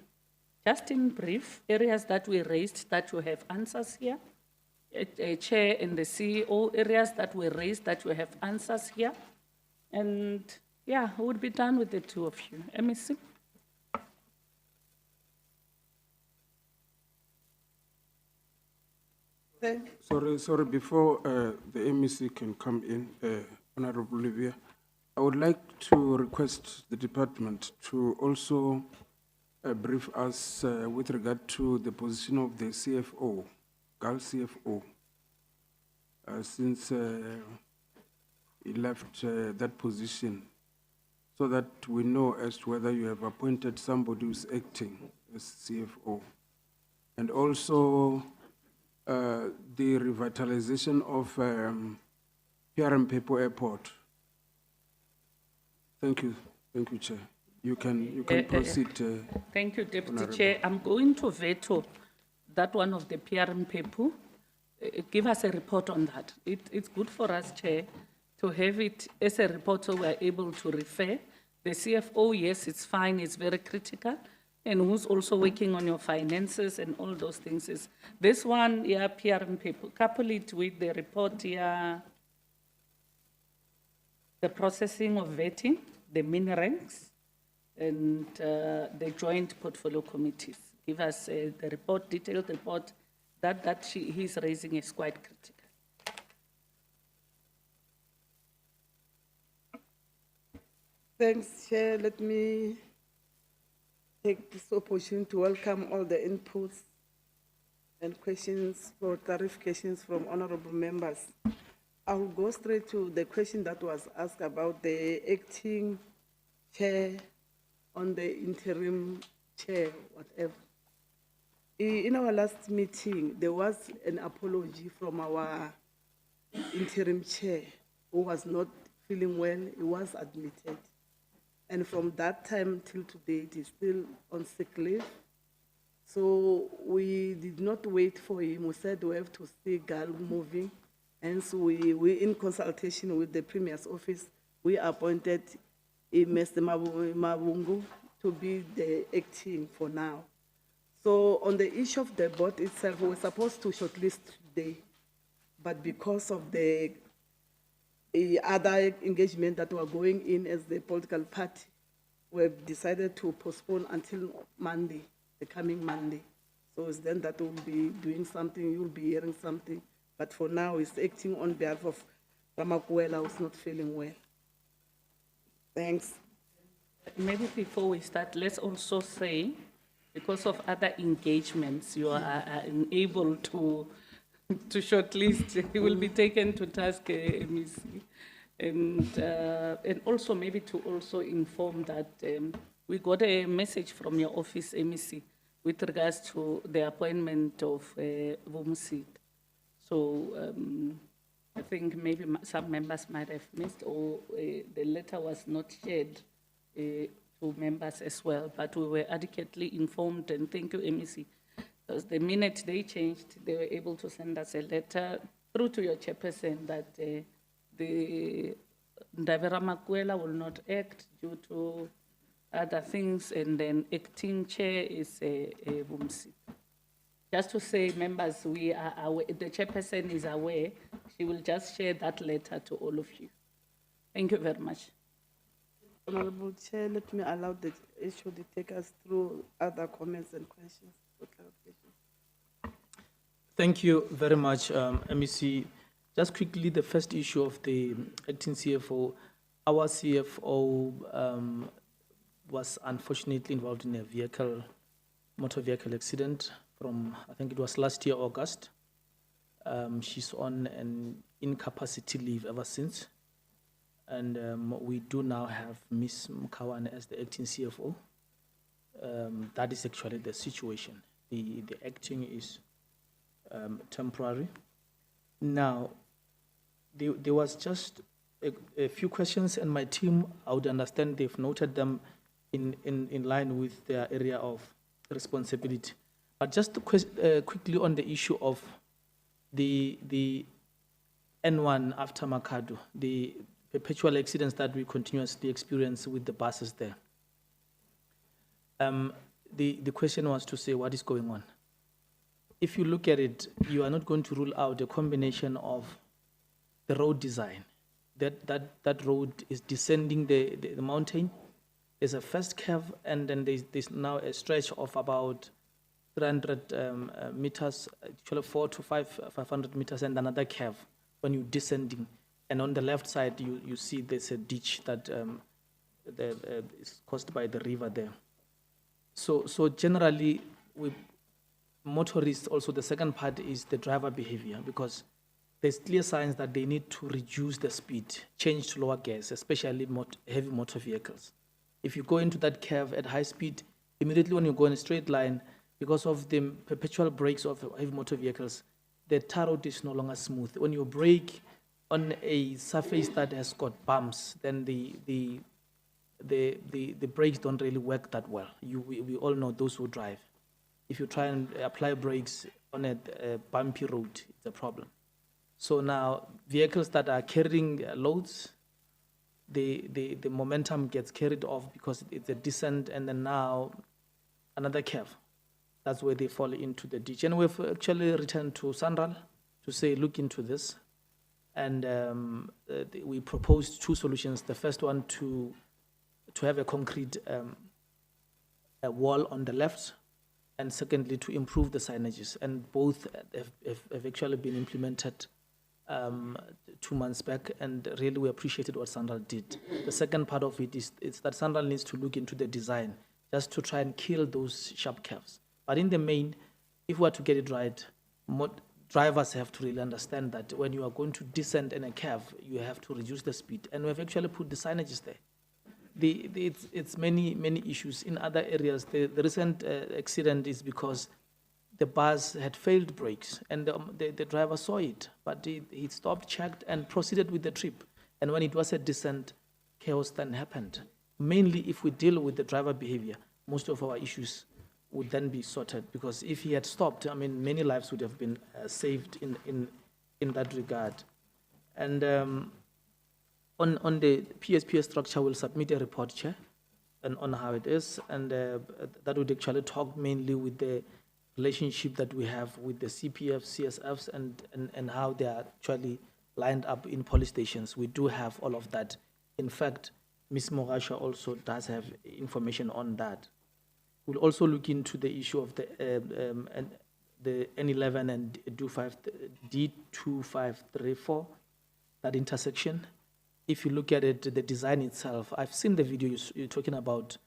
just in brief, areas that we raised that you have answers here. Chair and the CEO, areas that were raised that you have answers here. And yeah, we'll be done with the two of you. MEC. Sorry, before the MEC can come in, Honorable Olivia, I would like to request the department to also brief us with regard to the position of the CFO, GAAL CFO, since he left that position, so that we know as to whether you have appointed somebody who's acting as CFO. And also the revitalization of PRM Pepo Airport. Thank you, Chair. You can proceed. Thank you, Deputy Honorable. Chair. I'm going to veto that one of the PRM people. Give us a report on that. It's good for us, Chair, to have it as a report so we're able to refer. The CFO, yes, it's fine, it's very critical, and who's also working on your finances and all those things. Is this one, yeah, PRM people, couple it with the report here, the processing of vetting, the mini ranks, and the joint portfolio committees. Give us the report, detailed report that he's raising is quite critical. Thanks, Chair. Let me take this opportunity to welcome all the inputs and questions for clarifications from honorable members. I will go straight to the question that was asked about the acting chair on the interim chair, whatever. In our last meeting, there was an apology from our interim chair who was not feeling well. He was admitted. And from that time till today, he is still on sick leave. So we did not wait for him. We said we have to see GAAL moving. And so we in consultation with the Premier's office, we appointed Mr. Mabungu to be the acting for now. So on the issue of the board itself, we were supposed to shortlist today, but because of the other engagement that were going in as the political party, we've decided to postpone until Monday, the coming Monday. So it's then that we'll be doing something, you'll be hearing something. But for now, it's acting on behalf of Ramakwela, who's not feeling well. Thanks. Maybe before we start, let's also say, because of other engagements, you are unable to shortlist. He will be taken to task, MEC. And also maybe to also inform that we got a message from your office, MEC, with regards to the appointment of Vumsit. So I think maybe some members might have missed, or the letter was not shared to members as well, but we were adequately informed, and thank you, MEC, because the minute they changed, they were able to send us a letter through to your chairperson that the Ndavera Makwela will not act due to other things, and then acting chair is Vumsi. Just to say, members, we are aware, the chairperson is aware. She will just share that letter to all of you. Thank you very much. Honorable Chair, let me allow the issue to take us through other comments and questions for clarification. Thank you very much, MEC. Just quickly, the first issue of the acting CFO. Our CFO was unfortunately involved in a motor vehicle accident from, I think it was last year, August. She's on an incapacity leave ever since. And we do now have Ms. Mkawane as the acting CFO. That is actually the situation. The acting is temporary. Now, there was just a few questions, and my team, I would understand they've noted them in line with their area of responsibility. But just to quickly on the issue of the N1 after Makado, the perpetual accidents that we continuously experience with the buses there. The question was to say, what is going on? If you look at it, you are not going to rule out a combination of the road design. That road is descending the mountain. There's a first curve, and then there's now a stretch of about 300 meters, actually 500 meters, and another curve when you're descending. And on the left side, you see there's a ditch that is caused by the river there. So generally, with motorists, also the second part is the driver behavior, because there's clear signs that they need to reduce the speed, change to lower gears, especially heavy motor vehicles. If you go into that curve at high speed, immediately when you go in a straight line, because of the perpetual brakes of heavy motor vehicles, the tar road is no longer smooth. When you brake on a surface that has got bumps, then the brakes don't really work that well. We all know those who drive. If you try and apply brakes on a bumpy road, it's a problem. So now, vehicles that are carrying loads, the momentum gets carried off because it's a descent, and then now another curve. That's where they fall into the ditch. And we've actually returned to Sanral to say, look into this. And we proposed two solutions. The first one to have a concrete a wall on the left, and secondly, to improve the signages. And both have actually been implemented 2 months back, and really we appreciated what Sanral did. The second part of it is that Sanral needs to look into the design just to try and kill those sharp curves. But in the main, if we are to get it right, drivers have to really understand that when you are going to descend in a curve, you have to reduce the speed. And we've actually put the signages there. It's many issues. In other areas, the recent accident is because the bus had failed brakes, and the driver saw it, but he stopped, checked, and proceeded with the trip. And when it was a descent, chaos then happened. Mainly, if we deal with the driver behavior, most of our issues would then be sorted, because if he had stopped, I mean, many lives would have been saved in that regard. And on the PSPS structure, we'll submit a report, Chair, and on how it is, and that would actually talk mainly with the relationship that we have with the CPF, CSFs, and how they are actually lined up in police stations. We do have all of that. In fact, Ms. Mogasha also does have information on that. We'll also look into the issue of the N11 and D2534, that intersection. If you look at it, the design itself, I've seen the video you're talking about,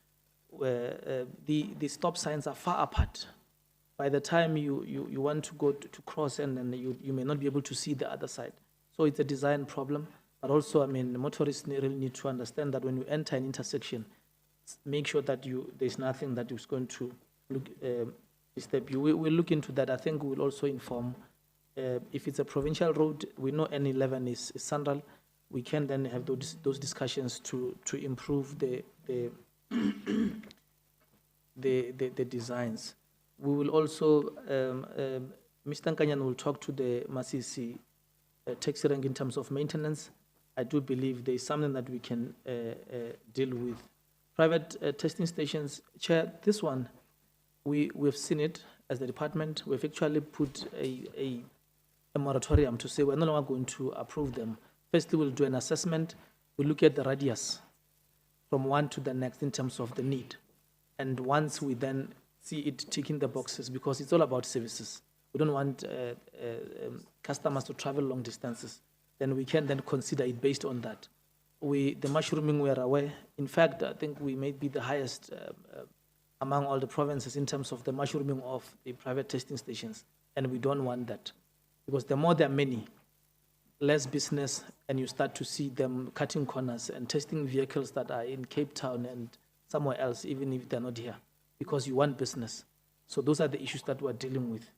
where the stop signs are far apart. By the time you want to go to cross, and then you may not be able to see the other side. So it's a design problem, but also, I mean, motorists really need to understand that when you enter an intersection, make sure that there's nothing that is going to disturb you. We'll look into that. I think we'll also inform, if it's a provincial road, we know N11 is Sanral, we can then have those discussions to improve the designs. We will also, Mr. Nkanyan will talk to the Masisi taxi rank in terms of maintenance. I do believe there is something that we can deal with. Private testing stations, Chair, this one, we've seen it as the department. We've actually put a moratorium to say we're no longer going to approve them. Firstly, we'll do an assessment. We'll look at the radius from one to the next in terms of the need. And once we then see it ticking the boxes, because it's all about services. we don't want customers to travel long distances, then we can then consider it based on that. The mushrooming, we are aware. In fact, I think we may be the highest among all the provinces in terms of the mushrooming of the private testing stations, and we don't want that. Because the more there are many, less business, and you start to see them cutting corners and testing vehicles that are in Cape Town and somewhere else, even if they're not here, because you want business. So those are the issues that we're dealing with.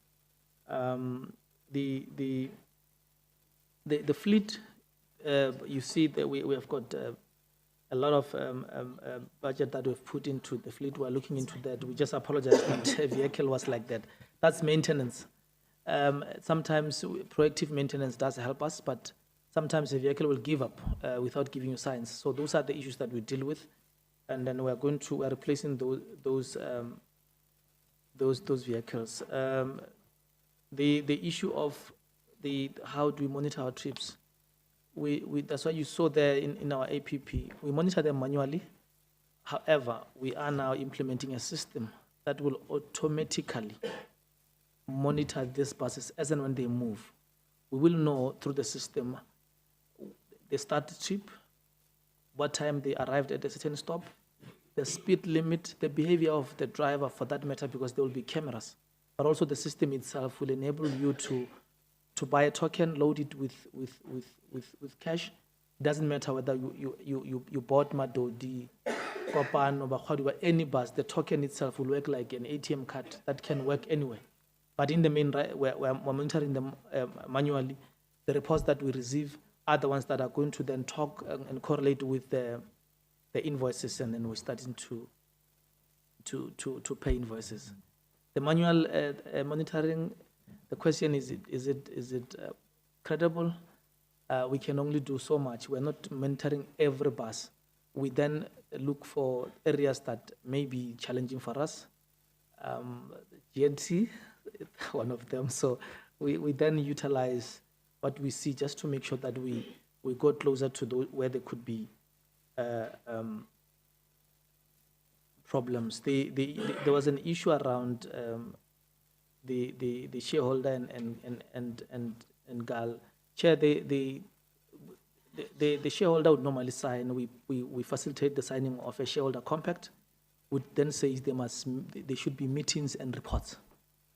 The fleet, you see that we have got a lot of budget that we've put into the fleet. We're looking into that. We just apologize that a vehicle was like that. That's maintenance. Sometimes proactive maintenance does help us, but sometimes a vehicle will give up without giving you signs. So those are the issues that we deal with, and then we're replacing those vehicles. The issue of how do we monitor our trips? That's why you saw there in our APP. We monitor them manually. However, we are now implementing a system that will automatically monitor these buses as and when they move. We will know through the system the start trip, what time they arrived at a certain stop, the speed limit, the behavior of the driver for that matter, because there will be cameras. But also the system itself will enable you to buy a token, load it with cash. It doesn't matter whether you bought Madodi, Kopan, or Bakhwadi, any bus, the token itself will work like an ATM card that can work anywhere. But in the main, we're monitoring them manually. The reports that we receive are the ones that are going to then talk and correlate with the invoices, and then we're starting to pay invoices. The manual monitoring, the question is it credible? We can only do so much. We're not monitoring every bus. We then look for areas that may be challenging for us. GNT, one of them. So we then utilize what we see just to make sure that we go closer to where there could be problems. There was an issue around the shareholder and GAAL. Chair, the shareholder would normally sign. We facilitate the signing of a shareholder compact, which then says there should be meetings and reports.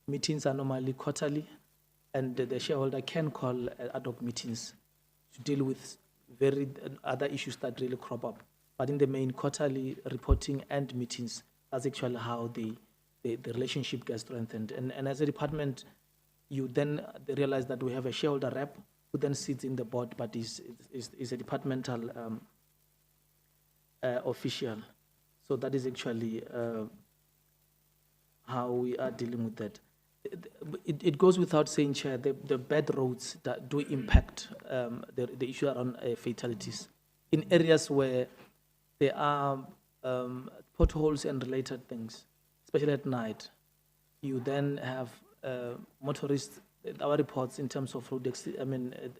Meetings are normally quarterly, and the shareholder can call ad hoc meetings to deal with other issues that really crop up. But in the main, quarterly reporting and meetings, that's actually how the relationship gets strengthened. And as a department, you then realize that we have a shareholder rep who then sits in the board, but is a departmental official. So that is actually how we are dealing with that. It goes without saying, Chair, the bad roads that do impact the issue around fatalities. In areas where there are potholes and related things, especially at night, you then have motorists, our reports in terms of road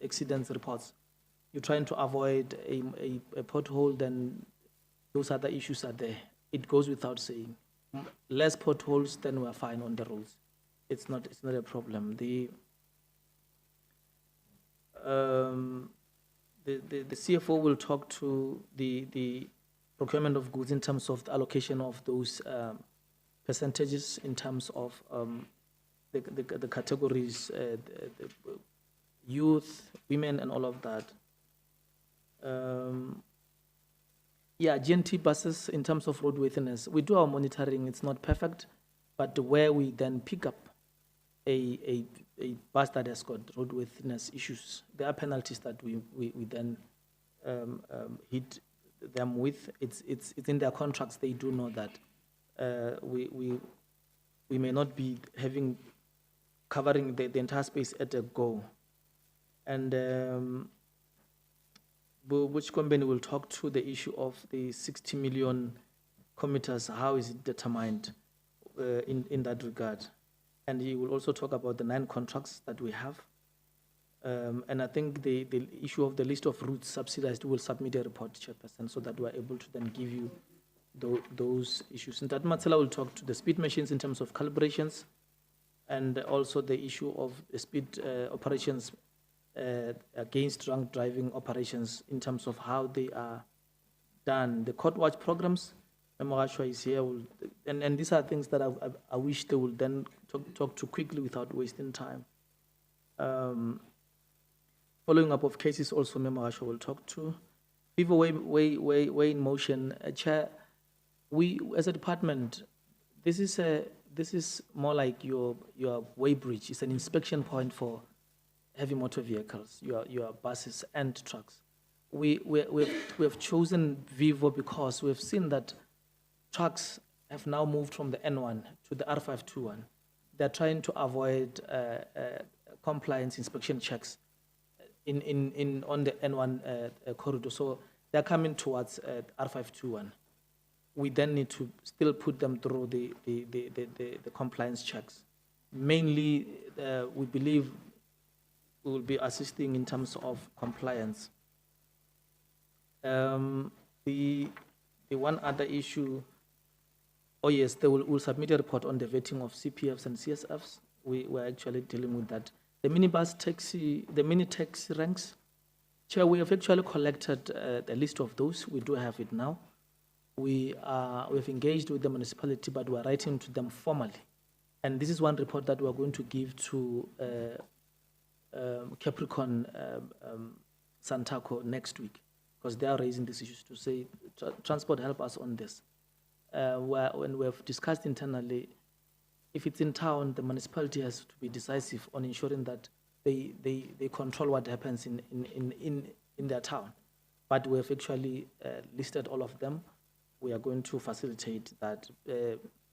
accidents reports. You're trying to avoid a pothole, then those other issues are there. It goes without saying. Less potholes, then we're fine on the roads. It's not a problem. The CFO will talk to the procurement of goods in terms of the allocation of those percentages in terms of the categories, youth, women, and all of that. GNT buses in terms of roadworthiness, we do our monitoring. It's not perfect, but where we then pick up a bus that has got roadworthiness issues, there are penalties that we then hit them with. It's in their contracts. They do know that we may not be covering the entire space at a go. And which company will talk to the issue of the 60 million kilometers, how is it determined in that regard? And he will also talk about the 9 contracts that we have. And I think the issue of the list of routes subsidized, will submit a report, Chairperson, so that we're able to then give you those issues. And that Matsela will talk to the speed machines in terms of calibrations, and also the issue of speed operations against drunk driving operations in terms of how they are done. The court watch programs, Memorashwa is here, and these are things that I wish they will then talk to quickly without wasting time. Following up of cases also Memorashwa will talk to. Vivo way in motion, Chair, we as a department, this is more like your weighbridge. It's an inspection point for heavy motor vehicles, your buses and trucks. We have chosen Vivo because we've seen that trucks have now moved from the N1 to the R521. They're trying to avoid compliance inspection checks on the N1 corridor. So they're coming towards R521. We then need to still put them through the compliance checks. Mainly, we believe we will be assisting in terms of compliance. The one other issue, oh yes, they will submit a report on the vetting of CPFs and CSFs. We're actually dealing with that. The minibus taxi, the mini taxi ranks, Chair, we have actually collected the list of those. We do have it now. We've engaged with the municipality, but we're writing to them formally. And this is one report that we're going to give to Capricorn Santaco next week, because they are raising these issues to say, transport, help us on this. When we have discussed internally, if it's in town, the municipality has to be decisive on ensuring that they control what happens in their town. But we have actually listed all of them. We are going to facilitate that.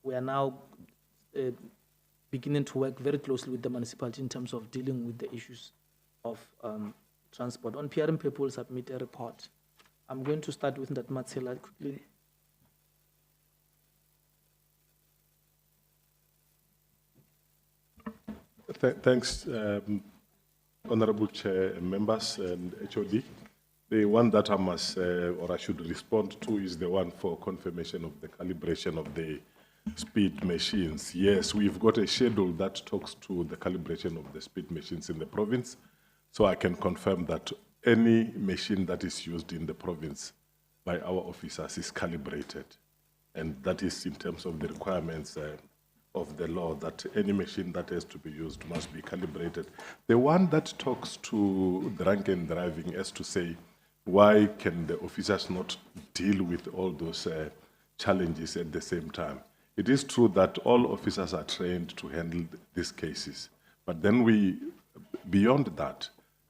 We are now beginning to work very closely with the municipality in terms of dealing with the issues of transport. On PRM, people will submit a report. I'm going to start with that Matsela quickly. Thanks, Honorable Chair, members, and HOD. The one that I must, or I should respond to, is the one for confirmation of the calibration of the speed machines. Yes, we've got a schedule that talks to the calibration of the speed machines in the province. So I can confirm that any machine that is used in the province by our officers is calibrated. And that is in terms of the requirements of the law, that any machine that has to be used must be calibrated. The one that talks to drunken driving as to say, why can the officers not deal with all those challenges at the same time? It is true that all officers are trained to handle these cases, but then we, beyond that,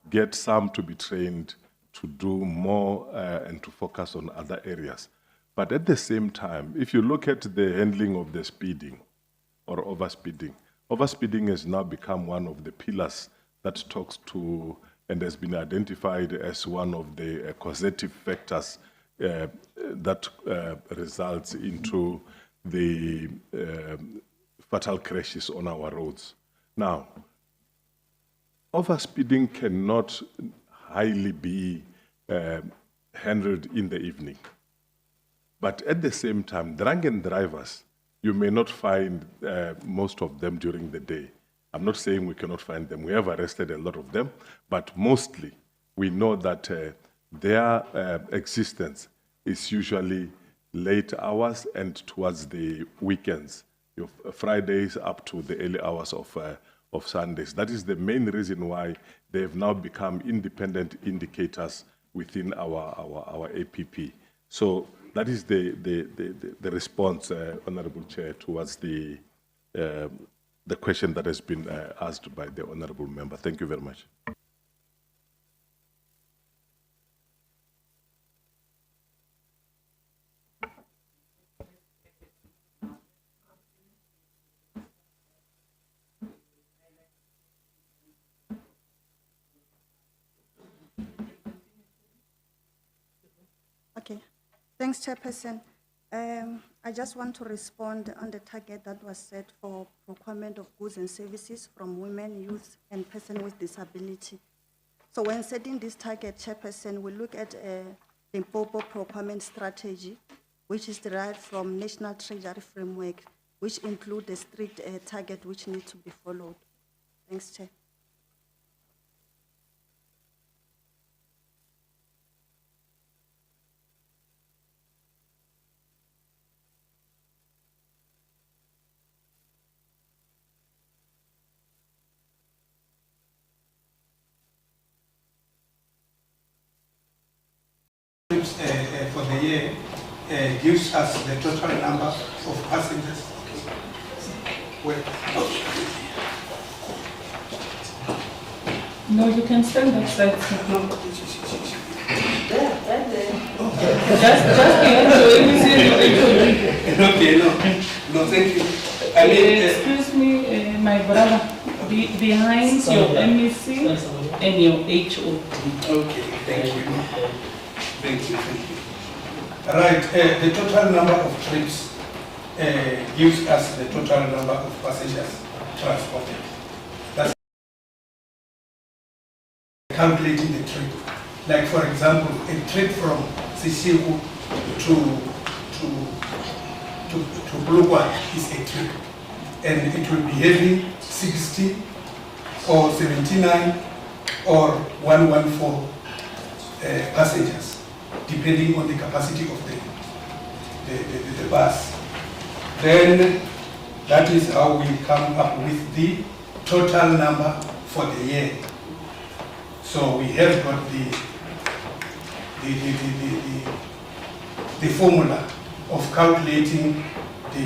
get some to be trained to do more and to focus on other areas. But at the same time, if you look at the handling of the speeding or overspeeding has now become one of the pillars that talks to and has been identified as one of the causative factors that results into the fatal crashes on our roads. Now, overspeeding cannot highly be handled in the evening. But at the same time, drunken drivers, you may not find most of them during the day. I'm not saying we cannot find them. We have arrested a lot of them, but mostly we know that their existence is usually late hours and towards the weekends, Fridays up to the early hours of Sundays. That is the main reason why they have now become independent indicators within our APP. So that is the response, Honorable Chair, towards the question that has been asked by the Honorable Member. Thank you very much. Okay, thanks, Chairperson. I just want to respond on the target that was set for procurement of goods and services from women, youth, and persons with disability. So when setting this target, Chairperson, we look at the Limpopo procurement strategy, which is derived from National Treasury Framework, which include a strict target which need to be followed. Thanks, Chair. For the year gives us the total number of passengers. No, you can stand that side. Just behind you, Okay, no, thank you. I mean, excuse me, my brother, behind your MEC and your HO. Okay, thank you. Thank you. Right, the total number of trips gives us the total number of passengers transported. That's calculating the trip. Like for example, a trip from Sishiku to Blukwa is a trip, and it will be having 60 or 79 or 114 passengers, depending on the capacity of the bus. Then that is how we come up with the total number for the year. So we have got the formula of calculating the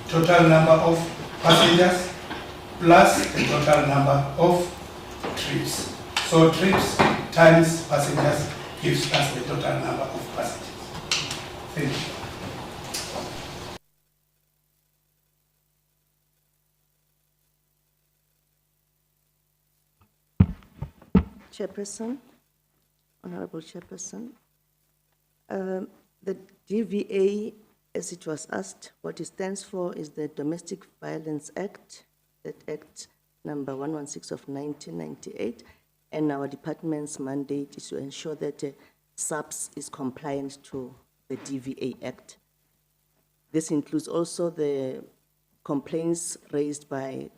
total number of passengers plus the total number of trips. So trips times passengers gives us the total number of passengers. Thank you. Chairperson, Honorable Chairperson, the DVA, as it was asked, what it stands for is the Domestic Violence Act, that Act number 116 of 1998, and our department's mandate is to ensure that SAPS is compliant to the DVA Act. This includes also the complaints raised by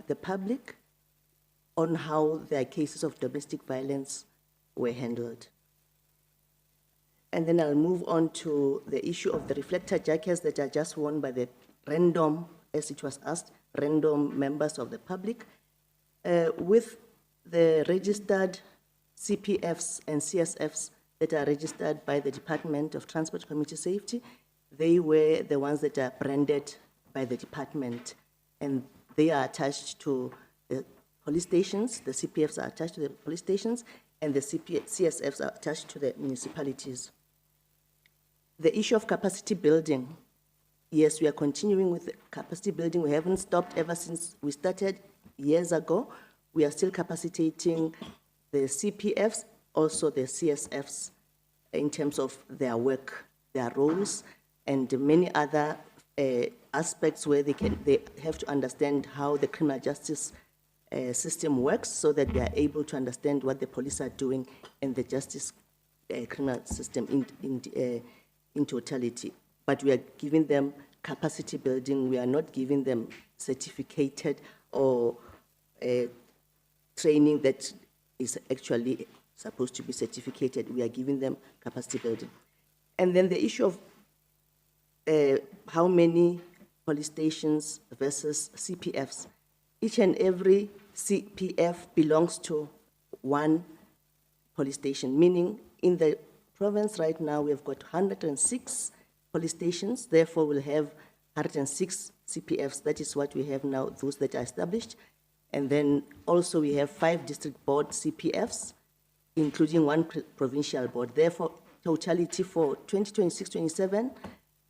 the public on how their cases of domestic violence were handled. And then I'll move on to the issue of the reflector jackets that are just worn by the random, as it was asked, random members of the public. With the registered CPFs and CSFs that are registered by the Department of Transport Community Safety, they were the ones that are branded by the department, and they are attached to the police stations. The CPFs are attached to the police stations, and the CSFs are attached to the municipalities. The issue of capacity building, yes, we are continuing with the capacity building. We haven't stopped ever since we started years ago. We are still capacitating the CPFs, also the CSFs, in terms of their work, their roles, and many other aspects where they have to understand how the criminal justice system works, so that they are able to understand what the police are doing in the justice criminal system in totality. But we are giving them capacity building. We are not giving them certificated or training that is actually supposed to be certificated. We are giving them capacity building. And then the issue of how many police stations versus CPFs. Each and every CPF belongs to one police station, meaning in the province right now we have got 106 police stations, therefore we'll have 106 CPFs. That is what we have now, those that are established. And then also we have 5 district board CPFs, including 1 provincial board. Therefore, totality for 2026-27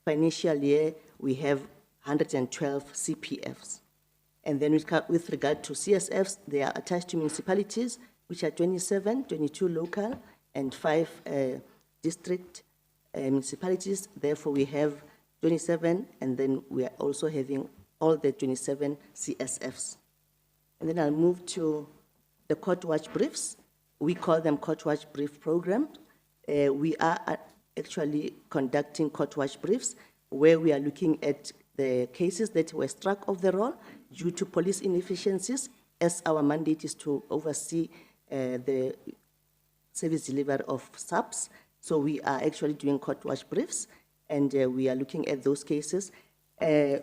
financial year, we have 112 CPFs. And then with regard to CSFs, they are attached to municipalities, which are 27, 22 local, and 5 district municipalities. Therefore, we have 27, and then we are also having all the 27 CSFs. And then I'll move to the court watch briefs. We call them court watch brief program. We are actually conducting court watch briefs where we are looking at the cases that were struck off the roll due to police inefficiencies, as our mandate is to oversee the service delivery of subs. So we are actually doing court watch briefs, and we are looking at those cases,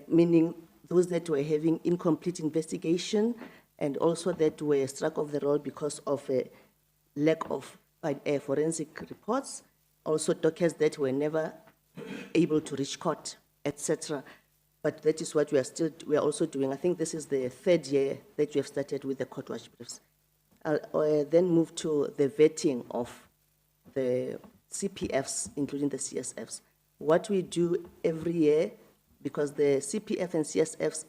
meaning those that were having incomplete investigation and also that were struck off the roll because of a lack of forensic reports, also dockets that were never able to reach court, etc. But that is what we are also doing. I think this is the third year that we have started with the court watch briefs. I'll then move to the vetting of the CPFs, including the CSFs. What we do every year, because the CPF and CSFs,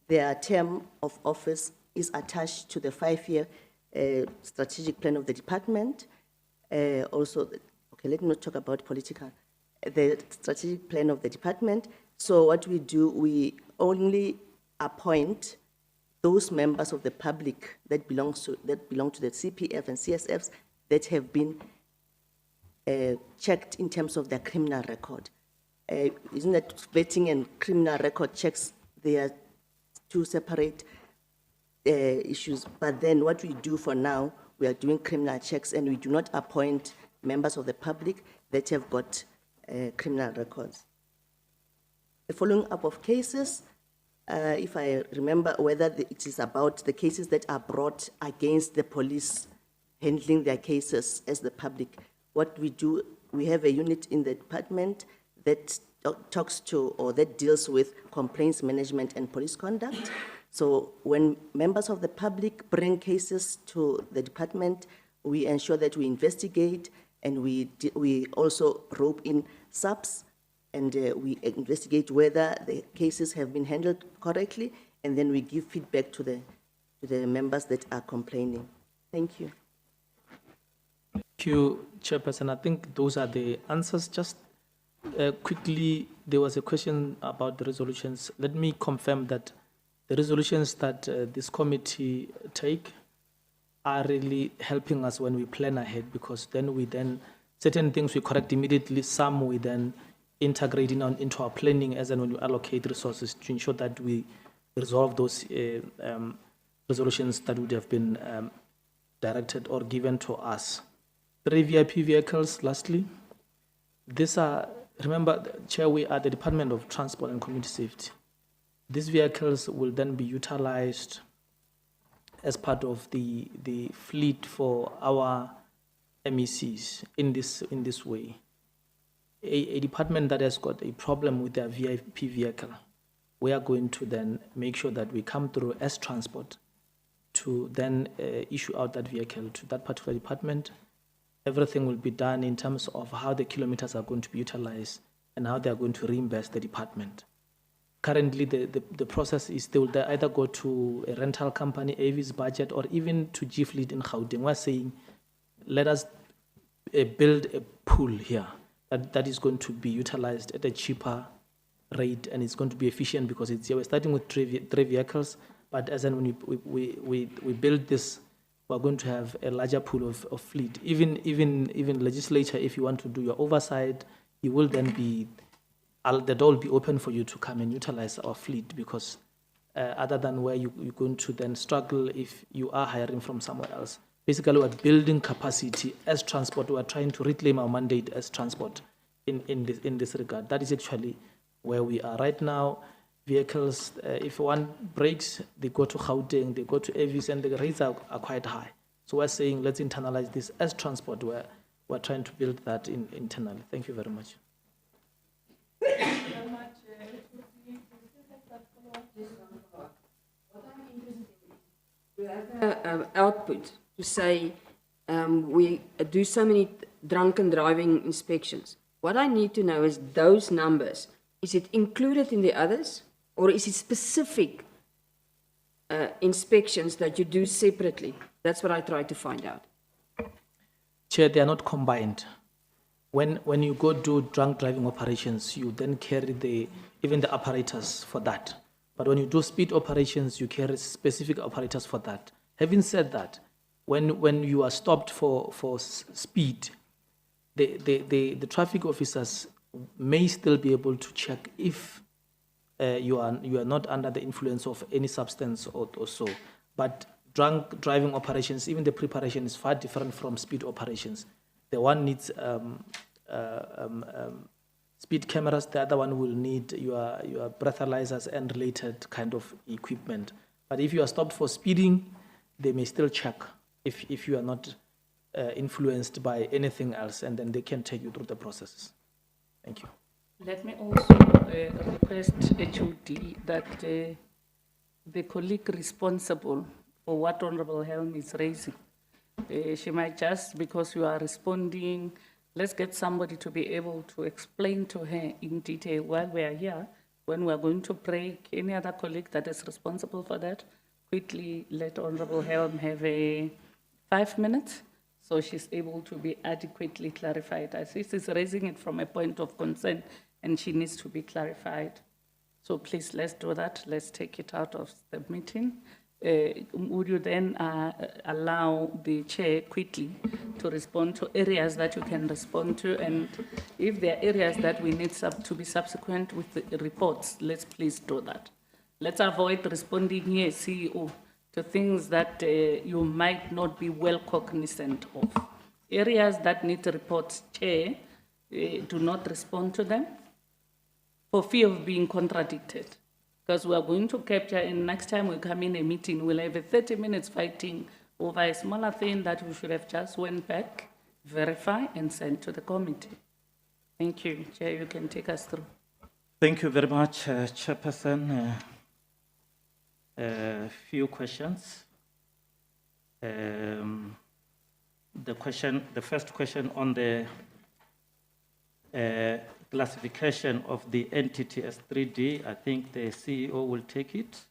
their term of office is attached to the 5-year strategic plan of the department. Also, okay, let me not talk about political, the strategic plan of the department. So what we do, we only appoint those members of the public that belong to the CPF and CSFs that have been checked in terms of their criminal record. Isn't that vetting and criminal record checks, they are two separate issues. But then what we do for now, we are doing criminal checks, and we do not appoint members of the public that have got criminal records. The following up of cases, if I remember whether it is about the cases that are brought against the police handling their cases as the public. What we do, we have a unit in the department that talks to or that deals with complaints management and police conduct. So when members of the public bring cases to the department, we ensure that we investigate, and we also rope in subs, and we investigate whether the cases have been handled correctly, and then we give feedback to the members that are complaining. Thank you. Thank you, Chairperson. I think those are the answers. Just quickly, there was a question about the resolutions. Let me confirm that the resolutions that this committee take are really helping us when we plan ahead, because then certain things we correct immediately, some we then integrate into our planning as and when we allocate resources to ensure that we resolve those resolutions that would have been directed or given to us. 3 VIP vehicles, lastly. These are, remember, Chair, we are the Department of Transport and Community Safety. These vehicles will then be utilized as part of the fleet for our MECs in this way. A department that has got a problem with their VIP vehicle, we are going to then make sure that we come through as transport to then issue out that vehicle to that particular department. Everything will be done in terms of how the kilometers are going to be utilized and how they are going to reimburse the department. Currently, the process is they will either go to a rental company, AV's budget, or even to G-Fleet in Gauteng. We're saying, let us build a pool here that is going to be utilized at a cheaper rate, and it's going to be efficient because we're starting with three vehicles, but as and when we build this, we're going to have a larger pool of fleet. Even legislature, if you want to do your oversight, you will then be, the door will be open for you to come and utilize our fleet, because other than where you're going to then struggle if you are hiring from somewhere else. Basically, we're building capacity as transport. We're trying to reclaim our mandate as transport in this regard. That is actually where we are right now. Vehicles, if one breaks, they go to Gauteng, they go to AVs, and the rates are quite high. So we're saying, let's internalize this as transport. We're trying to build that internally. Thank you very much. We have an output to say we do so many drunken driving inspections. What I need to know is those numbers. Is it included in the others, or is it specific inspections that you do separately? That's what I try to find out. Chair, they are not combined. When you go do drunk driving operations, you then carry even the apparatus for that. But when you do speed operations, you carry specific apparatus for that. Having said that, when you are stopped for speed, the traffic officers may still be able to check if you are not under the influence of any substance or so. But drunk driving operations, even the preparation is far different from speed operations. The one needs speed cameras, the other one will need your breathalyzers and related kind of equipment. But if you are stopped for speeding, they may still check if you are not influenced by anything else, and then they can take you through the processes. Thank you. Let me also request HOD that the colleague responsible for what Honorable Helm is raising, she might just, because you are responding, let's get somebody to be able to explain to her in detail while we are here. When we are going to break, any other colleague that is responsible for that, quickly let Honorable Helm have 5 minutes so she's able to be adequately clarified. I see she's raising it from a point of concern and she needs to be clarified. So please, let's do that. Let's take it out of the meeting. Would you then allow the chair quickly to respond to areas that you can respond to? And if there are areas that we need to be subsequent with the reports, let's please do that. Let's avoid responding here, CEO, to things that you might not be well cognizant of. Areas that need reports, chair, do not respond to them for fear of being contradicted. Because we are going to capture, and next time we come in a meeting, we'll have a 30 minutes fighting over a smaller thing that we should have just went back, verify, and send to the committee. Thank you. Chair, you can take us through. Thank you very much, Chairperson. A few questions. The first question on the classification of the entity as 3D, I think the CEO will take it.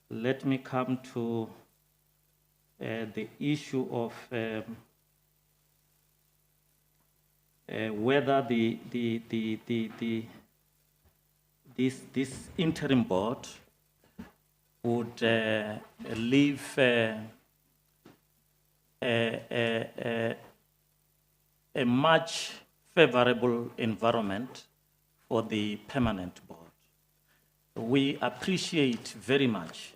Let me come to the issue of whether this interim board would leave a much favorable environment for the permanent board. We appreciate very much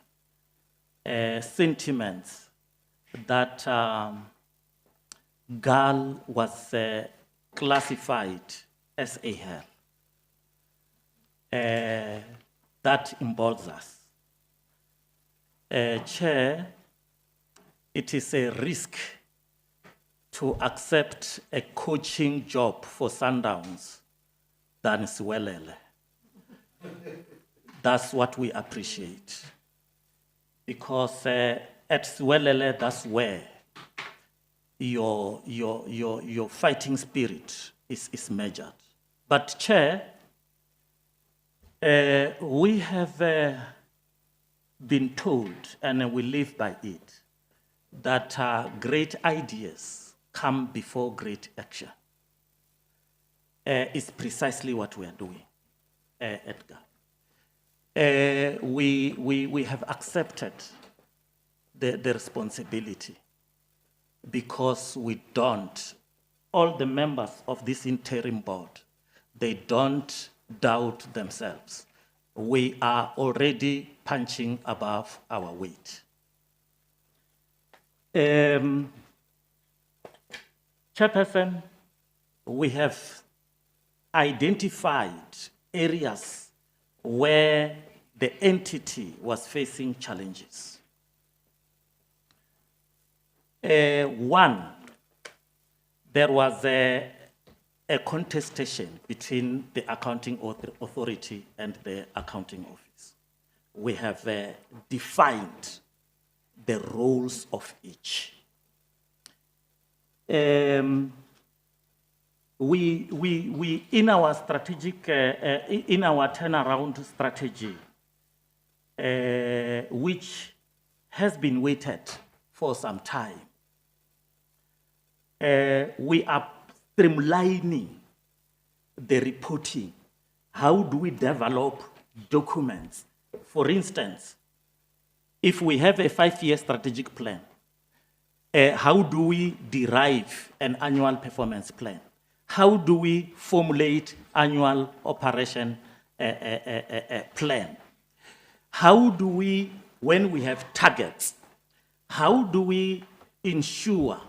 sentiments that GAAL was classified as a hell. That involves us. Chair, it is a risk to accept a coaching job for Sundowns than Swelele. That's what we appreciate. Because at Swelele, that's where your fighting spirit is measured. But Chair, we have been told, and we live by it, that great ideas come before great action. It's precisely what we are doing, Edgar. We have accepted the responsibility because we don't, all the members of this interim board, they don't doubt themselves. We are already punching above our weight. Chairperson, we have identified areas where the entity was facing challenges. One, there was a contestation between the accounting authority and the accounting office. We have defined the roles of each. We in our strategic, in our turnaround strategy, which has been waited for some time, we are streamlining the reporting. How do we develop documents? For instance, if we have a 5-year strategic plan, how do we derive an annual performance plan? how do we formulate annual operation plan? How do we, when we have targets, how do we ensure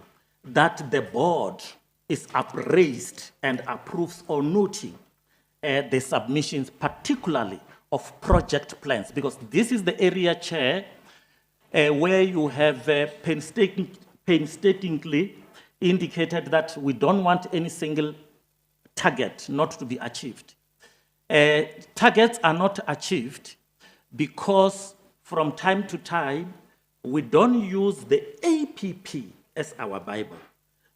that the board is upraised and approves or noting the submissions, particularly of project plans? Because this is the area, Chair, where you have painstakingly indicated that we don't want any single target not to be achieved. Targets are not achieved because from time to time, we don't use the APP as our Bible.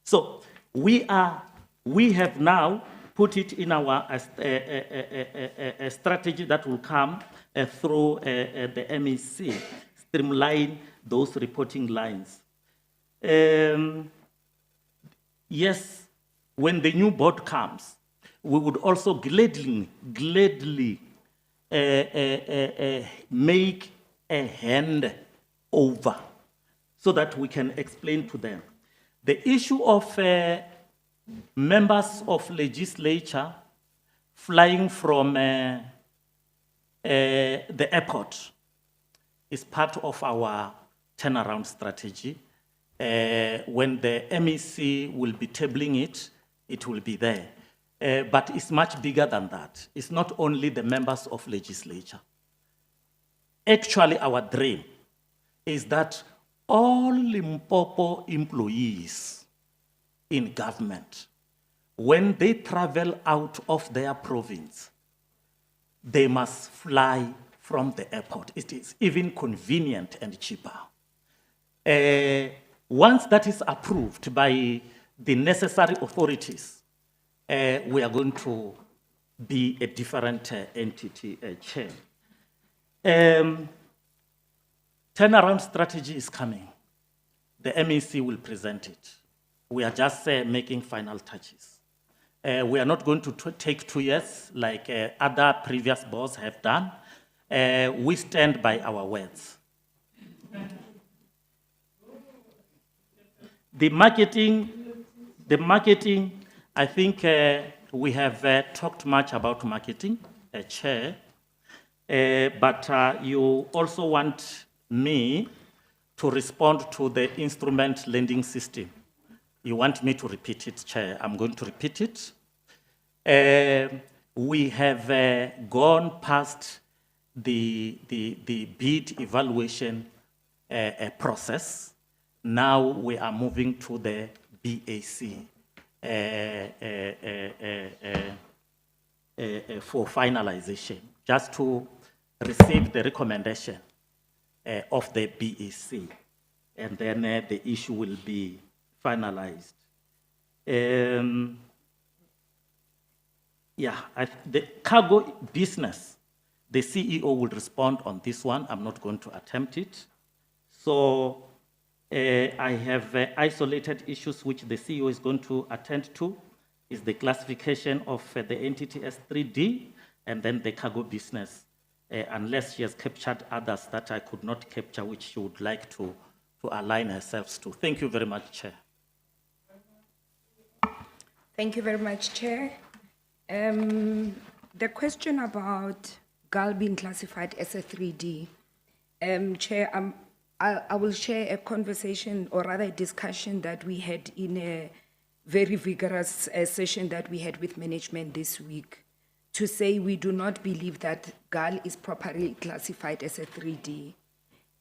So we have now put it in our strategy that will come through the MEC, streamline those reporting lines. Yes, when the new board comes, we would also gladly make a hand over so that we can explain to them. The issue of members of legislature flying from the airport is part of our turnaround strategy. When the MEC will be tabling it, it will be there. But it's much bigger than that. It's not only the members of legislature. Actually, our dream is that all Limpopo employees in government, when they travel out of their province, they must fly from the airport. It is even convenient and cheaper. Once that is approved by the necessary authorities, we are going to be a different entity, Chair. Turnaround strategy is coming. The MEC will present it. We are just making final touches. We are not going to take 2 years like other previous boards have done. We stand by our words. The marketing, I think we have talked much about marketing, Chair, but you also want me to respond to the instrument lending system. You want me to repeat it, Chair. I'm going to repeat it. We have gone past the bid evaluation process. Now we are moving to the BAC for finalization, just to receive the recommendation of the BAC, and then the issue will be finalized. The cargo business, the CEO will respond on this one. I'm not going to attempt it. So I have isolated issues which the CEO is going to attend to, is the classification of the entity as 3D, and then the cargo business, unless she has captured others that I could not capture, which she would like to align herself to. Thank you very much, Chair. Thank you very much, Chair. The question about GAAL being classified as a 3D, Chair, I will share a conversation, or rather a discussion that we had in a very vigorous session that we had with management this week, to say we do not believe that GAAL is properly classified as a 3D.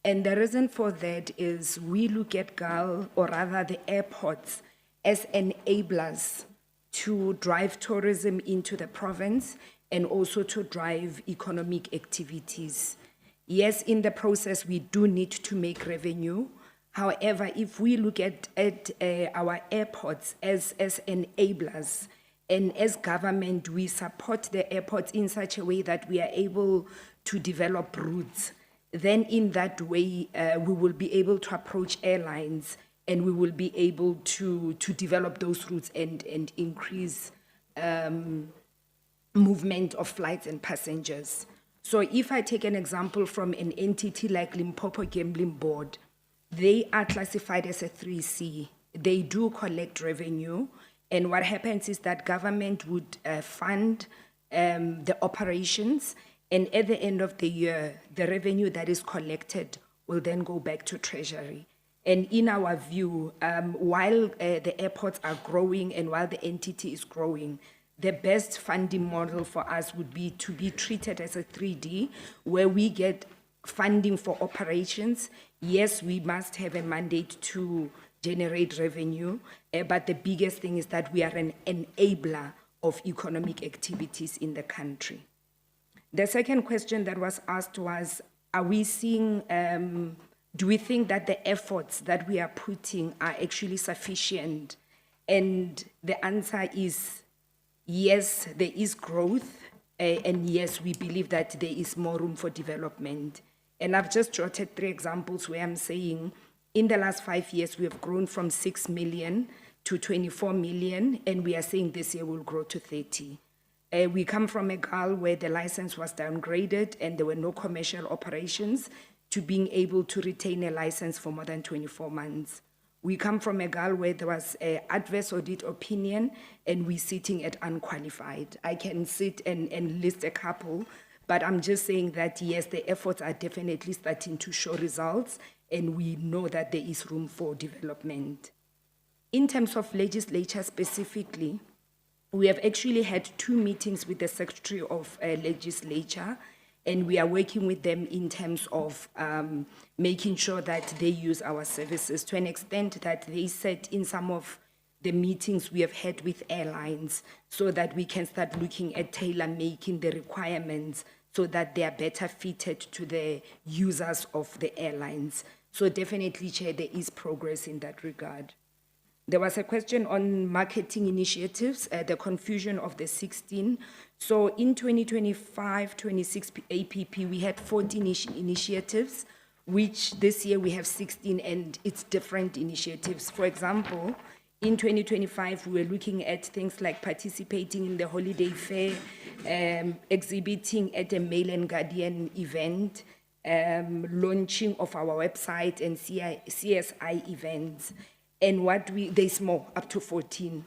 And the reason for that is we look at GAAL, or rather the airports, as enablers to drive tourism into the province and also to drive economic activities. Yes, in the process, we do need to make revenue. However, if we look at our airports as enablers, and as government, we support the airports in such a way that we are able to develop routes, then in that way, we will be able to approach airlines, and we will be able to develop those routes and increase movement of flights and passengers. So if I take an example from an entity like Limpopo Gambling Board, they are classified as a 3C. They do collect revenue, And what happens is that government would fund the operations, and at the end of the year, the revenue that is collected will then go back to Treasury. And in our view, while the airports are growing and while the entity is growing, the best funding model for us would be to be treated as a 3D, where we get funding for operations. Yes, we must have a mandate to generate revenue, but the biggest thing is that we are an enabler of economic activities in the country. The second question that was asked was, are we seeing, do we think that the efforts that we are putting are actually sufficient? And the answer is yes, there is growth, and yes, we believe that there is more room for development. And I've just jotted 3 examples where I'm saying in the last 5 years, we have grown from 6 million to 24 million, and we are saying this year will grow to 30. We come from a GAAL where the license was downgraded and there were no commercial operations to being able to retain a license for more than 24 months. We come from a GAAL where there was an adverse audit opinion and we're sitting at unqualified. I can sit and list a couple, but I'm just saying that yes, the efforts are definitely starting to show results and we know that there is room for development. In terms of legislature specifically, we have actually had 2 meetings with the Secretary of Legislature, and we are working with them in terms of making sure that they use our services to an extent that they said in some of the meetings we have had with airlines so that we can start looking at tailor-making the requirements so that they are better fitted to the users of the airlines. So definitely, Chair, there is progress in that regard. There was a question on marketing initiatives, the confusion of the 16. So in 2025-26 APP, we had 14 initiatives, which this year we have 16, and it's different initiatives. For example, in 2025, we were looking at things like participating in the holiday fair, exhibiting at a Mail and Guardian event, launching of our website and CSI events. And there's more, up to 14.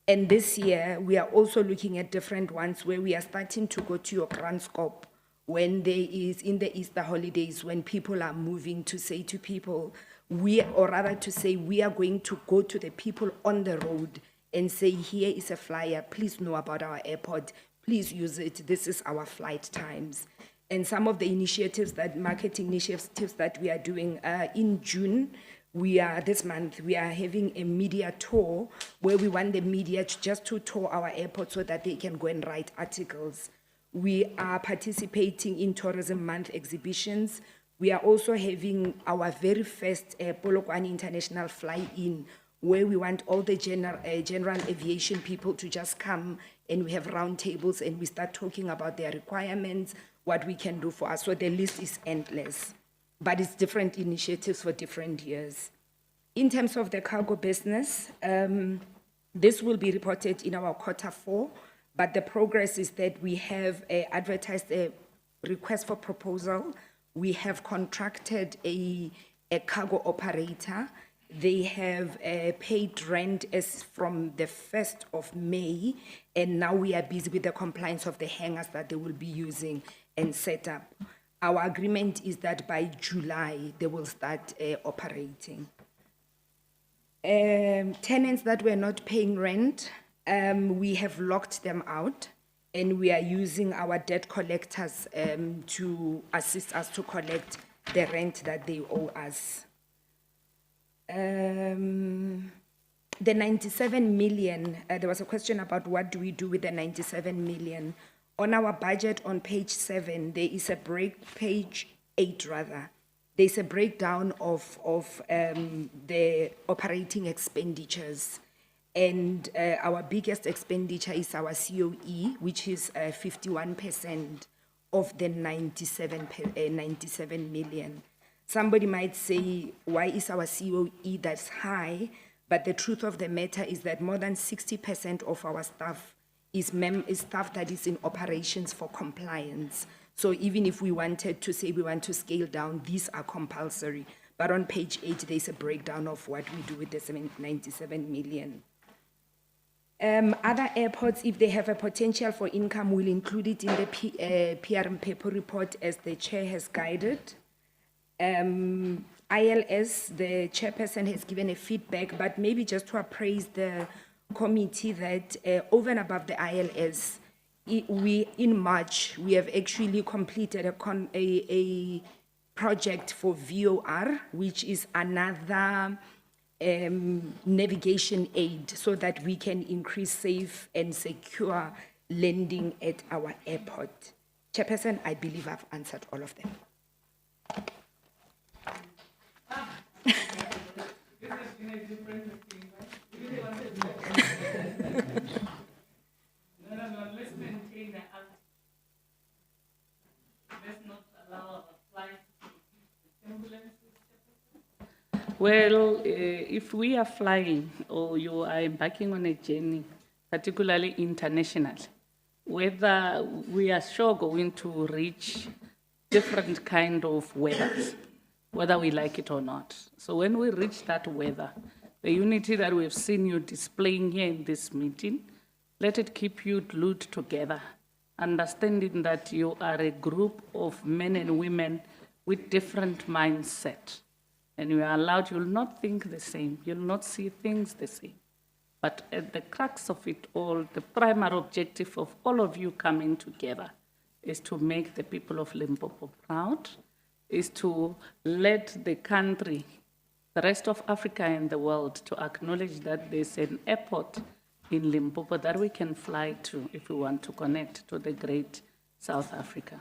And this year, we are also looking at different ones where we are starting to go to your grand scope when there is, in the Easter holidays, when people are moving to say to people, we are going to go to the people on the road and say, here is a flyer, please know about our airport, please use it, this is our flight times. And some of the marketing initiatives that we are doing in June, this month, we are having a media tour where we want the media just to tour our airport so that they can go and write articles. We are participating in Tourism Month exhibitions. We are also having our very first Polokwane International Fly-In, where we want all the general aviation people to just come and we have roundtables and we start talking about their requirements, what we can do for us. So the list is endless. But it's different initiatives for different years. In terms of the cargo business, this will be reported in our Q4, but the progress is that we have advertised a request for proposal. We have contracted a cargo operator. They have paid rent as from the 1st of May, and now we are busy with the compliance of the hangars that they will be using and set up. Our agreement is that by July, they will start operating. Tenants that were not paying rent, we have locked them out, and we are using our debt collectors to assist us to collect the rent that they owe us. The 97 million, there was a question about what do we do with the 97 million. On our budget on page 7, there is page 8 rather. There's a breakdown of the operating expenditures. And our biggest expenditure is our COE, which is 51% of the 97 million. Somebody might say, why is our COE that's high? But the truth of the matter is that more than 60% of our staff is staff that is in operations for compliance. So even if we wanted to say we want to scale down, these are compulsory. But on page 8, there's a breakdown of what we do with the 97 million. Other airports, if they have a potential for income, will include it in the PRM paper report as the chair has guided. ILS, the chairperson has given a feedback, but maybe just to appraise the committee that over and above the ILS, in March, we have actually completed a project for VOR, which is another navigation aid so that we can increase safe and secure landing at our airport. Chairperson, I believe I've answered all of them. Let's maintain the act. Let's not allow our flights to ambulances. Well, if we are flying or you are embarking on a journey, particularly international, whether we are sure going to reach different kind of weather, whether we like it or not. So when we reach that weather, the unity that we've seen you displaying here in this meeting, let it keep you glued together, understanding that you are a group of men and women with different mindset. And you are allowed, you'll not think the same, you'll not see things the same. But at the crux of it all, the primary objective of all of you coming together is to make the people of Limpopo proud, is to let the country, the rest of Africa and the world, to acknowledge that there's an airport in Limpopo that we can fly to if we want to connect to the great South Africa.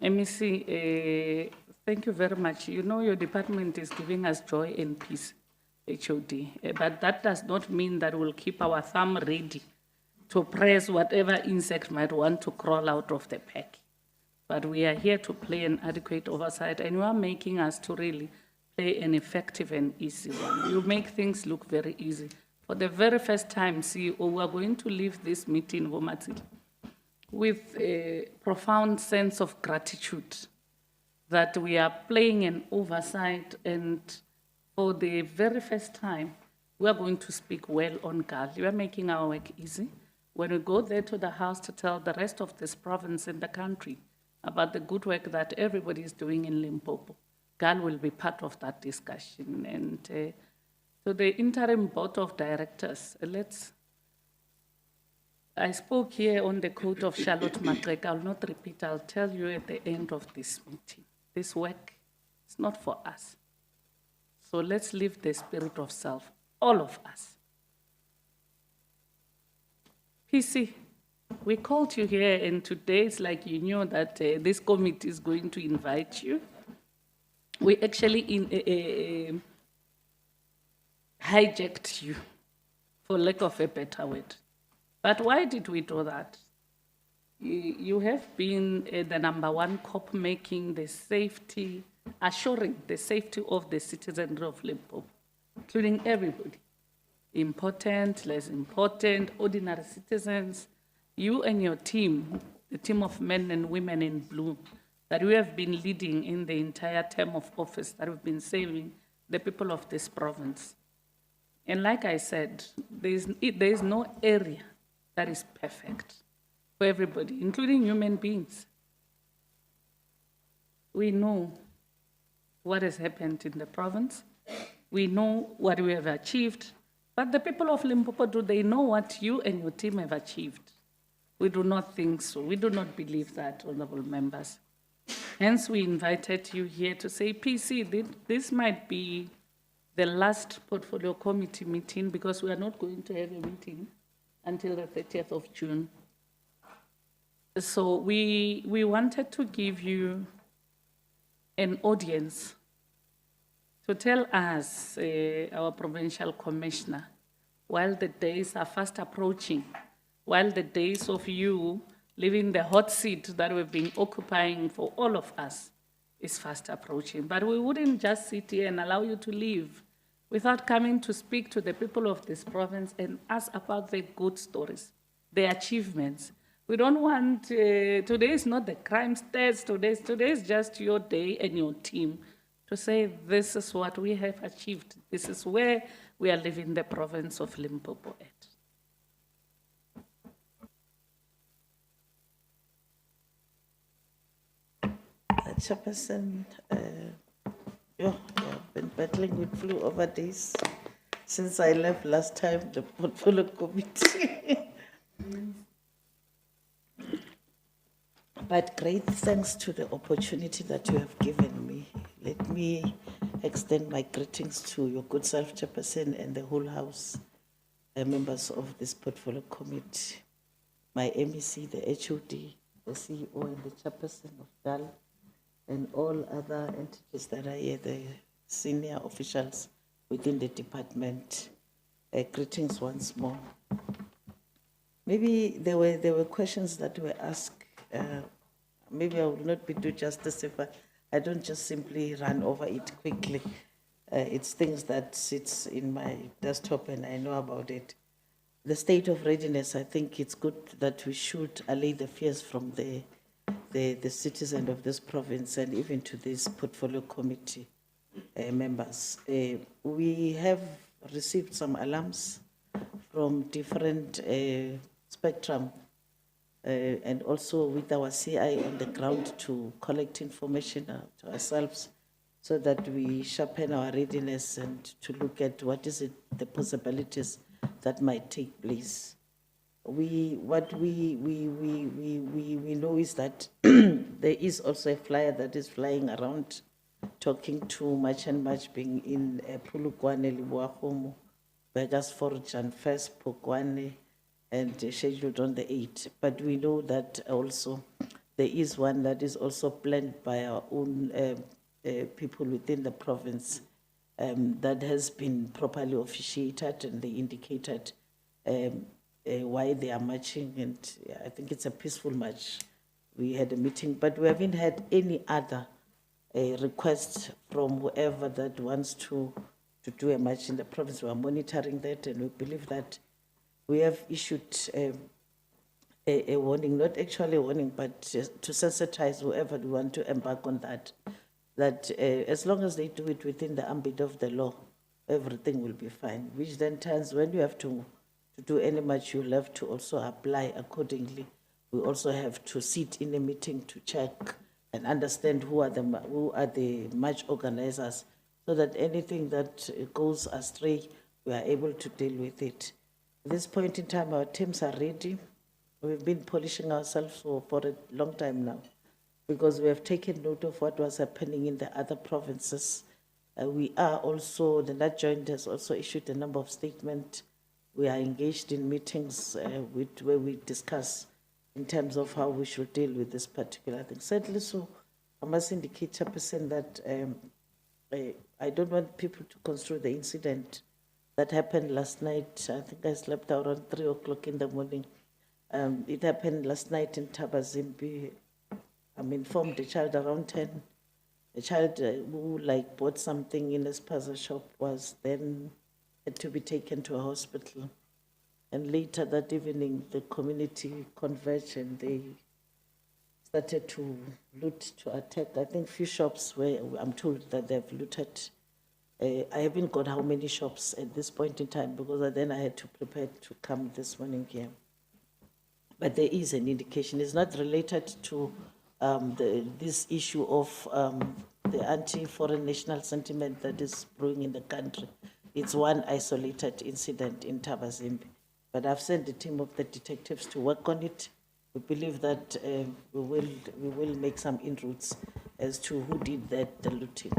MEC, thank you very much. You know your department is giving us joy and peace, HOD, but that does not mean that we'll keep our thumb ready to press whatever insect might want to crawl out of the pack. But we are here to play an adequate oversight, and you are making us to really play an effective and easy one. You make things look very easy. For the very first time, CEO, we are going to leave this meeting, Vomatil, with a profound sense of gratitude that we are playing an oversight, and for the very first time, we are going to speak well on GAAL. We are making our work easy. When we go there to the House to tell the rest of this province and the country about the good work that everybody is doing in Limpopo, GAAL will be part of that discussion. And so the interim board of directors, I spoke here on the quote of Charlotte Matrek. I'll not repeat, I'll tell you at the end of this meeting. This work is not for us. So let's live the spirit of self, all of us. PC, we called you here, and today it's like you knew that this committee is going to invite you. We actually hijacked you, for lack of a better word. But why did we do that? You have been the #1 cop making the safety, assuring the safety of the citizens of Limpopo, including everybody. Important, less important, ordinary citizens. You and your team, the team of men and women in blue, that we have been leading in the entire term of office, that we've been saving the people of this province. And like I said, there is no area that is perfect for everybody, including human beings. We know what has happened in the province. We know what we have achieved. But the people of Limpopo, do they know what you and your team have achieved? We do not think so. We do not believe that, honorable members. Hence, we invited you here to say, PC, this might be the last portfolio committee meeting, because we are not going to have a meeting until the 30th of June. So we wanted to give you an audience to tell us, our provincial commissioner, while the days are fast approaching, while the days of you leaving the hot seat that we've been occupying for all of us is fast approaching. But we wouldn't just sit here and allow you to leave without coming to speak to the people of this province and ask about the good stories, the achievements. We don't want, today is not the crime stats, today is just your day and your team to say, this is what we have achieved. This is where we are living the province of Limpopo at. Chairperson, I've been battling with flu over days since I left last time, the portfolio committee. But great thanks to the opportunity that you have given me. Let me extend my greetings to your good self, Chairperson, and the whole House, members of this portfolio committee, my MEC, the HOD, the CEO, and the Chairperson of GAAL, and all other entities that are here, the senior officials within the department. Greetings once more. Maybe there were questions that were asked. Maybe I will not be do justice if I don't just simply run over it quickly. It's things that sits in my desktop and I know about it. The state of readiness, I think it's good that we should allay the fears from the citizens of this province and even to this portfolio committee members. We have received some alarms from different spectrum and also with our CI on the ground to collect information to ourselves so that we sharpen our readiness and to look at what is it, the possibilities that might take place. What we know is that there is also a flyer that is flying around talking to March and March being in Pulukwane, Libuahomo, Vegas Forge and First Pokwane, and scheduled on the 8th. But we know that also there is one that is also planned by our own people within the province that has been properly officiated, and they indicated why they are marching, and I think it's a peaceful march. We had a meeting, but we haven't had any other request from whoever that wants to do a march in the province. We are monitoring that, and we believe that we have issued a warning, not actually a warning, but to sensitize whoever we want to embark on that as long as they do it within the ambit of the law, everything will be fine, which then turns when you have to do any march, you'll have to also apply accordingly. We also have to sit in a meeting to check and understand who are the march organizers, so that anything that goes astray, we are able to deal with it. At this point in time, our teams are ready. We've been polishing ourselves for a long time now, because we have taken note of what was happening in the other provinces. We are also, the NAT joint has also issued a number of statements. We are engaged in meetings where we discuss in terms of how we should deal with this particular thing. Sadly, so I must indicate, Chairperson, that I don't want people to construe the incident that happened last night. I think I slept around 3 o'clock in the morning. It happened last night in Tabazimbi. I'm informed a child around 10, a child who bought something in a spaza shop was then had to be taken to a hospital. And later that evening, the community converged and they started to loot, to attack. I think few shops where I'm told that they've looted. I haven't got how many shops at this point in time, because then I had to prepare to come this morning here. But there is an indication. It's not related to this issue of the anti-foreign national sentiment that is brewing in the country. It's one isolated incident in Tabazimbi. But I've sent the team of the detectives to work on it. We believe that we will make some inroads as to who did the looting.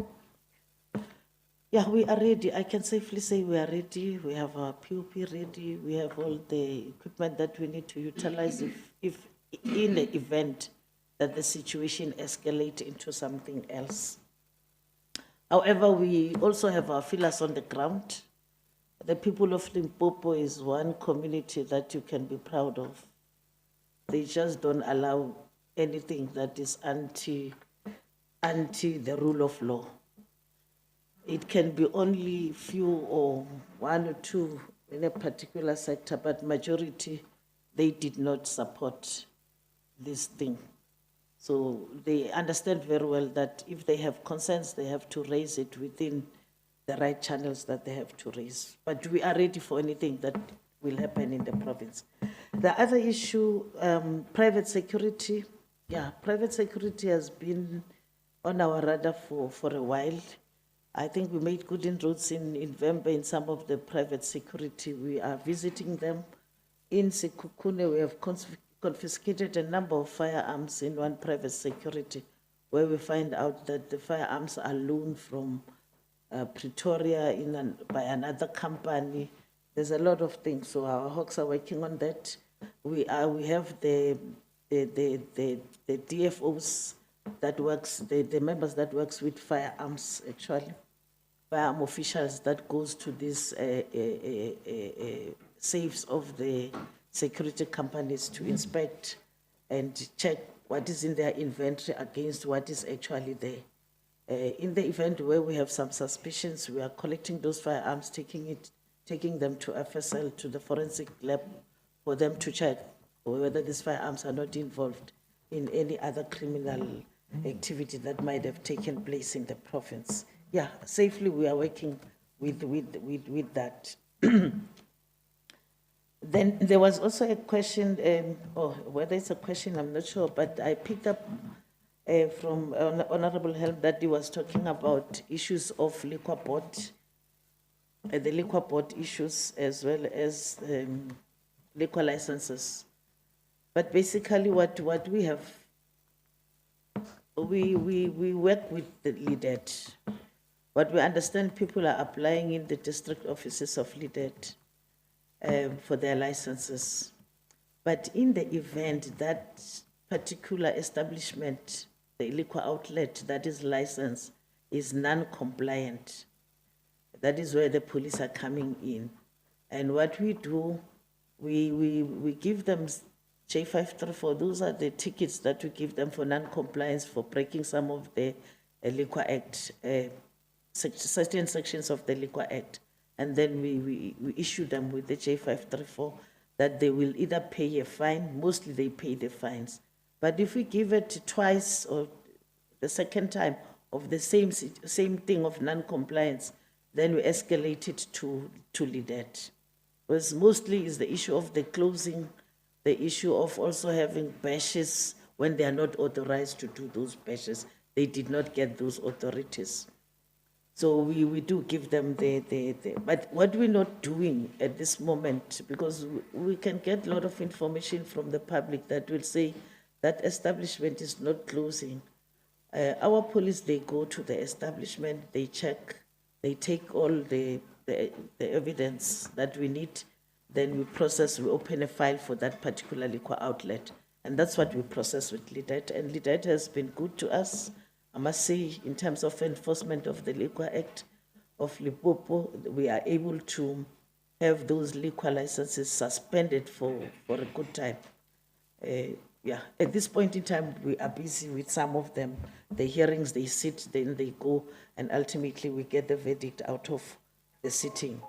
Yeah, we are ready. I can safely say we are ready. We have our POP ready. We have all the equipment that we need to utilize if in the event that the situation escalates into something else. However, we also have our feelers on the ground. The people of Limpopo is one community that you can be proud of. They just don't allow anything that is anti the rule of law. It can be only few or one or two in a particular sector, but majority, they did not support this thing. So they understand very well that if they have concerns, they have to raise it within the right channels that they have to raise. But we are ready for anything that will happen in the province. The other issue, private security. Yeah, private security has been on our radar for a while. I think we made good inroads in November in some of the private security. We are visiting them. In Sekukune, we have confiscated a number of firearms in one private security, where we find out that the firearms are loaned from Pretoria by another company. There's a lot of things, so our hawks are working on that. We have the DFOs that works, the members that works with firearms, actually, firearm officials that goes to these safes of the security companies to inspect and check what is in their inventory against what is actually there. In the event where we have some suspicions, we are collecting those firearms, taking them to FSL, to the forensic lab, for them to check whether these firearms are not involved in any other criminal activity that might have taken place in the province. Yeah, safely we are working with that. Then there was also a question, or whether it's a question, I'm not sure, but I picked up from Honorable Helm that he was talking about issues of liquor board, the liquor board issues, as well as liquor licenses. But basically what we have, we work with the LIDET. What we understand, people are applying in the district offices of LIDET for their licenses. But in the event that particular establishment, the liquor outlet that is licensed, is non-compliant, that is where the police are coming in. And what we do, we give them J534, those are the tickets that we give them for non-compliance, for breaking some of the Liquor Act, certain sections of the Liquor Act. And then we issue them with the J534 that they will either pay a fine, mostly they pay the fines. But if we give it twice or the second time of the same thing of non-compliance, then we escalate it to LIDET. Because mostly is the issue of the closing, the issue of also having bashes when they are not authorized to do those bashes. They did not get those authorities. So we do give them but what we're not doing at this moment, because we can get a lot of information from the public that will say that establishment is not closing. Our police, they go to the establishment, they check, they take all the evidence that we need, then we process, we open a file for that particular liquor outlet. And that's what we process with LIDET. And LIDET has been good to us, I must say, in terms of enforcement of the Liquor Act of Limpopo. We are able to have those liquor licenses suspended for a good time. Yeah, at this point in time, we are busy with some of them. The hearings, they sit, then they go, and ultimately we get the verdict out of the sitting.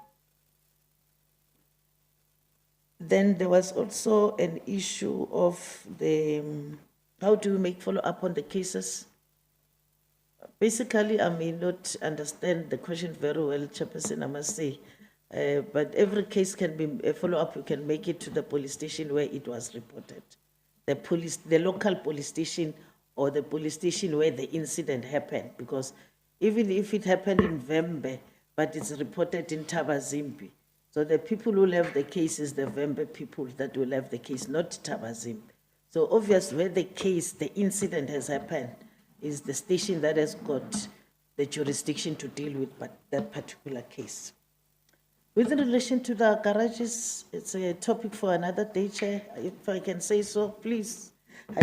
Then there was also an issue of how do we make follow-up on the cases? Basically, I may not understand the question very well, Chairperson, I must say, but every case can be a follow-up. You can make it to the police station where it was reported. The local police station, or the police station where the incident happened, because even if it happened in Vembe, but it's reported in Tabazimbi, so the people who will have the case is the Vembe people that will have the case, not Tabazimbi. So obviously where the case, the incident has happened, is the station that has got the jurisdiction to deal with that particular case. With relation to the garages, it's a topic for another day, Chair, if I can say so, please.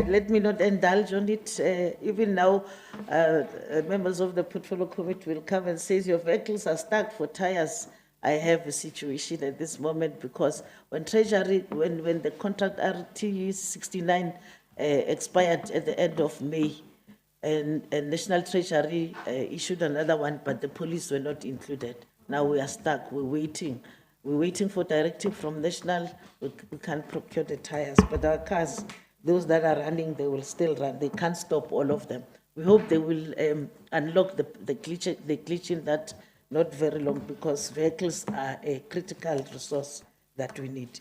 Let me not indulge on it. Even now, members of the Portfolio Committee will come and say, your vehicles are stuck for tires. I have a situation at this moment because when Treasury, when the contract RT 69 expired at the end of May, and National Treasury issued another one, but the police were not included. Now we are stuck, we're waiting. We're waiting for directive from National. We can't procure the tires, but our cars, those that are running, they will still run. They can't stop all of them. We hope they will unlock the glitch in that not very long, because vehicles are a critical resource that we need.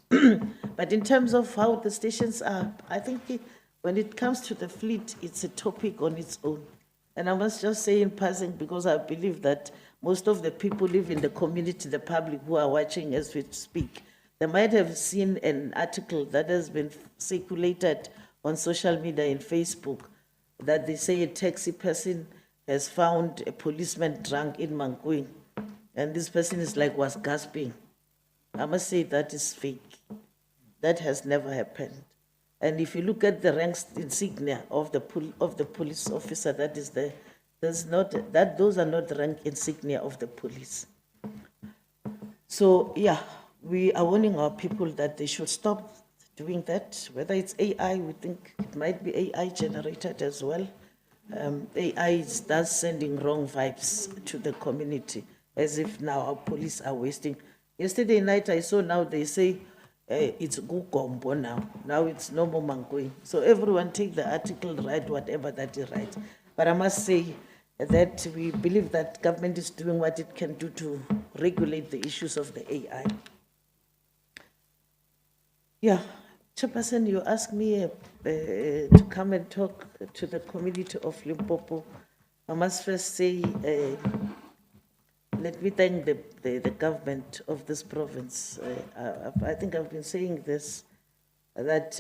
But in terms of how the stations are, I think when it comes to the fleet, it's a topic on its own. And I must just say in passing, because I believe that most of the people live in the community, the public who are watching as we speak, they might have seen an article that has been circulated on social media in Facebook that they say a taxi person has found a policeman drunk in Mankweng. And this person is like, was gasping. I must say that is fake. That has never happened. And if you look at the ranks insignia of the police officer that is there, those are not the rank insignia of the police. So yeah, we are warning our people that they should stop doing that. Whether it's AI, we think it might be AI generated as well. AI does sending wrong vibes to the community, as if now our police are wasting. Yesterday night I saw now they say it's Gugombo now. Now it's no more Mankweng. So everyone take the article, write whatever that you write. But I must say that we believe that government is doing what it can do to regulate the issues of the AI. Yeah, Chairperson, you asked me to come and talk to the community of Limpopo. I must first say, let me thank the government of this province. I think I've been saying this, that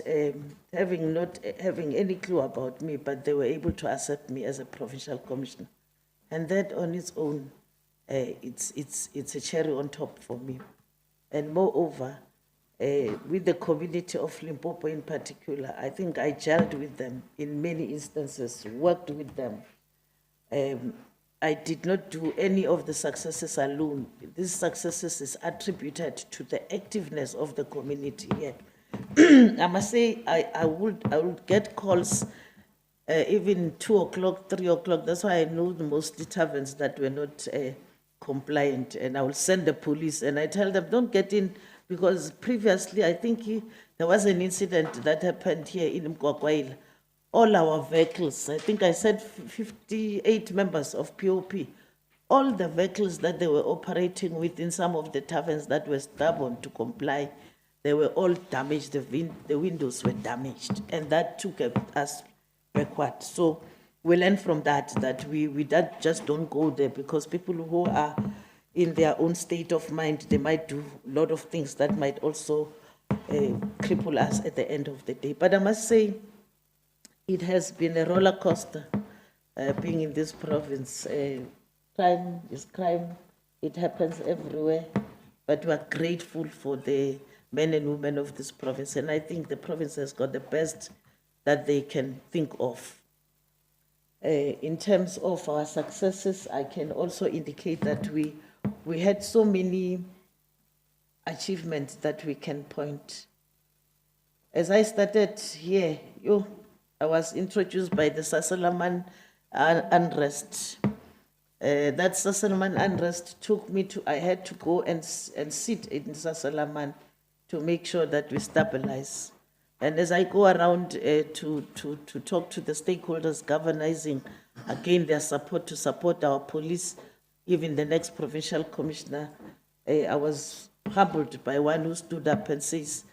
not having any clue about me, but they were able to accept me as a provincial commissioner. And that on its own, it's a cherry on top for me. And moreover, with the community of Limpopo in particular, I think I gelled with them in many instances, worked with them. I did not do any of the successes alone. These successes is attributed to the activeness of the community here. I must say, I would get calls even 2 o'clock, 3 o'clock. That's why I know the most taverns that were not compliant. And I will send the police and I tell them, don't get in, because previously I think there was an incident that happened here in Mkwakwaila. All our vehicles, I think I said 58 members of POP, all the vehicles that they were operating within some of the taverns that were stubborn to comply, they were all damaged, the windows were damaged, and that took us backward. So we learned from that we just don't go there, because people who are in their own state of mind, they might do a lot of things that might also cripple us at the end of the day. But I must say, it has been a roller coaster being in this province. Crime is crime. It happens everywhere. But we are grateful for the men and women of this province. And I think the province has got the best that they can think of. In terms of our successes, I can also indicate that we had so many achievements that we can point. As I started here, I was introduced by the Sasalaman unrest. That Sasalaman unrest took me to, I had to go and sit in Sasalaman to make sure that we stabilize. And as I go around to talk to the stakeholders governing, again, their support to support our police, even the next provincial commissioner, I was humbled by one who stood up and says,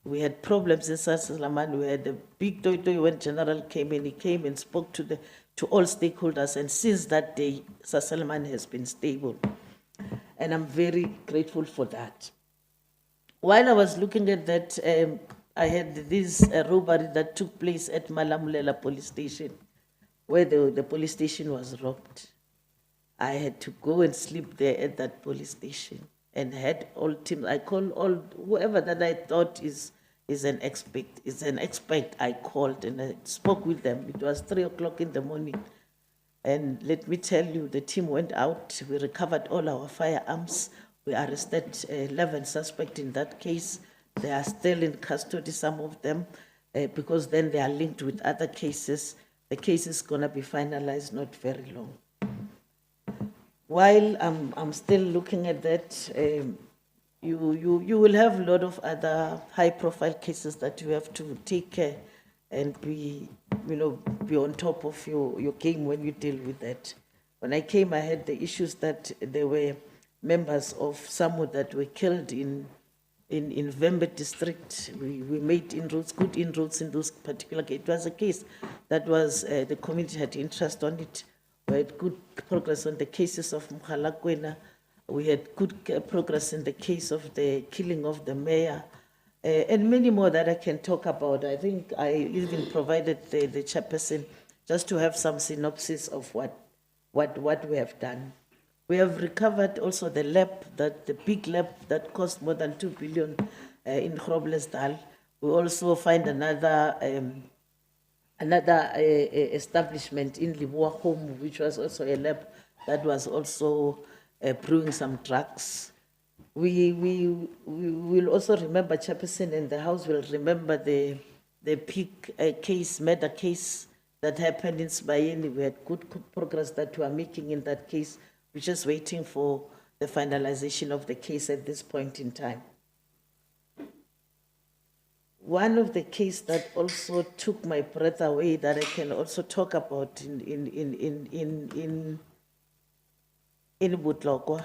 we had problems in Sasalaman. We had a big toy when General came in. He came and spoke to all stakeholders, and since that day, Sasalaman has been stable. And I'm very grateful for that. While I was looking at that, I had this robbery that took place at Malamulela police station, where the police station was robbed. I had to go and sleep there at that police station, and had all teams. I called all whoever that I thought is an expert. I called and I spoke with them. It was 3 o'clock in the morning, and let me tell you, the team went out. We recovered all our firearms. We arrested 11 suspects in that case. They are still in custody, some of them, because then they are linked with other cases. The case is going to be finalized not very long. While I'm still looking at that, you will have a lot of other high-profile cases that you have to take care and be on top of your game when you deal with that. When I came, I had the issues that there were members of SAMU that were killed in Vembe district. We made good inroads in those particular cases. It was a case that was, the community had interest on it. We had good progress on the cases of Mkhalakwena. We had good progress in the case of the killing of the mayor, and many more that I can talk about. I think I even provided the chairperson just to have some synopsis of what we have done. We have recovered also the big lab that cost more than 2 billion in Groblersdal. We also find another establishment in Liboa Home, which was also a lab that was also brewing some drugs. We will also remember, Chairperson, and the House will remember the pig case, murder case that happened in Sbayeni. We had good progress that we are making in that case. We're just waiting for the finalization of the case at this point in time. One of the cases that also took my breath away that I can also talk about in Butlokwa,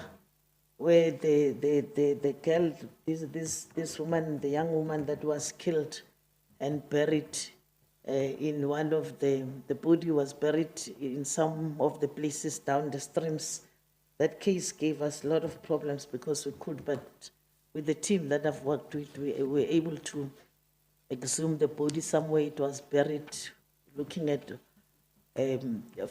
where the girl, this woman, the young woman that was killed and buried in one of the body was buried in some of the places down the streams. That case gave us a lot of problems because we could, but with the team that I've worked with, we were able to exhume the body somewhere. It was buried, looking at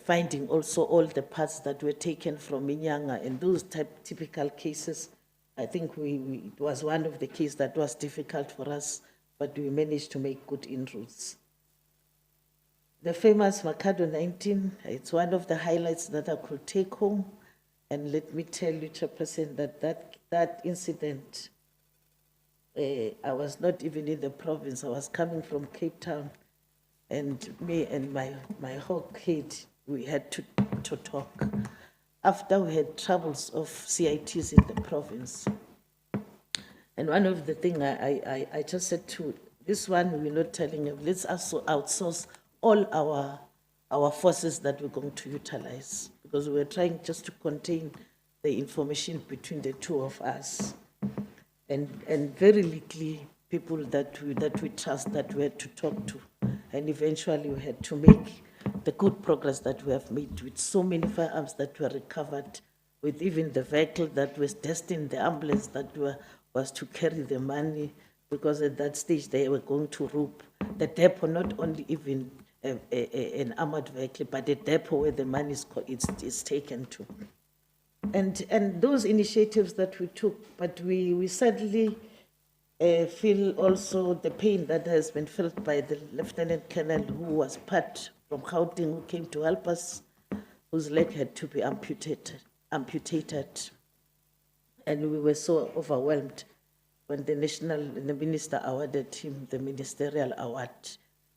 finding also all the parts that were taken from Inyanga, and those typical cases. I think it was one of the cases that was difficult for us, but we managed to make good inroads. The famous Makado 19, it's one of the highlights that I could take home. And let me tell you, Chairperson, that incident, I was not even in the province. I was coming from Cape Town, and me and my hawk head, we had to talk. After we had troubles of CITs in the province. And one of the things I just said to this one, we're not telling him, let's also outsource all our forces that we're going to utilize, because we're trying just to contain the information between the two of us. And very little people that we trust that we had to talk to. And eventually we had to make the good progress that we have made with so many firearms that were recovered, with even the vehicle that was destined, the ambulance that was to carry the money, because at that stage they were going to rope the depot, not only even an armored vehicle, but a depot where the money is taken to. And those initiatives that we took, but we sadly feel also the pain that has been felt by the Lieutenant Colonel who was part from Gauteng, who came to help us, whose leg had to be amputated. And we were so overwhelmed when the minister awarded him the ministerial award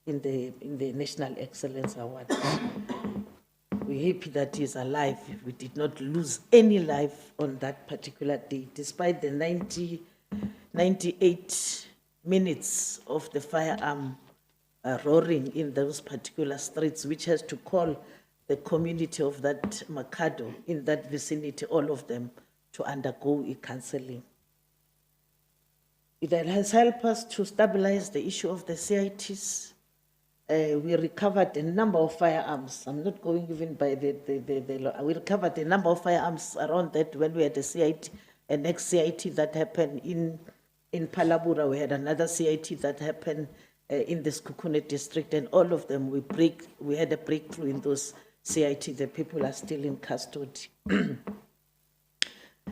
in the National Excellence Award. We're happy that he's alive. We did not lose any life on that particular day, despite the 98 minutes of the firearm roaring in those particular streets, which has to call the community of that Makado in that vicinity, all of them, to undergo counseling. It has helped us to stabilize the issue of the CITs. We recovered a number of firearms. I'm not going even by we recovered a number of firearms around that when we had a CIT, an ex-CIT that happened in Palabura. We had another CIT that happened in the Skukune district, and all of them we had a breakthrough in those CIT. The people are still in custody.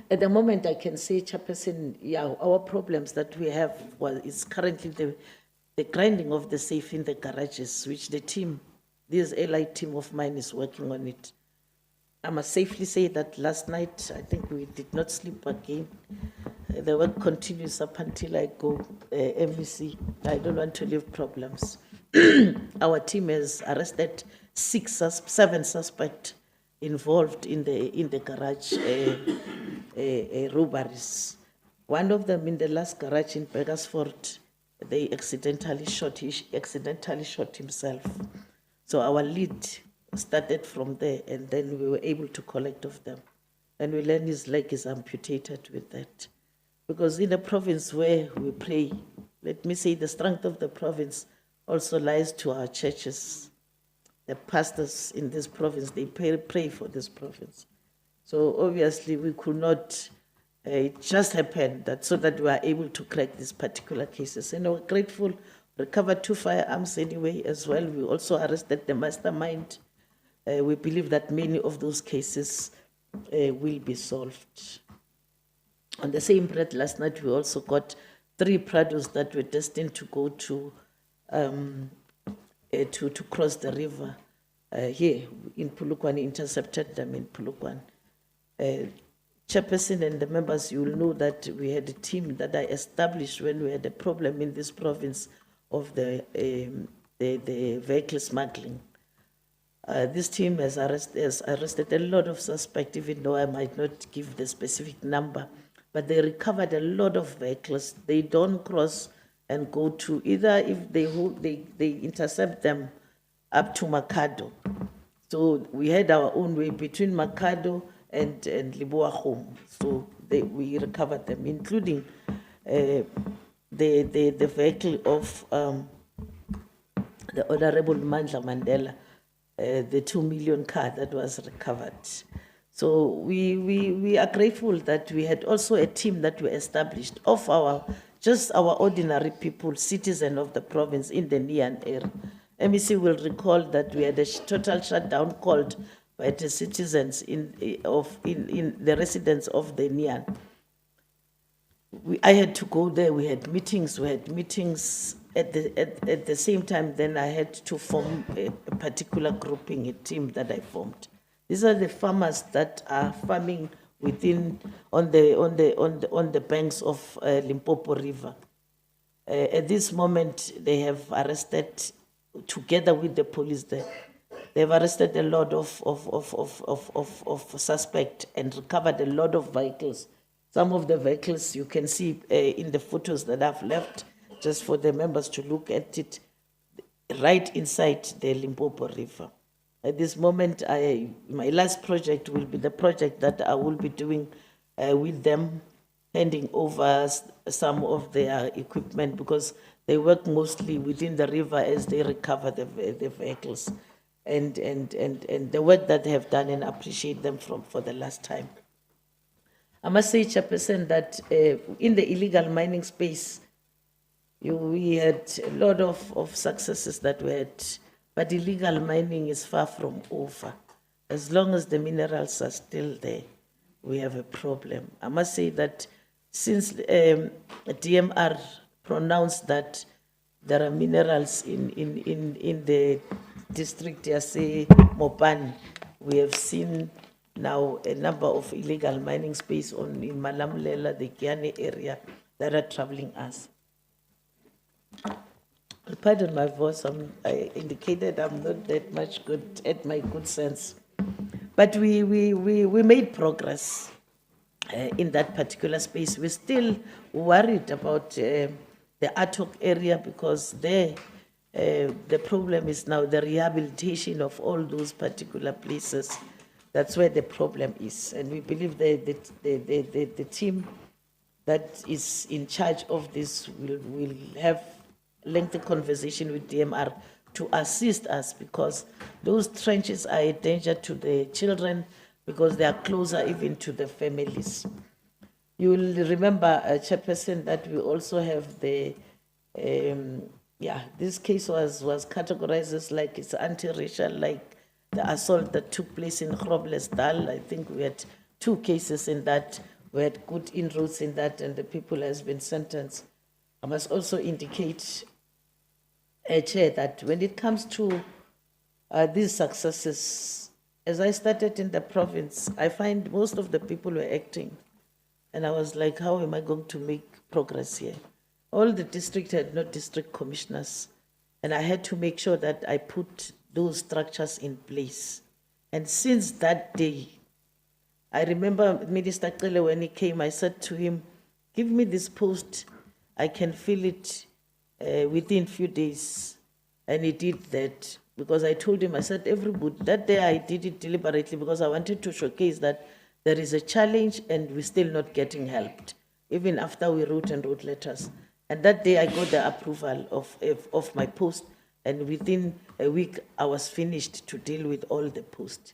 At the moment, I can say, Chairperson, yeah, our problems that we have is currently the grinding of the safe in the garages, which the team, this allied team of mine is working on it. I must safely say that last night, I think we did not sleep again. The work continues up until I go MEC. I don't want to leave problems. Our team has arrested 7 suspects involved in the garage robberies. One of them in the last garage in Beggarsford, they accidentally shot himself. So our lead started from there, and then we were able to collect of them. And we learned his leg is amputated with that. Because in a province where we pray, let me say the strength of the province also lies to our churches. the pastors in this province, they pray for this province. So obviously we could not, it just happened that so that we are able to crack these particular cases. And we're grateful, recovered 2 firearms anyway as well. We also arrested the mastermind. We believe that many of those cases will be solved. On the same breath, last night we also got 3 Prados that were destined to go to cross the river here in Polokwane, intercepted them in Polokwane. Chairperson and the members, you will know that we had a team that I established when we had a problem in this province of the vehicle smuggling. This team has arrested a lot of suspects, even though I might not give the specific number, but they recovered a lot of vehicles. They don't cross and go to either if they intercept them up to Makado. So we had our own way between Makado and Liboa home. So we recovered them, including the vehicle of the Honorable Mandla Mandela, the 2 million car that was recovered. So we are grateful that we had also a team that we established of just our ordinary people, citizens of the province in the Nian area. MEC will recall that we had a total shutdown called by the citizens in the residents of the Nian. I had to go there. We had meetings. At the same time. Then I had to form a particular grouping, a team that I formed. These are the farmers that are farming on the banks of Limpopo River. At this moment, they have arrested, together with the police there, they've arrested a lot of suspects and recovered a lot of vehicles. Some of the vehicles you can see in the photos that I've left, just for the members to look at it, right inside the Limpopo River. At this moment, my last project will be the project that I will be doing with them, handing over some of their equipment, because they work mostly within the river as they recover the vehicles, and the work that they have done, and appreciate them for the last time. I must say, Chairperson, that in the illegal mining space, we had a lot of successes that we had, but illegal mining is far from over. As long as the minerals are still there, we have a problem. I must say that since DMR pronounced that there are minerals in the district, Yase Mopani, we have seen now a number of illegal mining space in Malamlela, the Kiane area, that are troubling us. Pardon my voice, I indicated I'm not that much good at my good sense. But we made progress in that particular space. We're still worried about the Atok area, because there the problem is now the rehabilitation of all those particular places. That's where the problem is. And we believe the team that is in charge of this will have lengthy conversation with DMR to assist us, because those trenches are a danger to the children, because they are closer even to the families. You will remember, Chairperson, that we also have this case was categorized as like it's anti-racial, like the assault that took place in Groblesdal. I think we had 2 cases in that. We had good inroads in that, and the people has been sentenced. I must also indicate, Chair, that when it comes to these successes, as I started in the province, I find most of the people were acting. And I was like, how am I going to make progress here? All the district had no district commissioners. And I had to make sure that I put those structures in place. And since that day, I remember Minister Kele, when he came, I said to him, give me this post, I can fill it within a few days. And he did that, because I told him, I said, everybody, that day I did it deliberately, because I wanted to showcase that there is a challenge and we're still not getting helped, even after we wrote letters. And that day I got the approval of my post, And within a week, I was finished to deal with all the posts.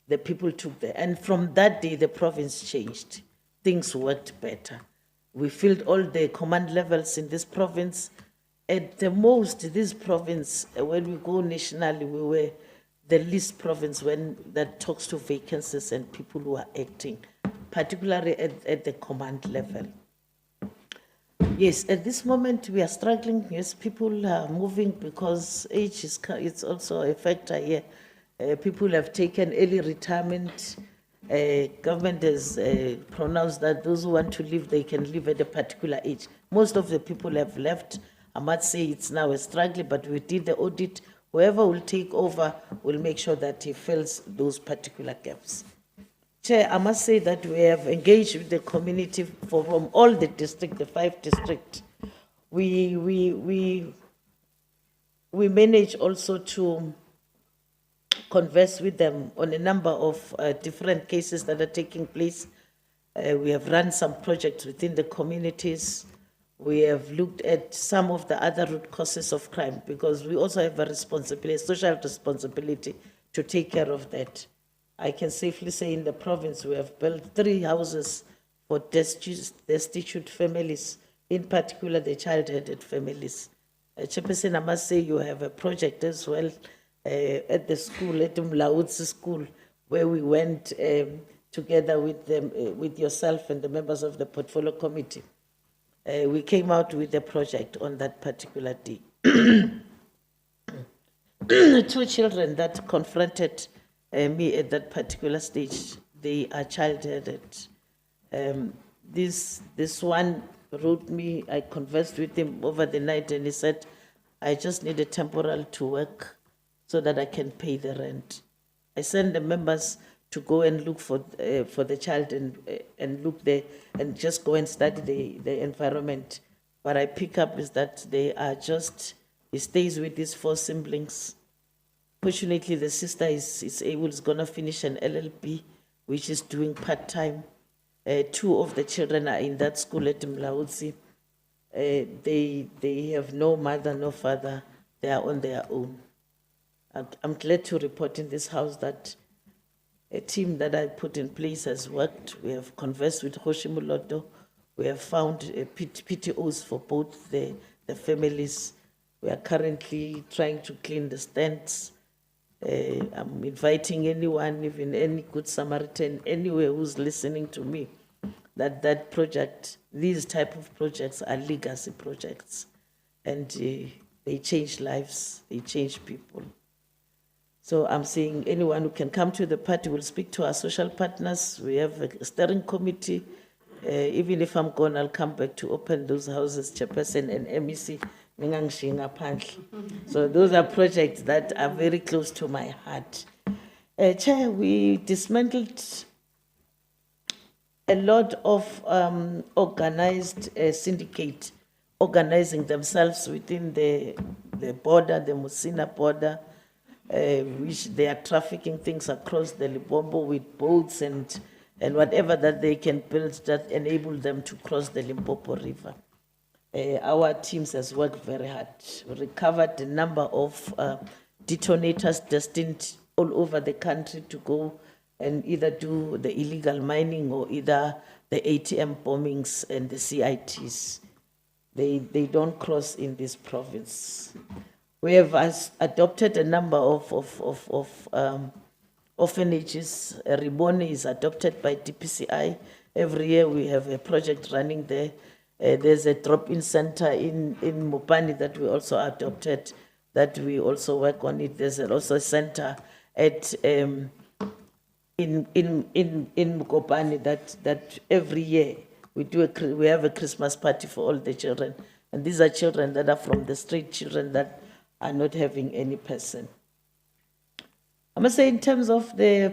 The people took the, and from that day, the province changed. Things worked better. We filled all the command levels in this province. At the most, this province, when we go nationally, we were the least province when that talks to vacancies and people who are acting, particularly at the command level. Yes, at this moment we are struggling. Yes, people are moving because age is it's also a factor here. People have taken early retirement. Government has pronounced that those who want to leave, they can leave at a particular age. Most of the people have left. I must say it's now a struggle, but we did the audit. Whoever will take over will make sure that he fills those particular gaps. Chair, I must say that we have engaged with the community from all the districts, the 5 districts. We manage also to converse with them on a number of different cases that are taking place. We have run some projects within the communities. We have looked at some of the other root causes of crime because we also have a responsibility, a social responsibility to take care of that. I can safely say in the province we have built 3 houses for destitute families, in particular the child-headed families. Chairperson, I must say you have a project as well at the school, at Mlautsi School, where we went together with them, with yourself and the members of the portfolio committee. We came out with a project on that particular day. 2 children that confronted me at that particular stage, they are child-headed. This one wrote me, I conversed with him over the night and he said, I just need a temporal to work so that I can pay the rent. I sent the members to go and look for the child and look there and just go and study the environment. What I pick up is that they are just, he stays with his 4 siblings. Fortunately, the sister is going to finish an LLB, which is doing part-time. 2 of the children are in that school at Mlautsi. They have no mother, no father. They are on their own. I'm glad to report in this house that a team that I put in place has worked. We have conversed with Hoshimuloto. We have found PTOs for both the families. We are currently trying to clean the stands. I'm inviting anyone, even any good Samaritan, anywhere who's listening to me, that project, these type of projects are legacy projects. And they change lives, they change people. So I'm saying anyone who can come to the party will speak to our social partners. We have a steering committee. Even if I'm gone, I'll come back to open those houses, Chairperson and MEC. So those are projects that are very close to my heart. Chair, we dismantled a lot of organized syndicate organizing themselves within the border, the Musina border, which they are trafficking things across the Limpopo with boats and whatever that they can build that enable them to cross the Limpopo River. Our teams has worked very hard. We recovered a number of detonators destined all over the country to go and either do the illegal mining or either the ATM bombings and the CITs. They don't cross in this province. We have adopted a number of orphanages. Ribone is adopted by DPCI. Every year we have a project running there. There's a drop-in center in Mopani that we also adopted, that we also work on it. There's also a center at in Mopani that every year we have a Christmas party for all the children, and these are children that are from the street, children that are not having any person. I must say, in terms of the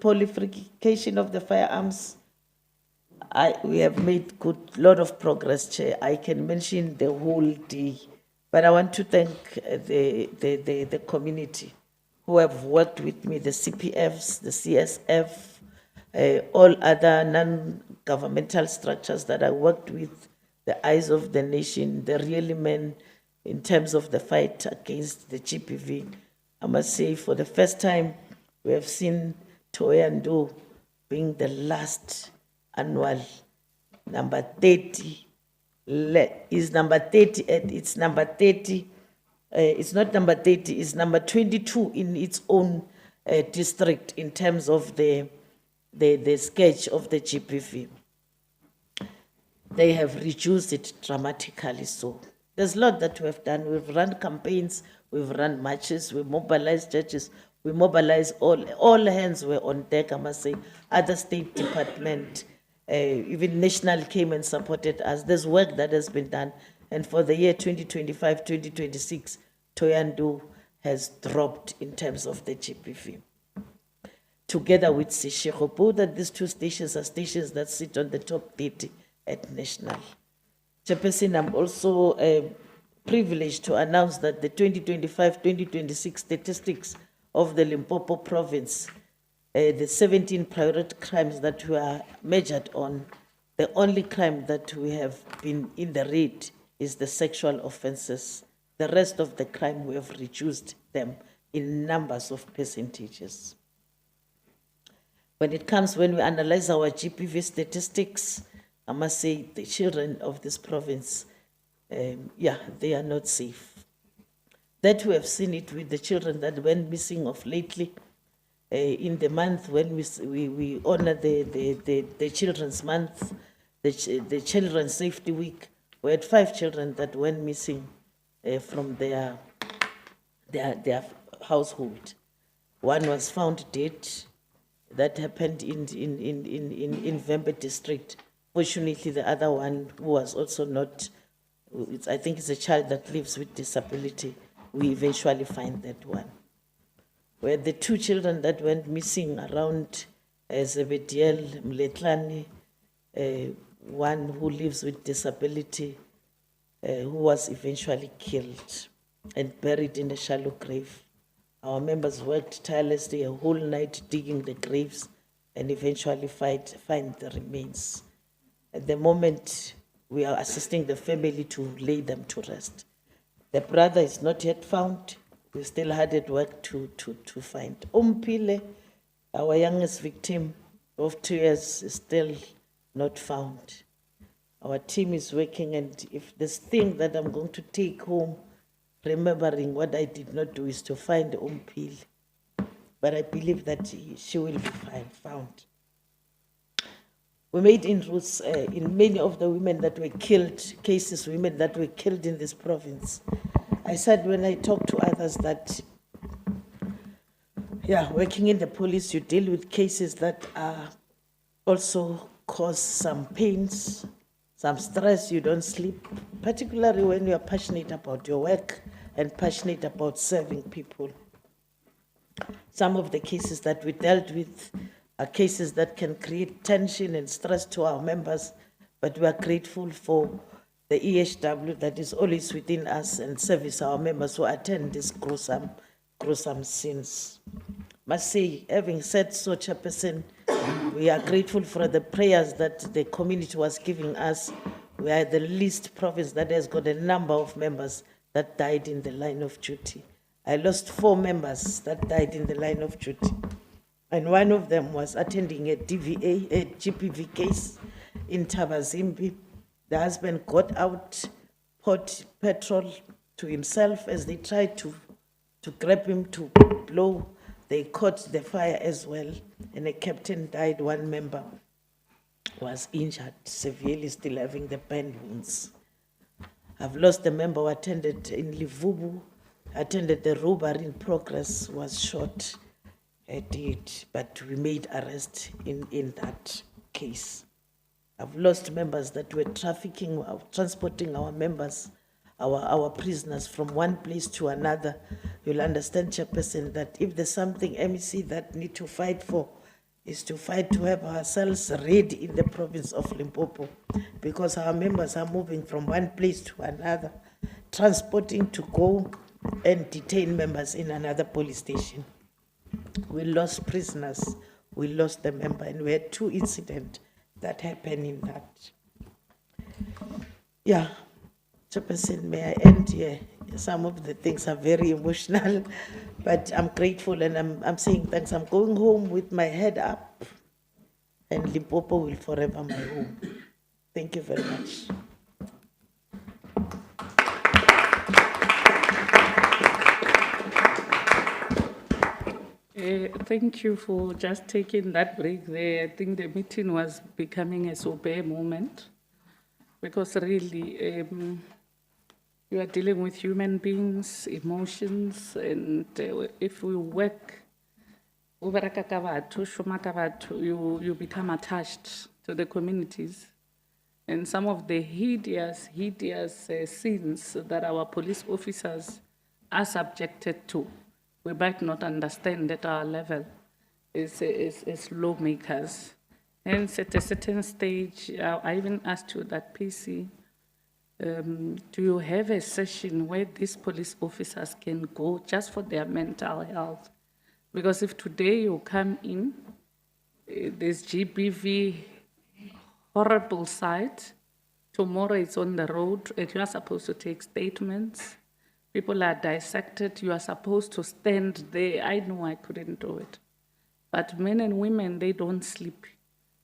proliferation of the firearms, we have made lot of progress, Chair. I can mention the whole day, but I want to thank the community who have worked with me, the CPFs, the CSF, all other non-governmental structures that I worked with, the Eyes of the Nation, the Really Men, in terms of the fight against the GBV. I must say, for the first time, we have seen Toyandu being the last annual number 30, is number 30, it's number 30, it's not number 30, it's number 22 in its own district in terms of the sketch of the GBV. They have reduced it dramatically. So there's a lot that we have done. We've run campaigns, we've run marches, we mobilized churches, we mobilized all hands were on deck, I must say. Other state department, even national came and supported us. There's work that has been done. And for the year 2025, 2026, Toyandu has dropped in terms of the GBV. Together with Seshego, that these two stations are stations that sit on the top 30 at national. Chairperson, I'm also privileged to announce that the 2025-2026 statistics of the Limpopo province, the 17 priority crimes that were measured on, the only crime that we have been in the red is the sexual offenses. The rest of the crime, we have reduced them in numbers of percentages. When we analyze our GBV statistics, I must say the children of this province, they are not safe. That we have seen it with the children that went missing of lately. In the month when we honor the Children's Month, the Children's Safety Week, we had 5 children that went missing from their household. One was found dead. That happened in Vembe district. Fortunately, the other one, who was also not, I think it's a child that lives with disability, we eventually find that one. Where the 2 children that went missing around Zebediel Mletlani, one who lives with disability, who was eventually killed and buried in a shallow grave. Our members worked tirelessly a whole night digging the graves and eventually find the remains. At the moment, we are assisting the family to lay them to rest. The brother is not yet found. We still hard at work to find. Umpile, our youngest victim of 2 years, is still not found. Our team is working, and if this thing that I'm going to take home, remembering what I did not do, is to find Umpile. But I believe that she will be found. We made inroads in many of the women that were killed, women that were killed in this province. I said when I talked to others that, working in the police, you deal with cases that also cause some pains, some stress, you don't sleep, particularly when you are passionate about your work and passionate about serving people. Some of the cases that we dealt with are cases that can create tension and stress to our members, but we are grateful for the EHW that is always within us and service our members who attend these gruesome scenes. Must say, having said so, Chairperson, we are grateful for the prayers that the community was giving us. We are the least province that has got a number of members that died in the line of duty. I lost 4 members that died in the line of duty. And one of them was attending a GBV case in Tabazimbi. The husband got out, poured petrol to himself as they tried to grab him to blow. They caught the fire as well, and a captain died. 1 member was injured severely, still having the burn wounds. I've lost a member who attended in Livubu, attended the robbery in progress, was shot. Did, but we made arrest in that case. I've lost members that were transporting our members, our prisoners from one place to another. You'll understand, Chairperson, that if there's something MEC that need to fight for, is to fight to have ourselves ready in the province of Limpopo, because our members are moving from one place to another, transporting to go and detain members in another police station. We lost prisoners, we lost the member, and we had 2 incidents that happened in that. Chairperson, may I end here? some of the things are very emotional, but I'm grateful and I'm saying thanks. I'm going home with my head up, and Limpopo will forever my home. Thank you very much. Thank you for just taking that break there. I think the meeting was becoming a sober moment because really you are dealing with human beings, emotions, and if we work, you become attached to the communities. And some of the hideous sins that our police officers are subjected to, we might not understand at our level as lawmakers. Hence, at a certain stage, I even asked you that, PC, do you have a session where these police officers can go just for their mental health? Because if today you come in, this GBV horrible sight, tomorrow it's on the road, and you are supposed to take statements. People are dissected, you are supposed to stand there. I know I couldn't do it. But men and women, they don't sleep,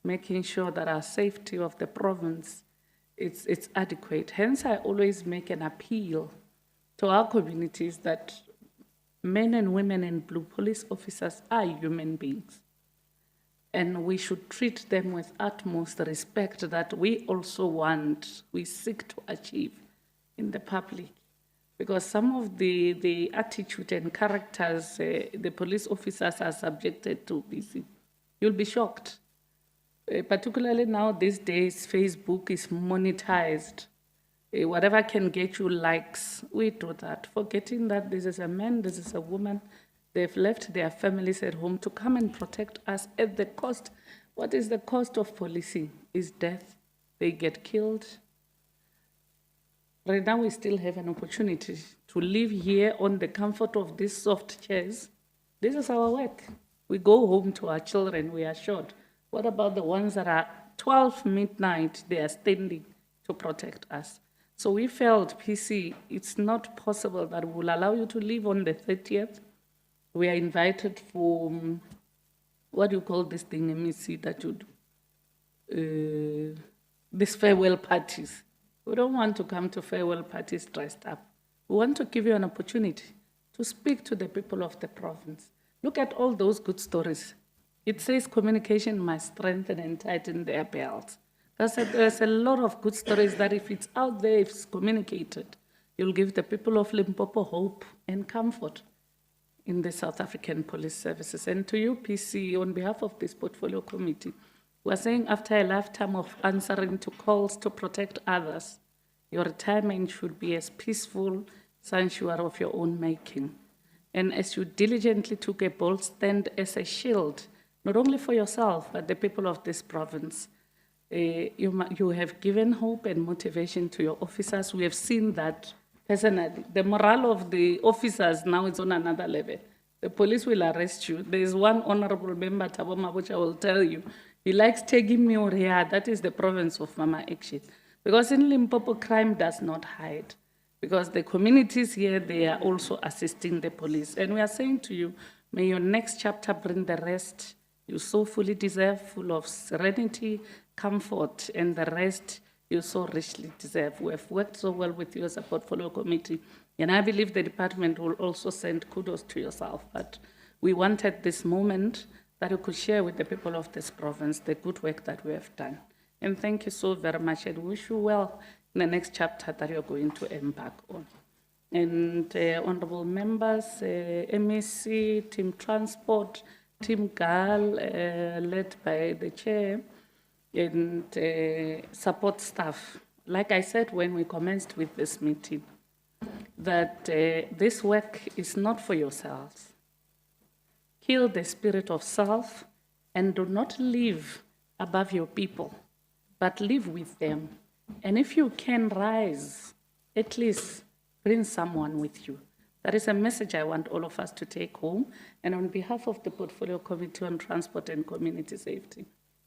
making sure that our safety of the province it's adequate. Hence, I always make an appeal to our communities that men and women in blue police officers are human beings. And we should treat them with utmost respect that we also want, we seek to achieve in the public. Because some of the attitude and characters the police officers are subjected to, BC, you'll be shocked. Particularly now, these days, Facebook is monetized. Whatever can get you likes, we do that, forgetting that this is a man, this is a woman. They've left their families at home to come and protect us at the cost. What is the cost of policing? Is death. They get killed. Right now, we still have an opportunity to live here on the comfort of these soft chairs. This is our work. We go home to our children, we are short. What about the ones that are 12 midnight, they are standing to protect us? So we felt, PC, it's not possible that we'll allow you to leave on the 30th. We are invited for, what do you call this thing, MEC, that you do? These farewell parties. We don't want to come to farewell parties dressed up. We want to give you an opportunity to speak to the people of the province. Look at all those good stories. It says communication must strengthen and tighten their belts. There's a lot of good stories that if it's out there, if it's communicated, you'll give the people of Limpopo hope and comfort in the South African Police Services. And to you, PC, on behalf of this portfolio committee, we're saying after a lifetime of answering to calls to protect others, your retirement should be as peaceful sanctuary of your own making. And as you diligently took a bold stand as a shield, not only for yourself, but the people of this province, you have given hope and motivation to your officers. We have seen that personally. The morale of the officers now is on another level. The police will arrest you. There is one honorable member, Thabo Mabotja, will tell you, he likes taking me over here. That is the province of Mama Action. Because in Limpopo, crime does not hide. Because the communities here, they are also assisting the police. And we are saying to you, may your next chapter bring the rest you so fully deserve, full of serenity, comfort, and the rest you so richly deserve. We have worked so well with you as a portfolio committee, and I believe the department will also send kudos to yourself. But we wanted this moment that you could share with the people of this province the good work that we have done. And thank you so very much, and wish you well in the next chapter that you're going to embark on. And honorable members, MEC, Team Transport, Team GAAL, led by the chair, and support staff. Like I said when we commenced with this meeting, that this work is not for yourselves. Kill the spirit of self and do not live above your people, but live with them. And if you can rise, at least bring someone with you. That is a message I want all of us to take home. And on behalf of the Portfolio Committee on Transport and Community Safety,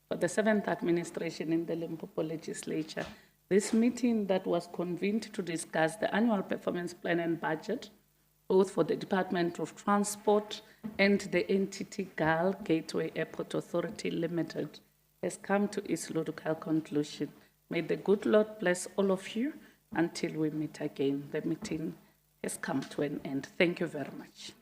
for the 7th administration in the Limpopo Legislature, This meeting that was convened to discuss the annual performance plan and budget, both for the Department of Transport and the entity GAAL, Gateway Airport Authority Limited, has come to its logical conclusion. May the good Lord bless all of you until we meet again. The meeting has come to an end. Thank you very much.